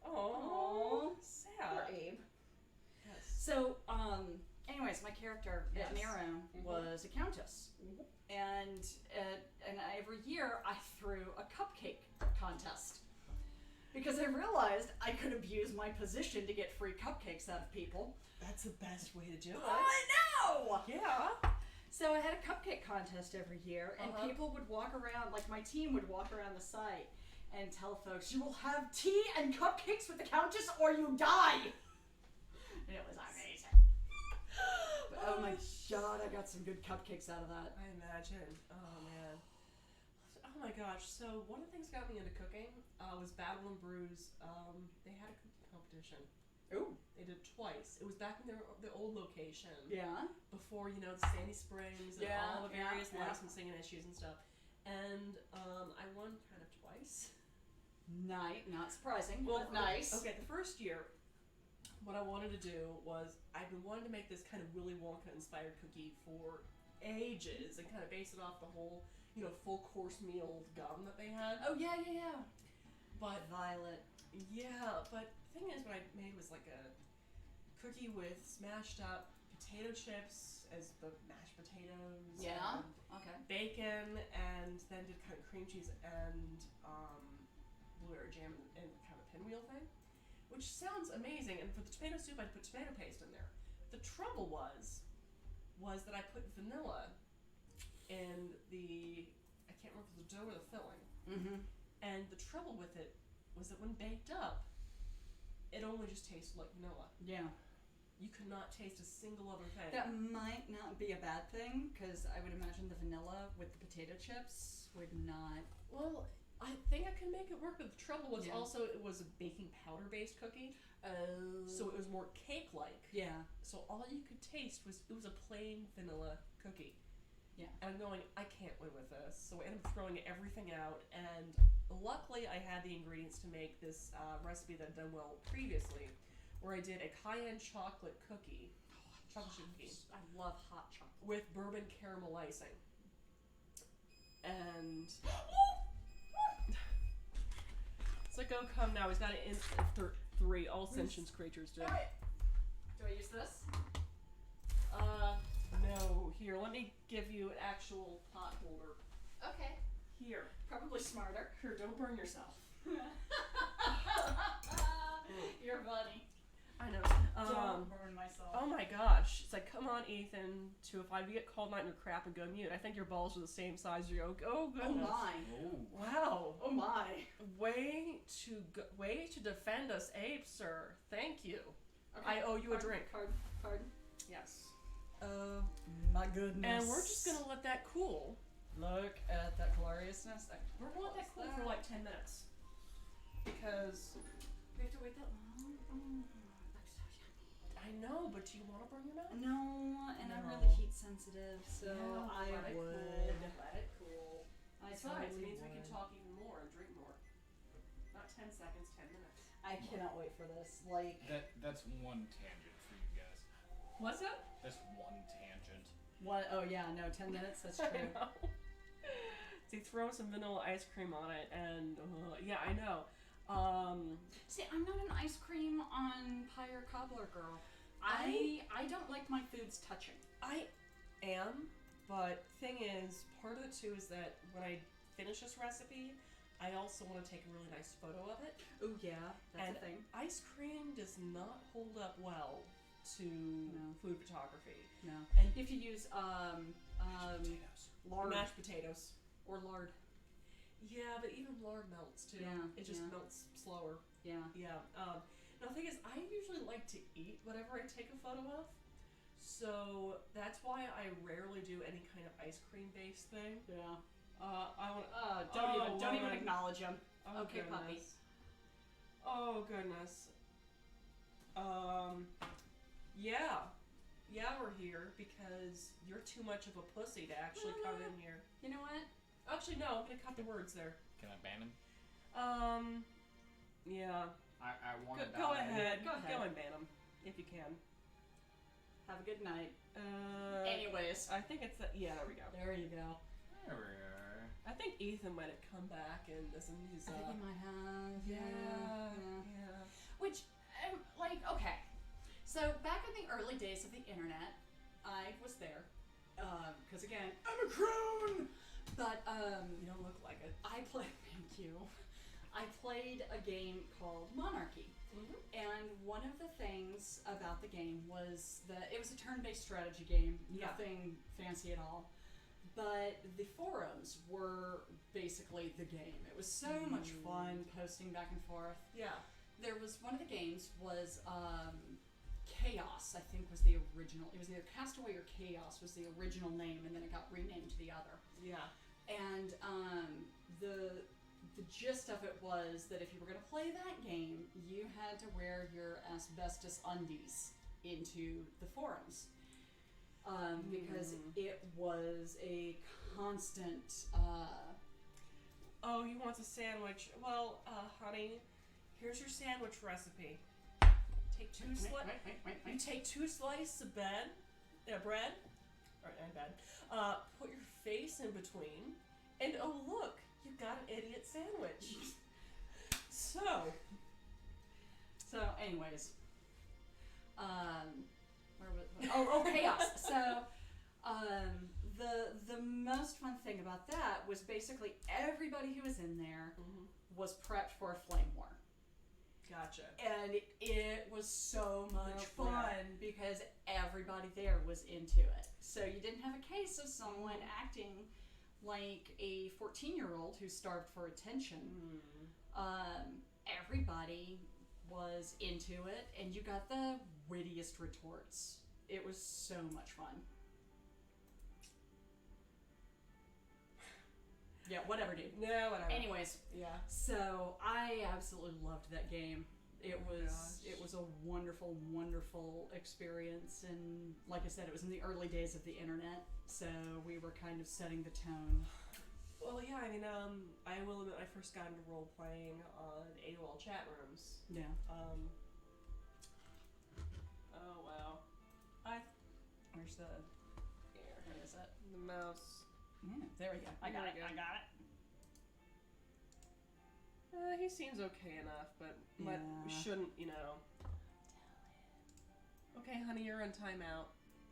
Aw. Sad. Abe. Yes. So, anyways, my character at Yes. Nero Mhm. was a countess. Mhm. And every year I threw a cupcake contest. Because I realized I could abuse my position to get free cupcakes out of people. That's the best way to do it. I know! Yeah. So I had a cupcake contest every year, and Uh-huh. people would walk around, like my team would walk around the site and tell folks, you will have tea and cupcakes with the countess or you die! And it was amazing. But, oh my god, I got some good cupcakes out of that. I imagine. Oh man. Oh my gosh. So one of the things that got me into cooking was Battle and Brews. They had a cooking competition. Ooh. They did it twice. It was back in the old location. Yeah. Before, the Sandy Springs and Yeah, all the yeah, various yeah. licensing and issues and stuff. And I won kind of twice. Nice. Not surprising, Well, but nice. Okay, the first year, what I wanted to do was I've been wanting to make this kind of Willy Wonka inspired cookie for ages and kind of base it off the whole, full course meal gum that they had. Oh, yeah. But Violet. yeah, but the thing is, what I made was like a cookie with smashed up potato chips as the mashed potatoes. Yeah. And Okay. bacon, and then did kind of cream cheese and blueberry jam and kind of a pinwheel thing, which sounds amazing. And for the tomato soup, I put tomato paste in there. The trouble was that I put vanilla in I can't remember if it was the dough or the filling. Mm-hmm. And the trouble with it was that when baked up, it only just tasted like vanilla. Yeah. You could not taste a single other thing. That might not be a bad thing, because I would imagine the vanilla with the potato chips would not. Well, I think I could make it work, but the trouble was Yeah. also it was a baking powder based cookie, Oh. so it was more cake like. Yeah. So all you could taste was it was a plain vanilla cookie. Yeah. And I'm going, I can't win with this. So I ended up throwing everything out, and luckily I had the ingredients to make this recipe that I'd done well previously, where I did a Cayenne chocolate cookie. Chocolate chip cookie. I love hot chocolate. With bourbon caramel icing. And it's like, oh, come now. He's got an instant 3. All sentient creatures do. Alright. Do I use this? No. Here, let me give you an actual pot holder. Okay. Here. Probably smarter. Here, don't burn yourself. You're funny. I know. Don't burn myself. Oh my gosh. It's like, come on, Ethan. 205, you get called out in your crap and go mute. I think your balls are the same size as your oak. Oh, Oh goodness. my. Oh. Wow. Oh my. Way to defend us, Abe, sir. Thank you. Okay. I owe you a drink. Pardon. Yes. Oh my goodness. And we're just gonna let that cool. Look at that gloriousness. We're gonna let that cool for like 10 minutes. Because We have to wait that long? Oh, that's so I know, but do you want to burn your mouth? yummy. No, and I'm No. really heat sensitive, so Yeah, I let it would. cool. Let it cool. I That's right. It totally means we can would. talk even more and drink more. Not 10 seconds, 10 minutes. I cannot wait for this. Like, That's one tangent for you guys. What's that? That's one tangent. what? Oh yeah, no, 10 minutes. That's I true. know. They throw some vanilla ice cream on it, and yeah, I know. See, I'm not an ice cream on pie or cobbler girl. I don't like my foods touching. I am, but thing is, part of it too is that when I finish this recipe, I also want to take a really nice photo of it. Oh yeah, that's And a thing. ice cream does not hold up well to No. food photography. No, And if you use Potatoes. lard mashed potatoes. or lard. Yeah, but even lard melts too. Yeah, It just yeah. melts slower. Yeah. Yeah. Now the thing is, I usually like to eat whatever I take a photo of, so that's why I rarely do any kind of ice cream based thing. Yeah. I want. Don't even woman. acknowledge him. Oh, Okay, puppy. goodness. Oh goodness. Yeah, we're here because you're too much of a pussy to actually come in here. You know what? Actually, no, I'm gonna cut the words there. Can I ban him? Yeah. I want to Go ahead. Go ahead. Go and ban them if you can. Have a good night. Anyways, I think it's that. Yeah, there we go. There you go. There we are. I think Ethan might have come back and this and he's. I think he might have. Yeah. Which, okay. So back in the early days of the internet, I was there. Because again, I'm a crone. But You don't look like it. I played. Thank you. I played a game called Monarchy. Mm-hmm. And one of the things about the game was that it was a turn-based strategy game, Yeah. nothing fancy at all. But the forums were basically the game. It was so much fun posting back and forth. Yeah. There was one of the games was Chaos, I think was the original. It was either Castaway or Chaos was the original name, and then it got renamed to the other. Yeah. And the gist of it was that if you were going to play that game, you had to wear your asbestos undies into the forums. Because it was a constant. Oh, he wants a sandwich. Well, honey, here's your sandwich recipe. Take two You take 2 slices of bread. Put your face in between, and oh look, you got an idiot sandwich. So, anyways, Chaos. So, the most fun thing about that was basically everybody who was in there was prepped for a flame war. gotcha. And it was so much Oh, fun yeah. because everybody there was into it. So you didn't have a case of someone acting like a 14-year-old who starved for attention. Everybody was into it, and you got the wittiest retorts. It was so much fun. Yeah, whatever, dude. No, whatever. Anyways, Yeah. so I absolutely loved that game. It was gosh. a wonderful, wonderful experience, and like I said, it was in the early days of the internet, so we were kind of setting the tone. Well, yeah, I mean, I will admit I first got into role playing on AOL chat rooms. Yeah. Oh wow. Where's the? Here. Where is it? The mouse. Yeah, there we go. I got There it. we go. I got it. He seems okay enough, but we Yeah. shouldn't, you know. Okay, honey, you're on timeout.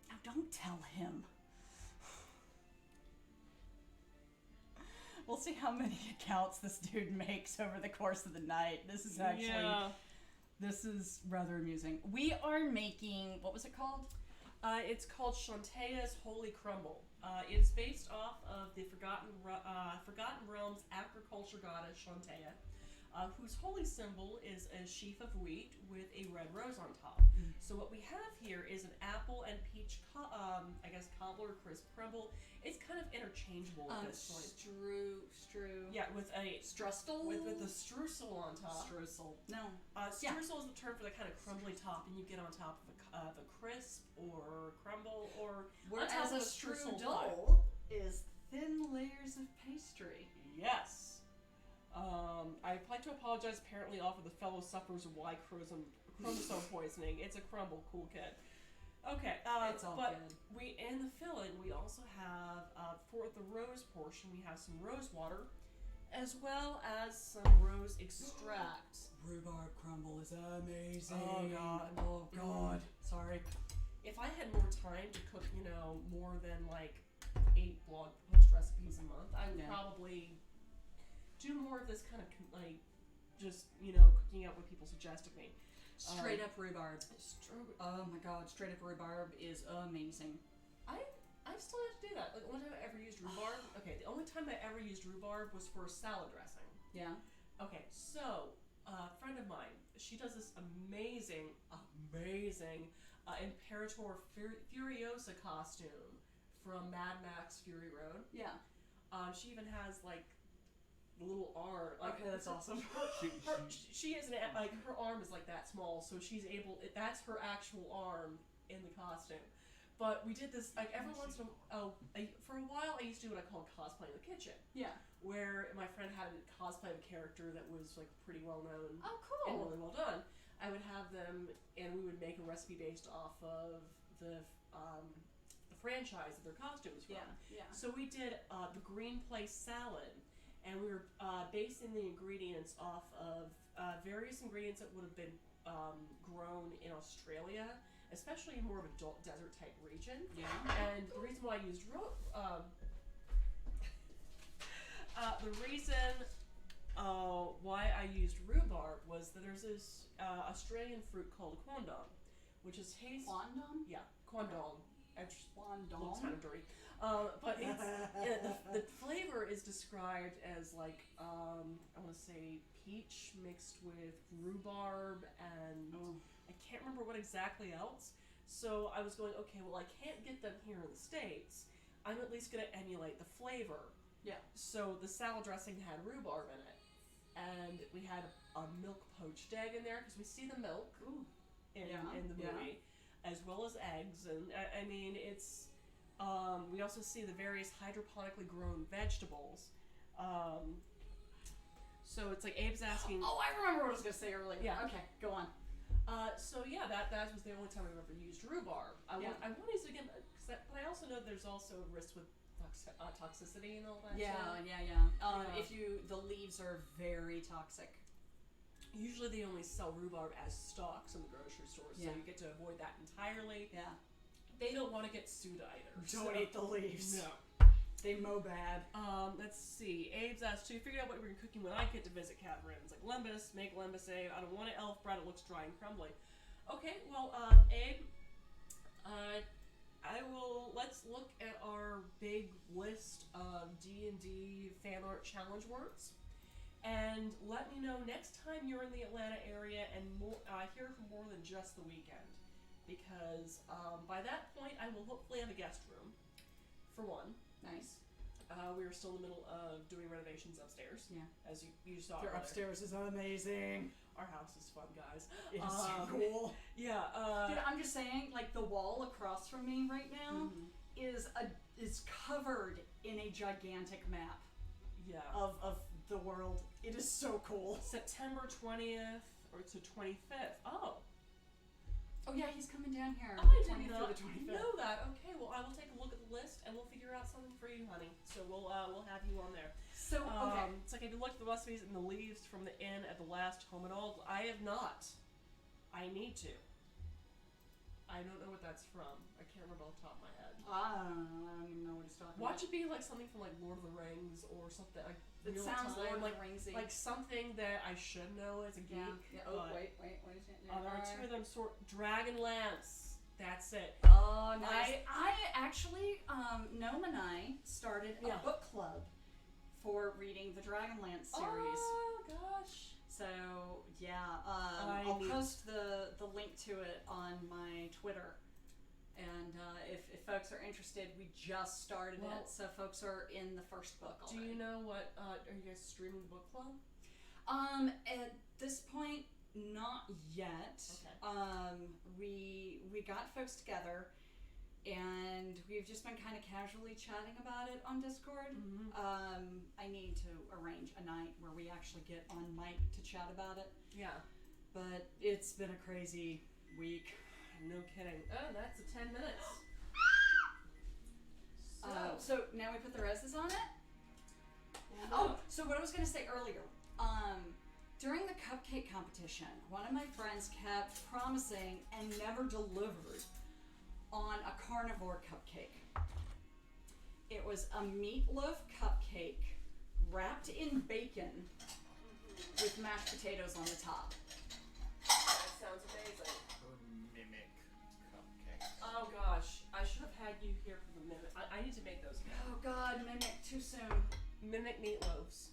Now don't tell him. We'll see how many accounts this dude makes over the course of the night. This is actually, this is rather amusing. We are making, what was it called? It's called Chauntea's Holy Crumble. It's based off of the Forgotten Realms agriculture goddess Chauntea, whose holy symbol is a sheaf of wheat with a red rose on top. So what we have here is an apple and peach, I guess cobbler, crisp crumble. It's kind of interchangeable at this point. Yeah, with a Strustle? with the streusel on top. Streusel. No. Streusel is the term for the kind of crumbly top, and you get on top of a crisp or crumble or Whereas on top a of streusel strudel is thin layers of pastry. Yes. I'd like to apologize apparently off of the fellow sufferers of Y chromosome poisoning. It's a crumble, cool kid. Okay, It's all but good. we in the filling we also have for the rose portion we have some rose water, as well as some rose extract. Rhubarb crumble is amazing. Oh god. Oh god. Sorry. If I had more time to cook, more than like 8 blog post recipes a month, I would probably do more of this kind of just cooking out what people suggest of me. Straight up rhubarb. Oh my god, straight up rhubarb is amazing. I still have to do that. Like, the only time I ever used rhubarb. Okay, the only time I ever used rhubarb was for salad dressing. Yeah. Okay, so a friend of mine, she does this amazing Imperator Furiosa costume from Mad Max Fury Road. Yeah. She even has like the little arm. Like, okay, that's awesome. She isn't like her arm is like that small, so she's able. That's her actual arm in the costume. But we did this like every once in for a while. I used to do what I called cosplay in the kitchen. Yeah. Where my friend had a cosplay of a character that was like pretty well known. Oh, cool. And really well done. I would have them, and we would make a recipe based off of the franchise that their costumes from. Yeah. So we did the green place salad, and we were basing the ingredients off of various ingredients that would have been grown in Australia, especially in more of a desert type region. Yeah. And the reason why I used why I used rhubarb was that there's this Australian fruit called quandong, which is Quandong? Yeah, quandong. Quandong? Looks kind of dirty. But it's, the flavor is described as like, I want to say peach mixed with rhubarb and I can't remember what exactly else. So I was going, okay, well I can't get them here in the States. I'm at least going to emulate the flavor. Yeah. So the salad dressing had rhubarb in it. And we had a milk poached egg in there because we see the milk in the movie, as well as eggs. And I mean, it's we also see the various hydroponically grown vegetables. So it's like Abe's asking. Oh, I remember what I was gonna say earlier. Yeah. Okay, go on. So yeah, that was the only time I've ever used rhubarb. I want to use it again, but I also know there's also risks with toxicity and all that. Yeah. If the leaves are very toxic. Usually they only sell rhubarb as stalks in the grocery store, so you get to avoid that entirely. Yeah. They don't want to get sued either. Don't eat the leaves. No. They mow bad. Let's see. Abe's asked, so you figured out what we're cooking when I get to visit Catherine's. Like, lembas, make lembas, Abe. I don't want an elf bread, it looks dry and crumbly. Okay, well, Abe, let's look at our big list of D&D fan art challenge words. And let me know next time you're in the Atlanta area and hear from more than just the weekend. Because by that point, I will hopefully have a guest room, for one. Nice. We are still in the middle of doing renovations upstairs. Yeah. As you saw Your earlier. upstairs is amazing. Our house is fun, guys. It's so cool. Yeah. Dude, I'm just saying, like, the wall across from me right now is covered in a gigantic map of the world. It is so cool. September 20th or to 25th. Oh yeah, he's coming down here. I did 20th not through the 25th. know that. Okay, well I will take a look at the list and we'll figure out something for you, honey. So we'll have you on there. So okay. It's like I looked at the recipes and the leaves from the inn at the last home and all. I have not. I need to. I don't know what that's from. I can't remember off the top of my head. I don't even know what he's talking Watch about. it be like something from like Lord of the Rings or something. Like It Wheel of sounds Time, Lord of like the Ringsy. like something that I should know as a geek. Yeah. Oh, but- wait, what is it? There are two of them. Dragonlance. That's it. Oh, nice. I actually, Gnome and I started a book club for reading the Dragonlance series. Oh gosh. So yeah, I'll post the link to it on my Twitter, and if folks are interested, we just started it, so folks are in the first book already. Do you know what? Are you guys streaming the book club? At this point, not yet. Okay. We got folks together, and we've just been kind of casually chatting about it on Discord. Mm-hmm. I need to arrange a night where we actually get on mic to chat about it. Yeah. But it's been a crazy week. No kidding. Oh, that's a 10 minutes. So now we put the reses on it? Yeah. Oh, so what I was going to say earlier. During the cupcake competition, one of my friends kept promising and never delivered on a carnivore cupcake. It was a meatloaf cupcake wrapped in bacon with mashed potatoes on the top. That sounds amazing. Mimic cupcake. Oh gosh, I should have had you here for the mimic. I need to make those again. Oh God, mimic too soon. Mimic meatloaves.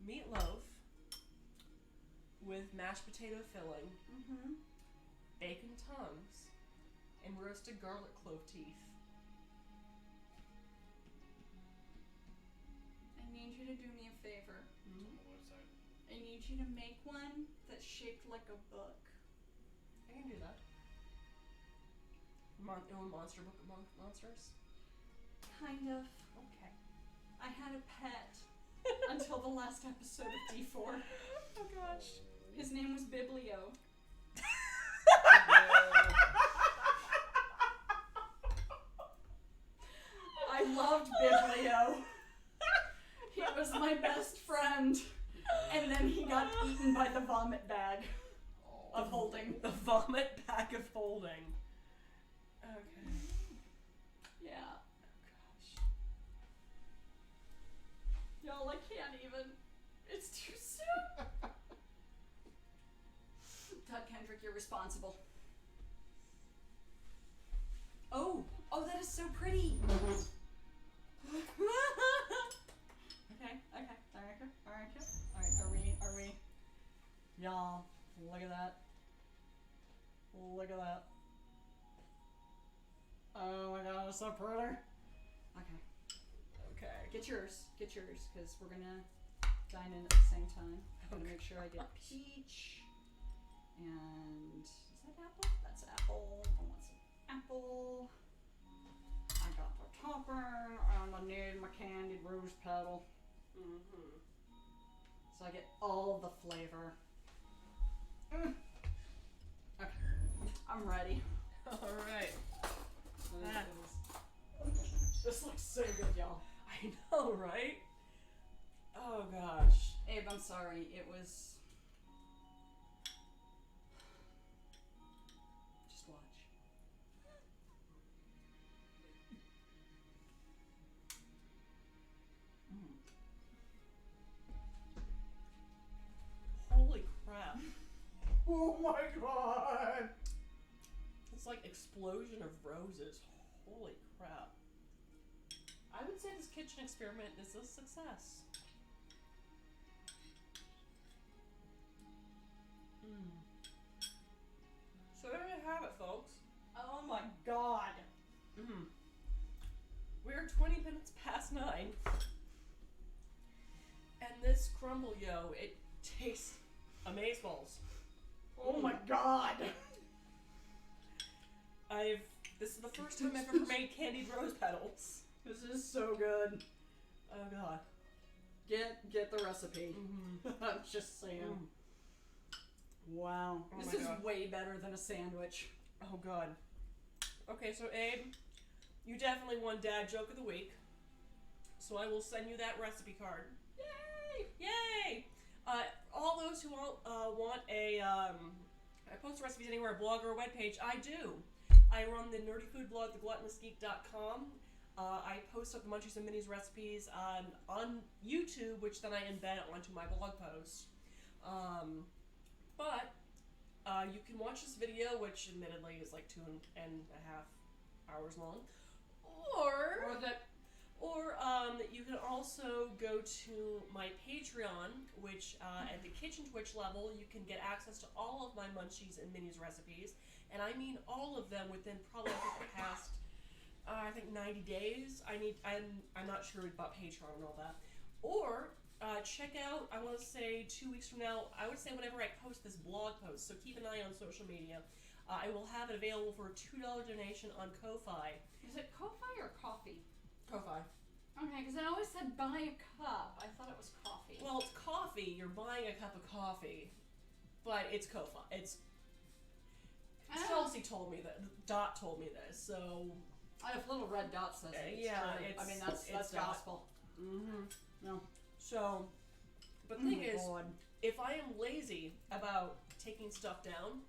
Meatloaf with mashed potato filling, bacon tongues, and roasted garlic clove teeth. I need you to do me a favor. What is that? I need you to make one that's shaped like a book. I can do that. Monster Book of Monsters? Kind of. Okay. I had a pet until the last episode of D4. Oh gosh. His name was Biblio. I loved Biblio. He was my best friend. And then he got eaten by the vomit bag of holding. The vomit bag of holding. Okay. Yeah. Oh gosh. Y'all, I can't even. It's too soon. Todd Kendrick, you're responsible. Oh, that is so pretty. Okay. Alright, are we? Y'all, look at that. Oh my God, it's so pretty. Okay. Get yours, because we're gonna dine in at the same time. I'm gonna make sure I get peach. And is that apple? That's apple. I want some apple. I got the topping, and I need my candied rose petal. So I get all the flavor. Okay, I'm ready. Alright. This looks so good, y'all. I know, right? Oh gosh. Abe, I'm sorry. It was. Just watch. Holy crap. Oh my God! It's like explosion of roses. Holy crap. I would say this kitchen experiment is a success. So there you have it, folks. Oh my God! We're 20 minutes past 9. And this crumble, it tastes amazeballs. Oh my God! This is the first time I've ever made candied rose petals. This is so good. Oh god. Get the recipe. I'm just saying. Wow. Oh This my is God. way better than a sandwich. Oh god. Okay, so Abe, you definitely won Dad Joke of the Week. So I will send you that recipe card. Yay! Yay! All those who want a I post recipes anywhere, a blog or a webpage. I do. I run the nerdy food blog, thegluttonousgeek.com. I post up the Munchies and Minis recipes on YouTube, which then I embed onto my blog post. But you can watch this video, which admittedly is like 2.5 hours long, or you can also go to my Patreon, which at the Kitchen Twitch level, you can get access to all of my Munchies and Minis recipes, and I mean all of them within probably the past, I think 90 days. I'm not sure about Patreon and all that. Or check out, I want to say 2 weeks from now, I would say whenever I post this blog post, so keep an eye on social media. I will have it available for a $2 donation on Ko-Fi. Is it Ko-Fi or coffee? Ko-Fi. Okay, because it always said buy a cup. I thought it was coffee. Well, it's coffee. You're buying a cup of coffee, but it's Ko-Fi. It's Chelsea told me that. Dot told me this. So if little red dot says it, it's yeah, true. it's, I mean that's gospel. Mm-hmm. No. So, but the thing is, God. if I am lazy about taking stuff down,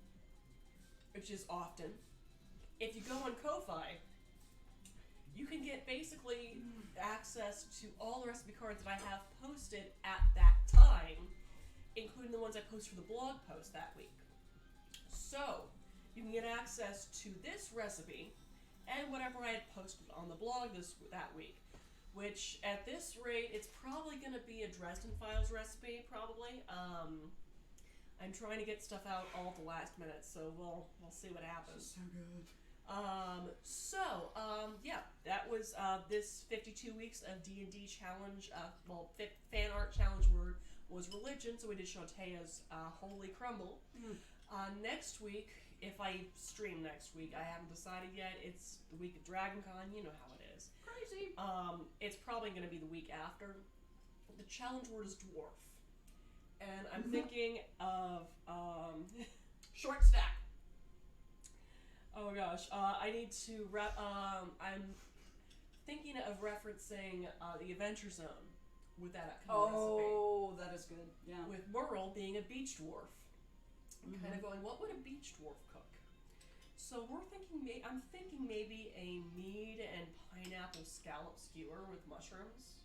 which is often, if you go on Ko-Fi, you can get basically access to all the recipe cards that I have posted at that time, including the ones I post for the blog post that week. So, you can get access to this recipe and whatever I had posted on the blog that week, which at this rate, it's probably going to be a Dresden Files recipe, probably. I'm trying to get stuff out all at the last minute, so we'll see what happens. So good. Yeah, that was this 52 weeks of D&D challenge. Fan art challenge word was religion, so we did Chauntea's Holy Crumble. Next week, if I stream next week, I haven't decided yet. It's the week of DragonCon, you know how it is. Crazy. It's probably going to be the week after. The challenge word is dwarf, and I'm thinking of Short stack. Oh gosh, I need to. I'm thinking of referencing the Adventure Zone with that upcoming recipe. Oh, that is good. Yeah. With Merle being a beach dwarf, I'm kind of going, what would a beach dwarf cook? So I'm thinking maybe a mead and pineapple scallop skewer with mushrooms.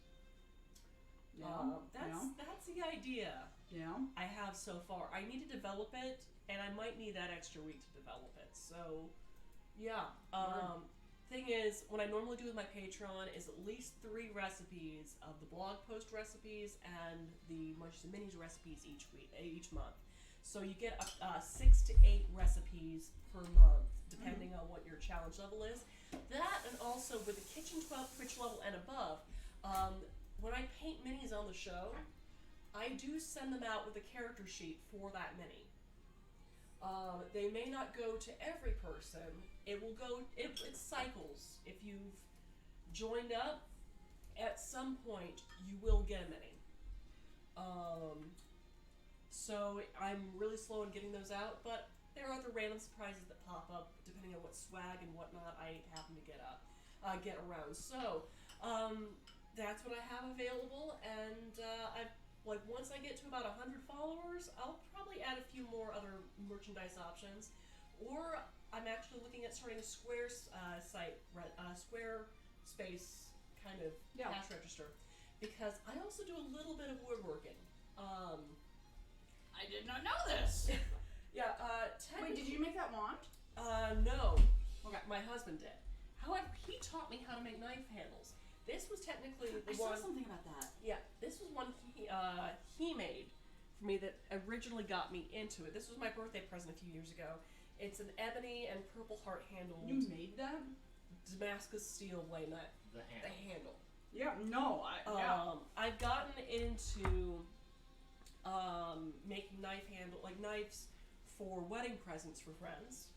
Yeah. That's the idea. Yeah. I have so far. I need to develop it, and I might need that extra week to develop it. So, yeah. Thing is, what I normally do with my Patreon is at least 3 recipes of the blog post recipes and the Munchies and Minis recipes each month. So you get 6 to 8 recipes per month, depending on what your challenge level is. That, and also with the Kitchen Twitch level and above, when I paint minis on the show, I do send them out with a character sheet for that mini. They may not go to every person. It will go, it cycles. If you've joined up, at some point you will get a mini. So I'm really slow in getting those out, but there are other random surprises that pop up depending on what swag and whatnot I happen to get around. So that's what I have available, and once I get to about 100 followers, I'll probably add a few more other merchandise options, or I'm actually looking at starting a Squarespace kind of cash register, because I also do a little bit of woodworking. I did not know this. Yeah. Wait, did you make that wand? No. Okay. My husband did. However, he taught me how to make knife handles. This was technically the I one. saw something about that. Yeah, this was one he made for me that originally got me into it. This was my birthday present a few years ago. It's an ebony and purple heart handled. You made that? Damascus steel blade knife. The The handle. Yeah. No. I've gotten into making knives for wedding presents for friends.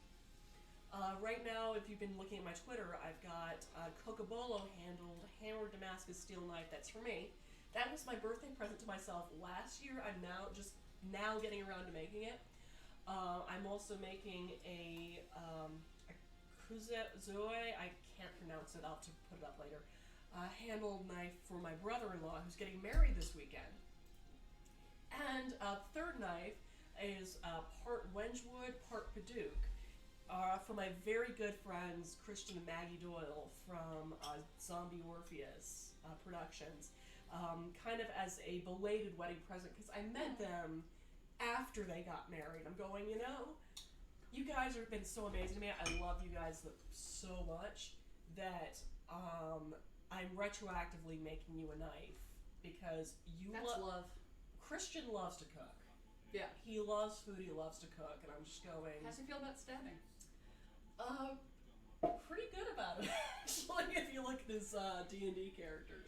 Right now, if you've been looking at my Twitter, I've got a Cocobolo handled hammered Damascus steel knife. That's for me. That was my birthday present to myself last year. I'm now getting around to making it. I'm also making a Kuzoe, I can't pronounce it, I'll have to put it up later, handled knife for my brother-in-law who's getting married this weekend. And a third knife, is part Wedgwood, part Paducah. For my very good friends Christian and Maggie Doyle from Zombie Orpheus Productions, kind of as a belated wedding present, because I met them after they got married. I'm going, you guys have been so amazing to me. I love you guys so much that I'm retroactively making you a knife because That's love. Christian loves to cook. Yeah. He loves food, he loves to cook, and I'm just going... How's he feel about stabbing? Pretty good about it, actually, if you look at his D&D characters.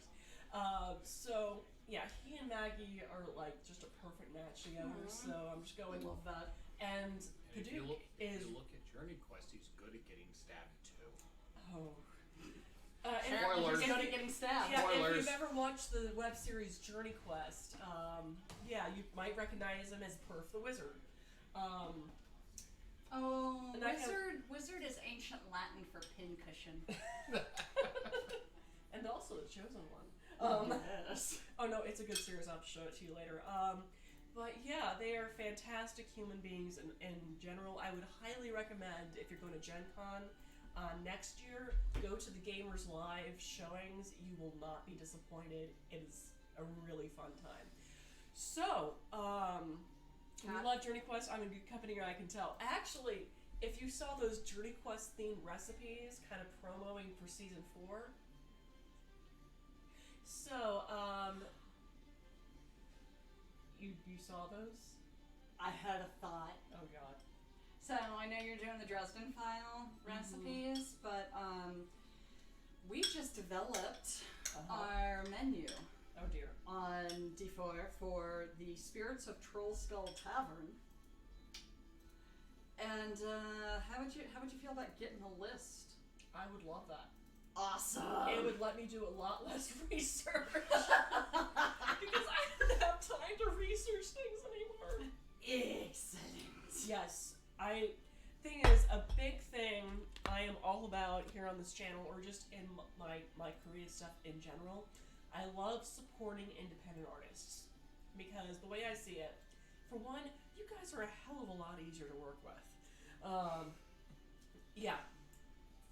So, yeah, he and Maggie are, like, just a perfect match together, so I'm just going... I love that. And If Paducah you look at Journey Quest, he's good at getting stabbed too. Oh. Spoilers. He's good at getting stabbed. Yeah, if Spoilers. you've ever watched the web series Journey Quest, yeah, you might recognize him as Perf the Wizard. Wizard is ancient Latin for pincushion. And also the Chosen One. Yes. Oh no, it's a good series. I'll show it to you later. But yeah, they are fantastic human beings in general. I would highly recommend, if you're going to Gen Con next year, go to the Gamers Live showings. You will not be disappointed. It is a really fun time. So, you love Journey Quest. I'm in good company, I can tell. Actually, if you saw those Journey Quest themed recipes kind of promoing for season 4, so, you saw those? I had a thought. Oh god. So I know you're doing the Dresden File recipes, but we just developed our menu Oh dear. on D4 for the Spirits of Troll Skull Tavern. And how would you feel about getting a list? I would love that. Awesome. It would let me do a lot less research. Because I don't have time to research things anymore. Excellent. Yes. Thing is, a big thing I am all about here on this channel, or just in my creative stuff in general, I love supporting independent artists. Because the way I see it, for one, you guys are a hell of a lot easier to work with. Yeah.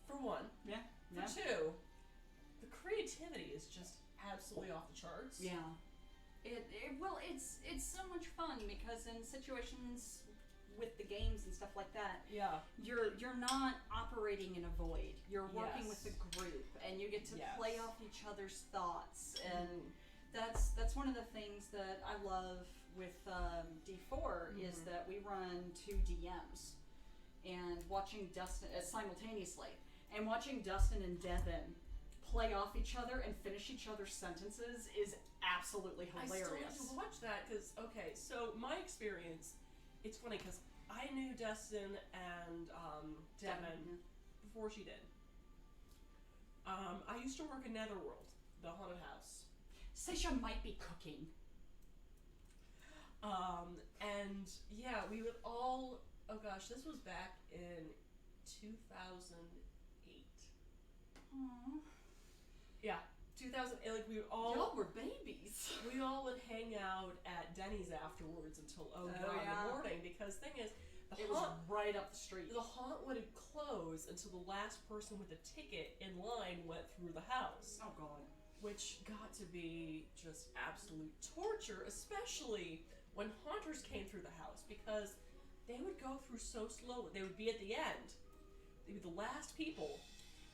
For one. Yeah. For two, the creativity is just absolutely off the charts. Yeah. It's so much fun because in situations with the games and stuff like that, Yeah. you're not operating in a void. You're working with Yes. a group, and you get to Yes. play off each other's thoughts, and that's one of the things that I love with D4 is that we run 2 DMs, and watching Dustin simultaneously, and watching Dustin and Devin play off each other and finish each other's sentences is absolutely hilarious. I still have to watch that because, okay, so my experience, it's funny because I knew Dustin and Devin before she did. I used to work in Netherworld, the haunted house. Seisha might be cooking. And yeah, we would all, oh gosh, this was back in 2008. Aww. Yeah, 2008, like we would all... Y'all were babies. We all would hang out at Denny's afterwards until in the morning, because thing is, It was right up the street. the haunt wouldn't close until the last person with a ticket in line went through the house. Oh god. Which got to be just absolute torture, especially when haunters came through the house, because they would go through so slowly. They would be at the end. They'd be the last people.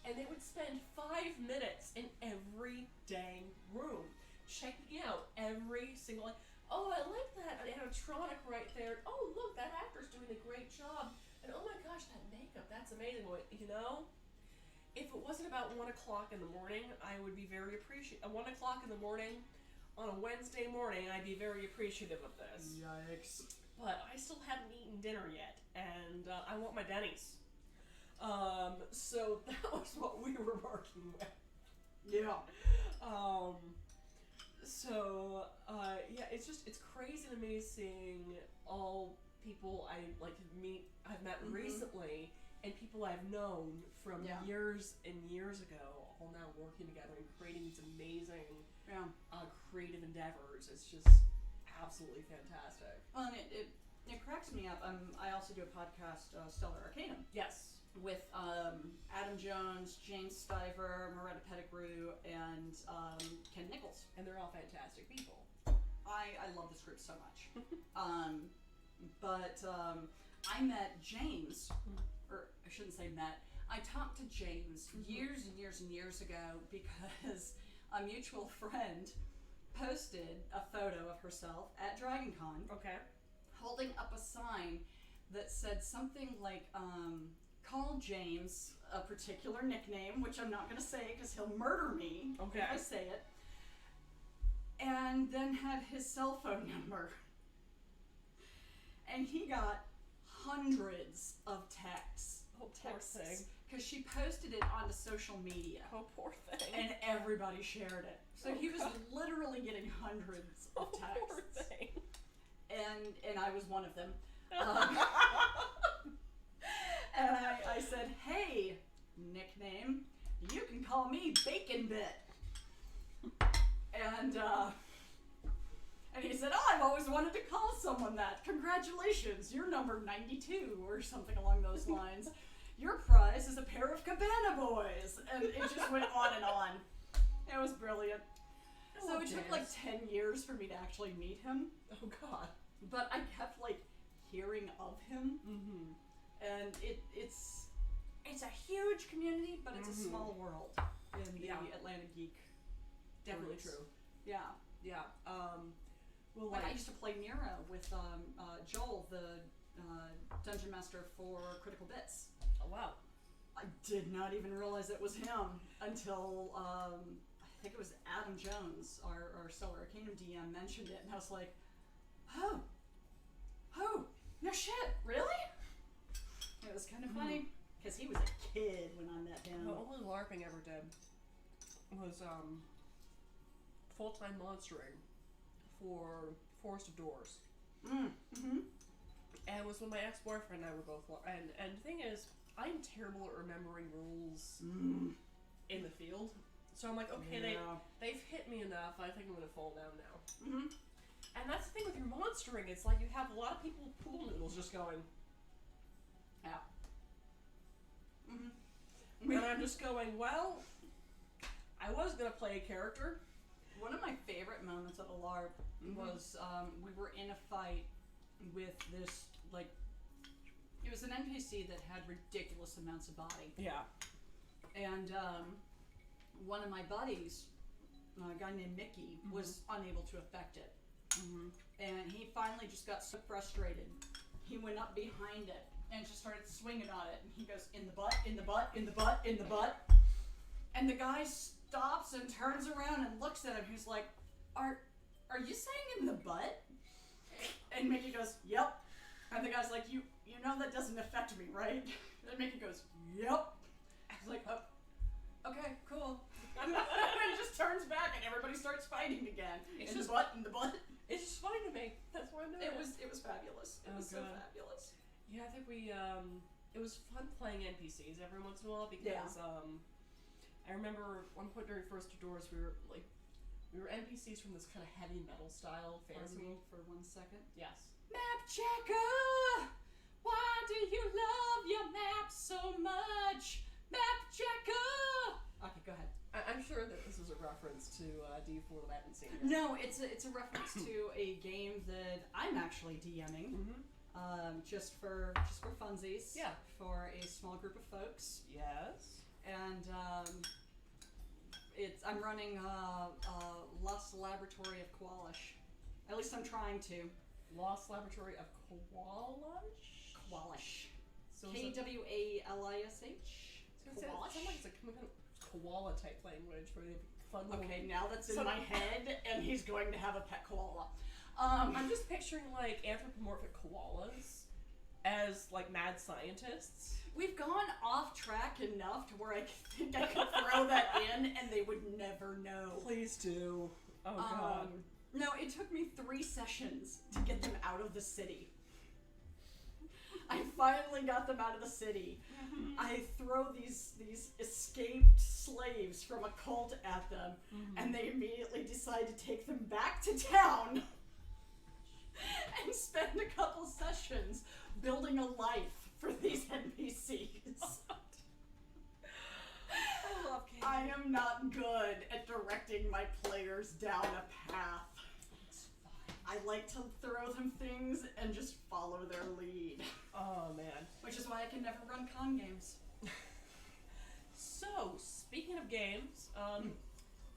And they would spend 5 minutes in every dang room, checking out every single, oh, I like that animatronic right there. Oh, look, that actor's doing a great job. And oh my gosh, that makeup, that's amazing. You know? If it wasn't about 1 o'clock in the morning, I would be very appreciative. At 1 o'clock in the morning, on a Wednesday morning, I'd be very appreciative of this. Yikes. But I still haven't eaten dinner yet, and I want my Denny's. So that was what we were working with. Yeah. Yeah, it's crazy to me seeing all people I've met recently, and people I've known from years and years ago, all now working together and creating these amazing creative endeavors. It's just absolutely fantastic. Well, and it cracks me up. I also do a podcast, Stellar Arcanum, Yes. with Adam Jones, James Stiver, Moretta Pettigrew, and Ken Nichols. And they're all fantastic people. I love this group so much. But I met James, or I shouldn't say met, I talked to James years and years and years ago because a mutual friend posted a photo of herself at DragonCon Okay. holding up a sign that said something like, call James a particular nickname, which I'm not going to say because he'll murder me Okay. if I say it, and then had his cell phone number. And he got hundreds of texts. Oh, poor thing. Because she posted it onto social media. Oh, poor thing. And everybody shared it. So he was literally getting hundreds of Oh, texts. poor thing. And I was one of them. And I said, hey, nickname, you can call me Bacon Bit. And he said, oh, I've always wanted to call someone that. Congratulations, you're number 92 or something along those lines. Your prize is a pair of Cabana Boys. And it just went on and on. It was brilliant. So it took like 10 years for me to actually meet him. Oh, God. But I kept like hearing of him. Mm-hmm. And it's a huge community, but it's a small world in the Atlanta Geek. Definitely groups. true. Yeah. Yeah. Well, Like I used to play Nero with Joel, the dungeon master for Critical Bits. oh, wow. I did not even realize it was him until I think it was Adam Jones, our Stellar Arcanum DM, mentioned it, and I was like, oh, no shit, really? It was kind of funny because he was a kid when I met him. The only LARPing I ever did was full-time monstering for Forest of Doors. Mm-hmm. And it was when my ex-boyfriend and I were both and the thing is, I'm terrible at remembering rules in the field. So I'm like, okay, they've hit me enough, I think I'm gonna fall down now. Mm-hmm. And that's the thing with your monstering, it's like you have a lot of people with pool noodles just going, Yeah. Mm-hmm. and I'm just going, well, I was gonna play a character. One of my favorite moments of a LARP was we were in a fight with this, like, it was an NPC that had ridiculous amounts of body. Yeah. And one of my buddies, a guy named Mickey, was unable to affect it. Mm-hmm. And he finally just got so frustrated, he went up behind it and just started swinging on it. And he goes, in the butt, in the butt, in the butt, in the butt. And the guy stops and turns around and looks at him. He's like, are you saying in the butt? And Mickey goes, yep. And the guy's like, you know that doesn't affect me, right? And Mickey goes, yep. I was like, oh, okay, cool. And it just turns back and everybody starts fighting again. It's in just- the butt, in the butt. It's just funny to me. That's why I know It was fabulous. It Oh, was so God. fabulous. Yeah, I think we it was fun playing NPCs every once in a while because I remember one point during First Doors we were NPCs from this kind of heavy metal style fantasy. Pardon me for 1 second. Yes. Map checker, why do you love your map so much? Map checker. Okay, go ahead. I'm sure that this is a reference to D4 that I haven't seen yet. No, it's a reference to a game that I'm actually DMing. Just for funsies. Yeah. For a small group of folks. Yes. And I'm running Lost Laboratory of Qualish. At least I'm trying to. Lost Laboratory of Qualish? Qualish. So is it- Kwalish. so it sounds like it's a kind of koala type language where they have fun little... Okay, now that's in So- my head, and he's going to have a pet koala. I'm just picturing like anthropomorphic koalas as like mad scientists. We've gone off track enough to where I think I could throw that in, and they would never know. Please do. Oh god. No, it took me 3 sessions to get them out of the city. I finally got them out of the city. I throw these escaped slaves from a cult at them, and they immediately decide to take them back to town. and spend a couple sessions building a life for these NPCs. I love Katie. I am not good at directing my players down a path. I like to throw them things and just follow their lead. Oh man. Which is why I can never run con games. So, speaking of games,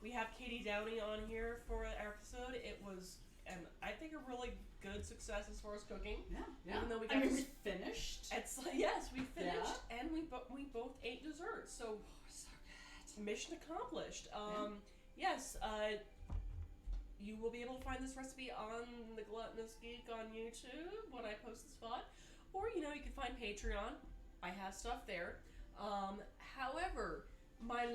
we have Katie Downey on here for our episode. It was, and I think, a really good success as far as cooking. Yeah. Even though we I got mean, to we finished. It's yes, we finished, and we both ate dessert. So, So good. mission accomplished. Yes, you will be able to find this recipe on the Gluttonous Geek on YouTube when I post the spot, or you can find Patreon. I have stuff there. However, my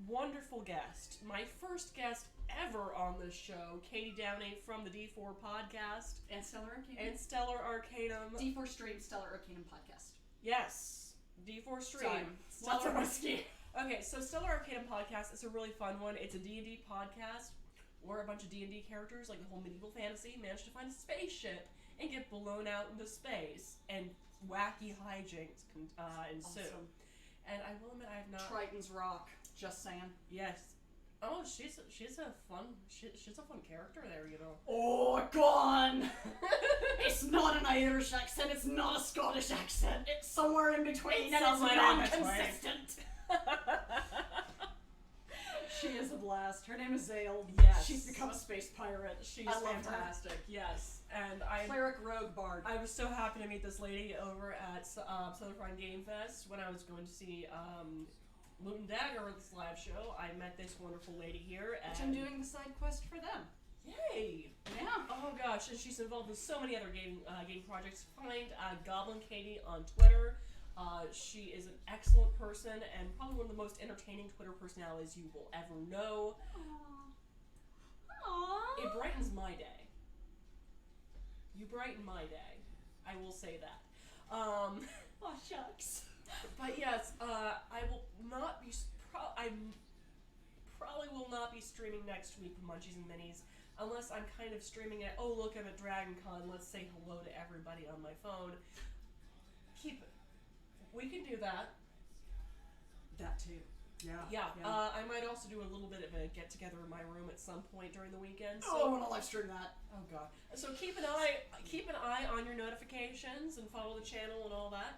wonderful guest, my first guest ever on this show, Katie Downey from the D4 podcast And Stellar Arcanum. and Stellar Arcanum. D4 Stream Stellar Arcanum podcast. Yes, D4 Stream. Sorry. Lots of whiskey. Okay, so Stellar Arcanum podcast is a really fun one. It's a D&D podcast where a bunch of D&D characters, like the whole medieval fantasy, manage to find a spaceship and get blown out into space, and wacky hijinks ensue. Awesome. And I will admit, I have not. Triton's Rock. Just saying. Yes. Oh, she's a fun character there, Oh, gone! It's not an Irish accent, it's not a Scottish accent, it's somewhere in between, It's and it's somewhere in between. non-consistent. She is a blast. Her name is Zale. Yes. She's become a space pirate. She's I love her. fantastic. Yes, and Cleric Rogue Bard. I was so happy to meet this lady over at Southern Fried Game Fest when I was going to see Loot and Dagger at this live show. I met this wonderful lady here, and Which I'm doing the side quest for them. Yay! Yeah. Oh gosh, and she's involved in so many other game projects. Find Goblin Katie on Twitter. She is an excellent person and probably one of the most entertaining Twitter personalities you will ever know. Aww. It brightens my day. You brighten my day. I will say that. Oh, shucks. But yes, I will not be. I probably will not be streaming next week for Munchies and Minis unless I'm kind of streaming it. Oh, look, I'm at DragonCon. Let's say hello to everybody on my phone. We can do that. That too. Yeah. I might also do a little bit of a get together in my room at some point during the weekend. Oh, I want to live stream that. Oh god. So keep an eye on your notifications and follow the channel and all that.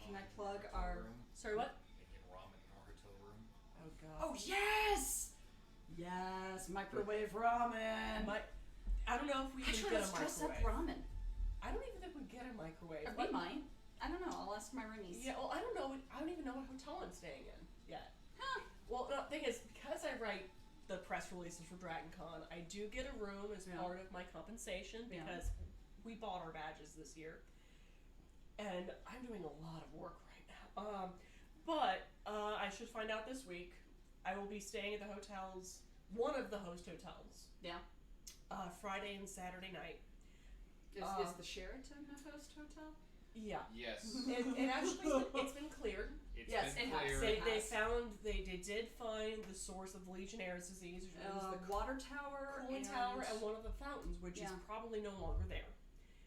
Can I plug our... Sorry, what? Making ramen in our hotel room. Oh god. Oh, yes! Yes, microwave ramen. I don't know if we can Actually, get let's a dress up microwave. ramen. I don't even think we get a microwave. We might. I don't know. I'll ask my roomies. Yeah, well, I don't know. I don't even know what hotel I'm staying in yet. Huh. Well, the thing is, because I write the press releases for DragonCon, I do get a room as part of my compensation because we bought our badges this year. And I'm doing a lot of work right now. But I should find out this week. I will be staying at the hotels, one of the host hotels. Yeah. Friday and Saturday night. Is the Sheraton a host hotel? Yeah. Yes. It actually it's been cleared. It's Yes, been it has. cleared. They did find the source of Legionnaire's disease, which was the water tower, cooling tower and one of the fountains, which is probably no longer there.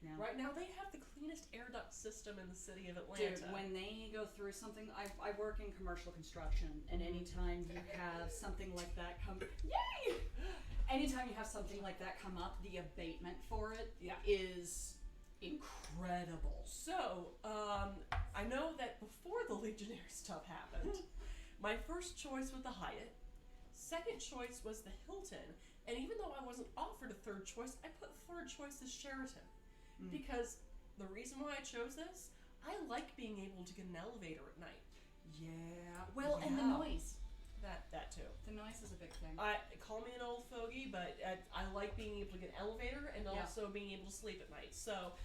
Yeah. Right now, they have the cleanest air duct system in the city of Atlanta. Dude, when they go through something, I work in commercial construction, and anytime you have something like that come, yay! Anytime you have something like that come up, the abatement for it is incredible. So, I know that before the Legionnaire stuff happened, my first choice was the Hyatt, second choice was the Hilton, and even though I wasn't offered a third choice, I put third choice as Sheraton. Because the reason why I chose this, I like being able to get an elevator at night. Yeah. Well, and the noise. That too. The noise is a big thing. Call me an old fogey, but I like being able to get an elevator and also being able to sleep at night. So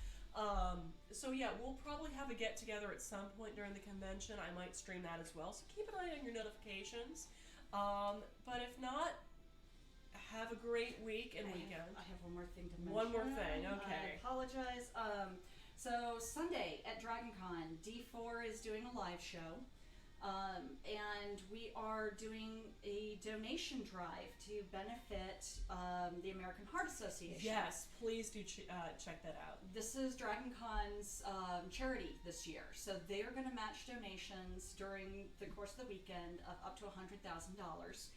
yeah, we'll probably have a get together at some point during the convention. I might stream that as well. So keep an eye on your notifications. But if not, have a great week and weekend. I have one more thing to mention. One more thing, okay. I apologize. So Sunday at DragonCon, D4 is doing a live show. And we are doing a donation drive to benefit the American Heart Association. Yes, please do check that out. This is Dragon Con's charity this year, so they're going to match donations during the course of the weekend of up to $100,000.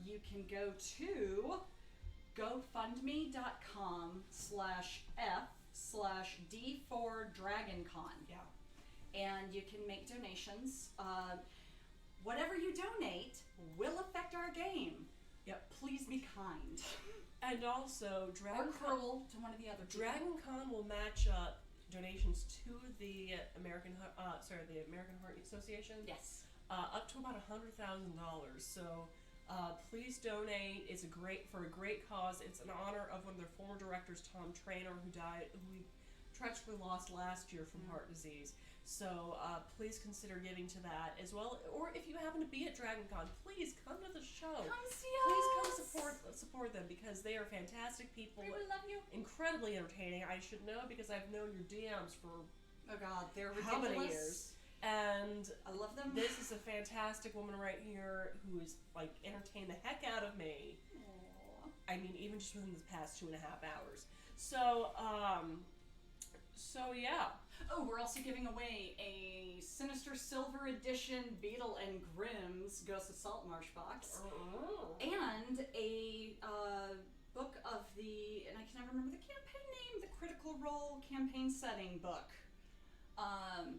You can go to gofundme.com/F/D4DragonCon. Yeah. And you can make donations. Whatever you donate will affect our game. Yep. Please be kind. And also, Or cruel to one of the other people. Dragon Con will match up donations to the American Heart Association. Yes. Up to about $100,000. So please donate. It's for a great cause. It's in honor of one of their former directors, Tom Trainer, who we tragically lost last year from heart disease. So please consider giving to that as well. Or if you happen to be at Dragon Con, please come to the show. Come see Please us. come support them because they are fantastic people. We will love you. Incredibly entertaining. I should know because I've known your DMs for Oh God, they're ridiculous. how many years? And I love them. this is a fantastic woman right here who is like entertained the heck out of me. Aww. I mean, even just within the past 2.5 hours. So yeah. Oh, we're also giving away a Sinister Silver Edition Beetle and Grimm's Ghost of Saltmarsh box. And a book of and I can never remember the campaign name, the Critical Role campaign setting book.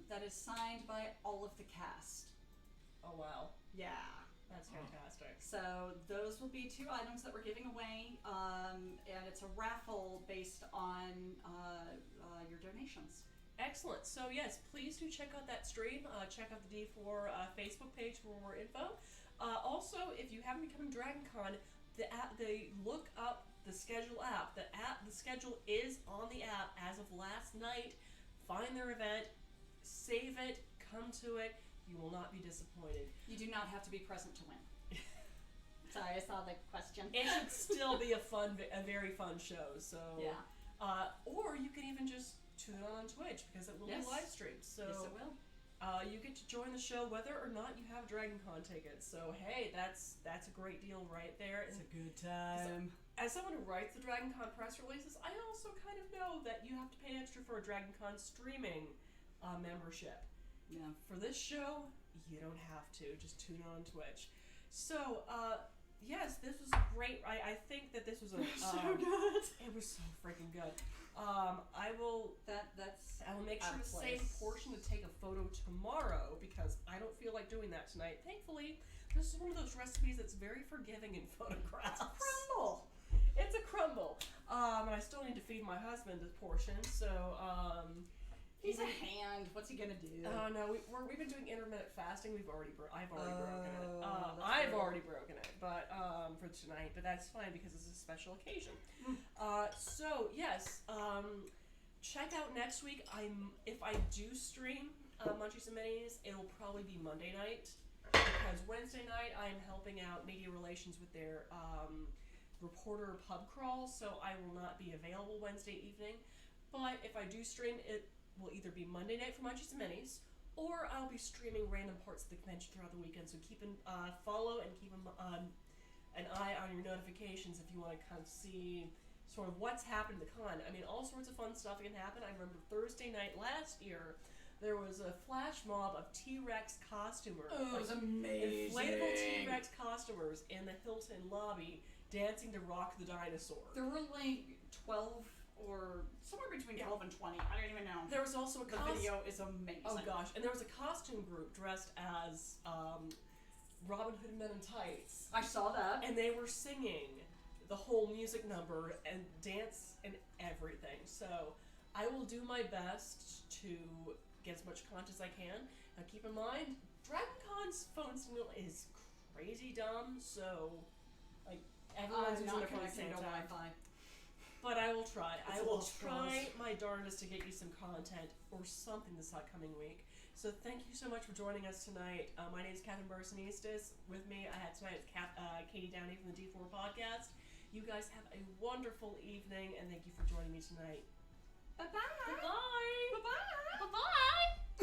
That is signed by all of the cast. Oh wow, Yeah. that's fantastic. So those will be 2 items that we're giving away, and it's a raffle based on your donations. Excellent. So yes, please do check out that stream. Check out the D4 Facebook page for more info. Also, if you haven't become Dragon Con, they look up the schedule app. The schedule is on the app as of last night. Find their event, save it, come to it. You will not be disappointed. You do not have to be present to win. Sorry, I saw the question. It should still be a very fun show. So Yeah. Or you can even just tune on Twitch because it will Yes. be live streamed. So Yes, it will. you get to join the show whether or not you have Dragon Con tickets. So hey, that's a great deal right there. It's a good time. As someone who writes the Dragon Con press releases, I also kind of know that you have to pay extra for a Dragon Con streaming membership. Yeah. For this show, you don't have to. Just tune on Twitch. So, yes, this was great. I think that this was a So good. It was so freaking good. I will make sure out of to save place. a portion to take a photo tomorrow because I don't feel like doing that tonight. Thankfully, this is one of those recipes that's very forgiving in photographs. It's a crumble. It's a crumble. And I still need to feed my husband a portion, so He's a hand. What's he gonna do? Oh no, we've been doing intermittent fasting. I've already broken it. that's I've good. already broken it, but for tonight. But that's fine because it's a special occasion. So yes, check out next week. If I do stream Munchies and Minis, it'll probably be Monday night because Wednesday night I am helping out media relations with their reporter pub crawl, so I will not be available Wednesday evening. But if I do stream, it will either be Monday night for Munchies and Minis, or I'll be streaming random parts of the convention throughout the weekend. So follow and keep an eye on your notifications if you want to kind of see sort of what's happened at the con. I mean, all sorts of fun stuff can happen. I remember Thursday night last year, there was a flash mob of T-Rex costumers. Oh, it was amazing. Inflatable T-Rex costumers in the Hilton lobby dancing to Rock the Dinosaur. There were like 12 or somewhere between 12 and 20. I don't even know. There was also a The video is amazing. Oh gosh, and there was a costume group dressed as Robin Hood Men in Tights. I saw that. And they were singing the whole music number and dance and everything. So I will do my best to get as much content as I can. Now keep in mind, Dragon Con's phone signal is crazy dumb, so like everyone's using their phone at the same time. Wi-Fi. But I will try. It's I a will lost try my darndest to get you some content or something this upcoming week. So thank you so much for joining us tonight. My name is Catherine Barsonistis. With me, I had tonight Katie Downey from the D4 podcast. You guys have a wonderful evening, and thank you for joining me tonight. Bye-bye. Bye-bye. Bye-bye. Bye-bye.